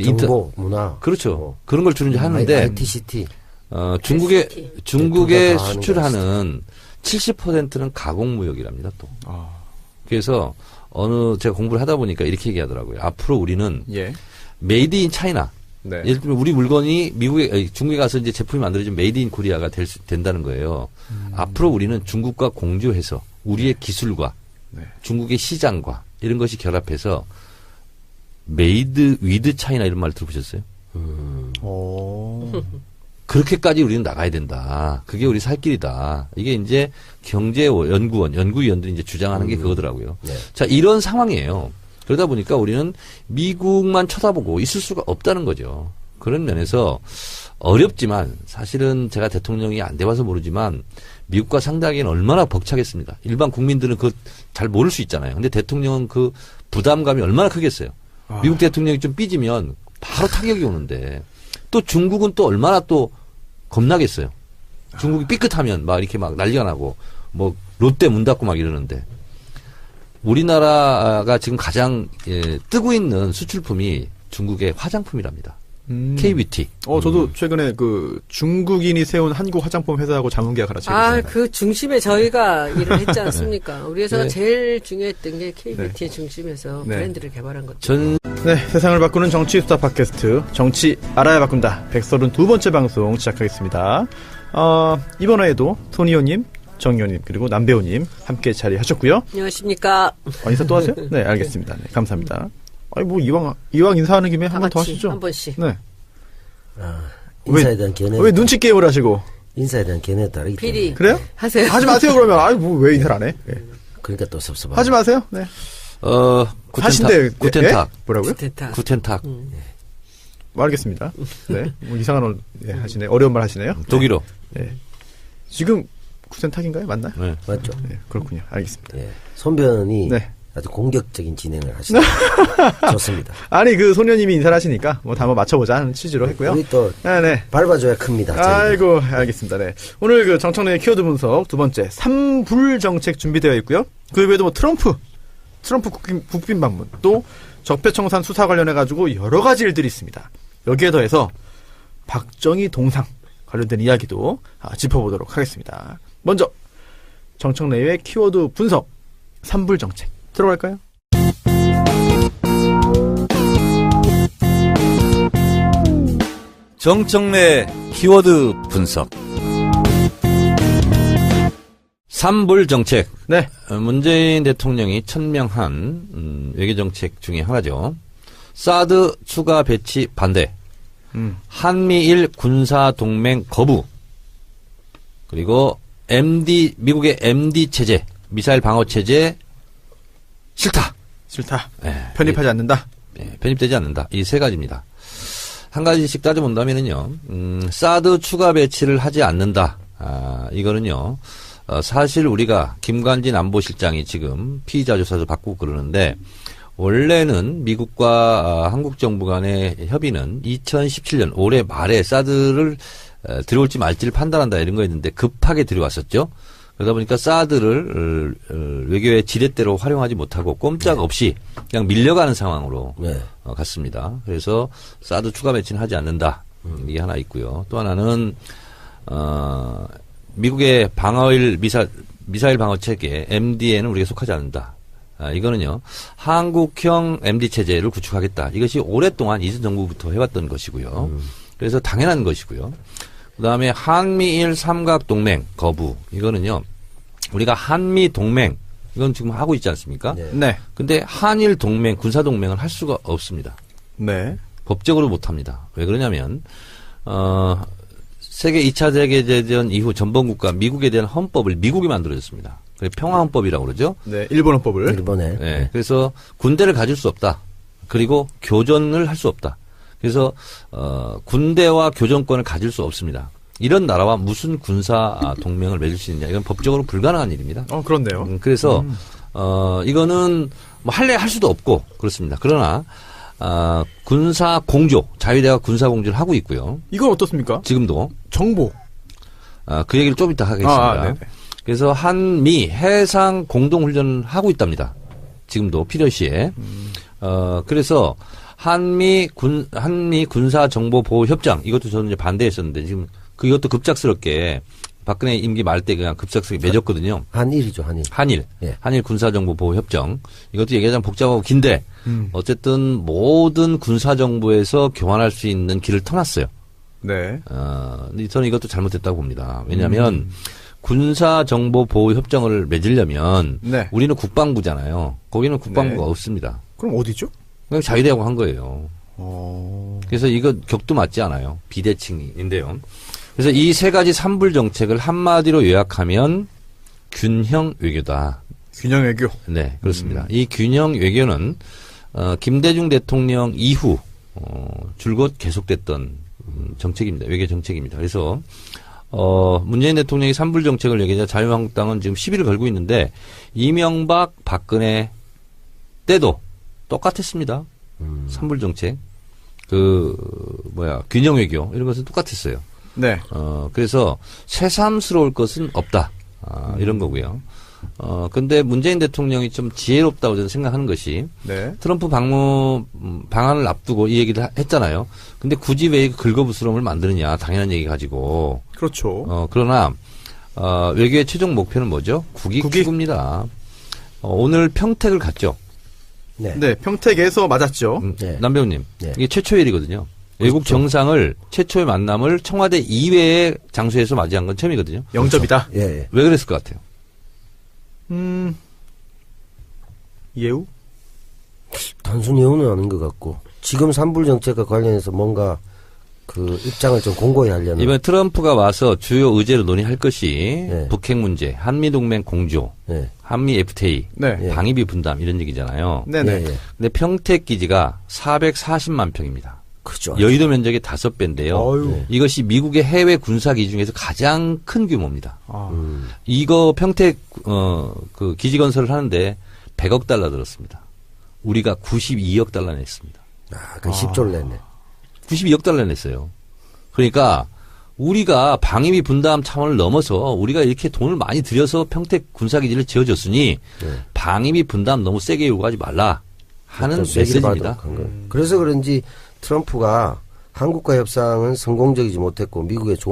정보, 문화. 그렇죠. 그런 걸 주로 이제 하는데 ITCT. 중국에 다 하는 수출하는 70%는 가공무역이랍니다, 또. 그래서 제가 공부를 하다 보니까 이렇게 얘기하더라고요. 앞으로 우리는 예. 메이드 인 차이나. 네. 예를 들면 우리 물건이 중국에 가서 이제 제품이 만들어진 메이드 인 코리아가 된다는 거예요. 앞으로 우리는 중국과 공조해서 우리의 기술과 네. 중국의 시장과 이런 것이 결합해서 메이드 위드 차이나 이런 말 들어보셨어요? 그렇게까지 우리는 나가야 된다. 그게 우리 살 길이다. 이게 이제 연구위원들이 이제 주장하는 게 그거더라고요. 네. 자, 이런 상황이에요. 그러다 보니까 우리는 미국만 쳐다보고 있을 수가 없다는 거죠. 그런 면에서 어렵지만 사실은 제가 대통령이 안 돼봐서 모르지만 미국과 상대하기에는 얼마나 벅차겠습니다. 일반 국민들은 그거 잘 모를 수 있잖아요. 근데 대통령은 그 부담감이 얼마나 크겠어요. 미국 대통령이 좀 삐지면 바로 타격이 오는데 또 중국은 또 얼마나 또 겁나겠어요. 중국이 삐끗하면 막 이렇게 막 난리가 나고 뭐 롯데 문 닫고 막 이러는데 우리나라가 지금 가장 뜨고 있는 수출품이 중국의 화장품이랍니다. KBT. 저도 최근에 그 중국인이 세운 한국 화장품 회사하고 자문 계약을 하나 체결했습니다. 그 중심에 저희가 일을 했지 않습니까? 우리 회사가 네. 제일 중요했던 게 KBT의 중심에서 네. 브랜드를 개발한 거죠. 네, 세상을 바꾸는 정치 수다 팟캐스트 정치 알아야 바꾼다 132번째 방송 시작하겠습니다. 이번 화에도 손 의원님, 정 의원님 그리고 남 배우님 함께 자리하셨고요. 안녕하십니까? 인사 또 하세요? 네, 알겠습니다. 네, 감사합니다. 아니 뭐 이왕 인사하는 김에 한 번 더 하시죠. 한 번씩. 네. 인사에 대한 견해. 왜 눈치 게임을 하시고? 인사에 대한 견해에 따르기 때문에. 피리. 그래요? 하세요. 하지 마세요 그러면. 아니 뭐 왜 인사를 안 해? 네. 그러니까 또 섭섭하고. 하지 마세요. 네. 하신대. 구텐탁. 뭐라고요? 구텐탁. 뭐 알겠습니다. 네. 뭐 이상한 하시네. 어려운 말 하시네요. 독일어. 네. 지금 구텐탁인가요? 맞나요? 네. 맞죠? 네, 그렇군요. 알겠습니다. 예. 손변이 네. 아주 공격적인 진행을 하시네. 좋습니다. 아니 그 소녀님이 인사를 하시니까 뭐 다 한번 맞춰보자 하는 취지로 했고요. 우리 또 네네. 밟아줘야 큽니다. 저희는. 아이고 알겠습니다. 네. 오늘 그 정청래의 키워드 분석 두 번째 3불 정책 준비되어 있고요. 그 외에도 뭐 트럼프 국빈 방문 또 적폐청산 수사 관련해 가지고 여러 가지 일들이 있습니다. 여기에 더해서 박정희 동상 관련된 이야기도 짚어보도록 하겠습니다. 먼저 정청래의 키워드 분석 3불 정책 들어갈까요? 정청래 키워드 분석. 3불 정책. 네. 문재인 대통령이 천명한 외교정책 중에 하나죠. 사드 추가 배치 반대. 한미일 군사동맹 거부. 그리고 미국의 MD 체제, 미사일 방어 체제 싫다. 네, 편입하지 않는다. 네, 편입되지 않는다. 이 세 가지입니다. 한 가지씩 따져본다면은요, 사드 추가 배치를 하지 않는다. 이거는요, 사실 우리가 김관진 안보실장이 지금 피의자 조사도 받고 그러는데, 원래는 미국과 한국 정부 간의 협의는 2017년 올해 말에 사드를 들어올지 말지를 판단한다 이런 거였는데 급하게 들어왔었죠. 그러다 보니까 사드를 외교의 지렛대로 활용하지 못하고 꼼짝없이 그냥 밀려가는 상황으로 네. 갔습니다. 그래서 사드 추가 배치는 하지 않는다. 이게 하나 있고요. 또 하나는 미국의 방어일 미사일 방어 체계 MD에는 우리가 속하지 않는다. 이거는요, 한국형 MD 체제를 구축하겠다. 이것이 오랫동안 이전 정부부터 해왔던 것이고요. 그래서 당연한 것이고요. 그 다음에 한미일 삼각동맹 거부. 이거는요, 우리가 한미동맹, 이건 지금 하고 있지 않습니까? 네. 네. 근데 한일 동맹, 군사동맹을 할 수가 없습니다. 네. 법적으로 못 합니다. 왜 그러냐면, 세계 2차 세계대전 이후 전범국가 미국에 대한 헌법을 미국이 만들어졌습니다. 그게 평화헌법이라고 그러죠. 네. 일본 헌법을. 일본에. 네. 그래서 군대를 가질 수 없다. 그리고 교전을 할 수 없다. 그래서 군대와 교전권을 가질 수 없습니다. 이런 나라와 무슨 군사 동맹을 맺을 수 있느냐. 이건 법적으로 불가능한 일입니다. 그렇네요. 그래서 이거는 뭐 할 수도 없고 그렇습니다. 그러나 군사 공조, 자위대가 군사 공조를 하고 있고요. 이건 어떻습니까? 지금도 정보. 그 얘기를 좀 이따 하겠습니다. 네네. 그래서 한미 해상 공동 훈련을 하고 있답니다. 지금도 필요시에. 그래서 한미 군사 정보 보호 협정 이것도 저는 이제 반대했었는데 지금 이것도 급작스럽게 박근혜 임기 말 때 그냥 급작스럽게 맺었거든요. 한일이죠, 한일. 예. 한일 군사 정보 보호 협정. 이것도 얘기하자면 복잡하고 긴데 어쨌든 모든 군사 정보에서 교환할 수 있는 길을 터놨어요. 네. 근데 저는 이것도 잘못됐다고 봅니다. 왜냐하면 군사 정보 보호 협정을 맺으려면 네. 우리는 국방부잖아요. 거기는 국방부가 네. 없습니다. 그럼 어디죠? 그냥 자위대하고 한 거예요. 어. 그래서 이거 격도 맞지 않아요. 비대칭인데요. 그래서 이 세 가지 산불 정책을 한마디로 요약하면 균형 외교다. 균형 외교. 네, 그렇습니다. 이 균형 외교는 김대중 대통령 이후 줄곧 계속됐던 정책입니다. 외교 정책입니다. 그래서 문재인 대통령이 산불 정책을 얘기하자 자유한국당은 지금 시비를 걸고 있는데 이명박, 박근혜 때도 똑같았습니다. 산불 정책, 균형 외교 이런 것은 똑같았어요. 네. 그래서 새삼스러울 것은 없다. 이런 거고요. 근데 문재인 대통령이 좀 지혜롭다고 저는 생각하는 것이 네. 트럼프 방한을 앞두고 이 얘기를 했잖아요. 근데 굳이 왜 긁어부스럼을 만드느냐. 당연한 얘기 가지고. 그렇죠. 그러나, 외교의 최종 목표는 뭐죠? 국익 추구입니다. 오늘 평택을 갔죠. 네. 네, 평택에서 맞았죠. 네. 남배우님. 네. 이게 최초의 일이거든요. 외국 정상을 최초의 만남을 청와대 이외의 장소에서 맞이한 건 처음이거든요. 영접이다. 예, 예. 왜 그랬을 것 같아요? 예우? 단순히 예우는 아닌 것 같고 지금 산불 정책과 관련해서 뭔가 그 입장을 좀 공고히 하려는. 이번에 트럼프가 와서 주요 의제로 논의할 것이 네. 북핵 문제, 한미동맹 공조, 네. 한미 FTA, 네. 예. 방위비 분담 이런 얘기잖아요. 네네. 예, 예. 근데 평택 기지가 440만 평입니다. 그죠. 여의도 면적의 5배인데요. 어휴. 네. 이것이 미국의 해외 군사기 중에서 가장 큰 규모입니다. 아, 이거 평택 그 기지 건설을 하는데 100억 달러 들었습니다. 우리가 92억 달러 냈습니다. 그 10조를 냈네. 92억 달러 냈어요. 그러니까 우리가 방위비 분담 차원을 넘어서 우리가 이렇게 돈을 많이 들여서 평택 군사기지를 지어줬으니 네. 방위비 분담 너무 세게 요구하지 말라 하는 좀 세기를 메시지입니다. 받도록 한 거예요. 그래서 그런지 트럼프가 한국과 협상은 성공적이지 못했고 미국의 좋은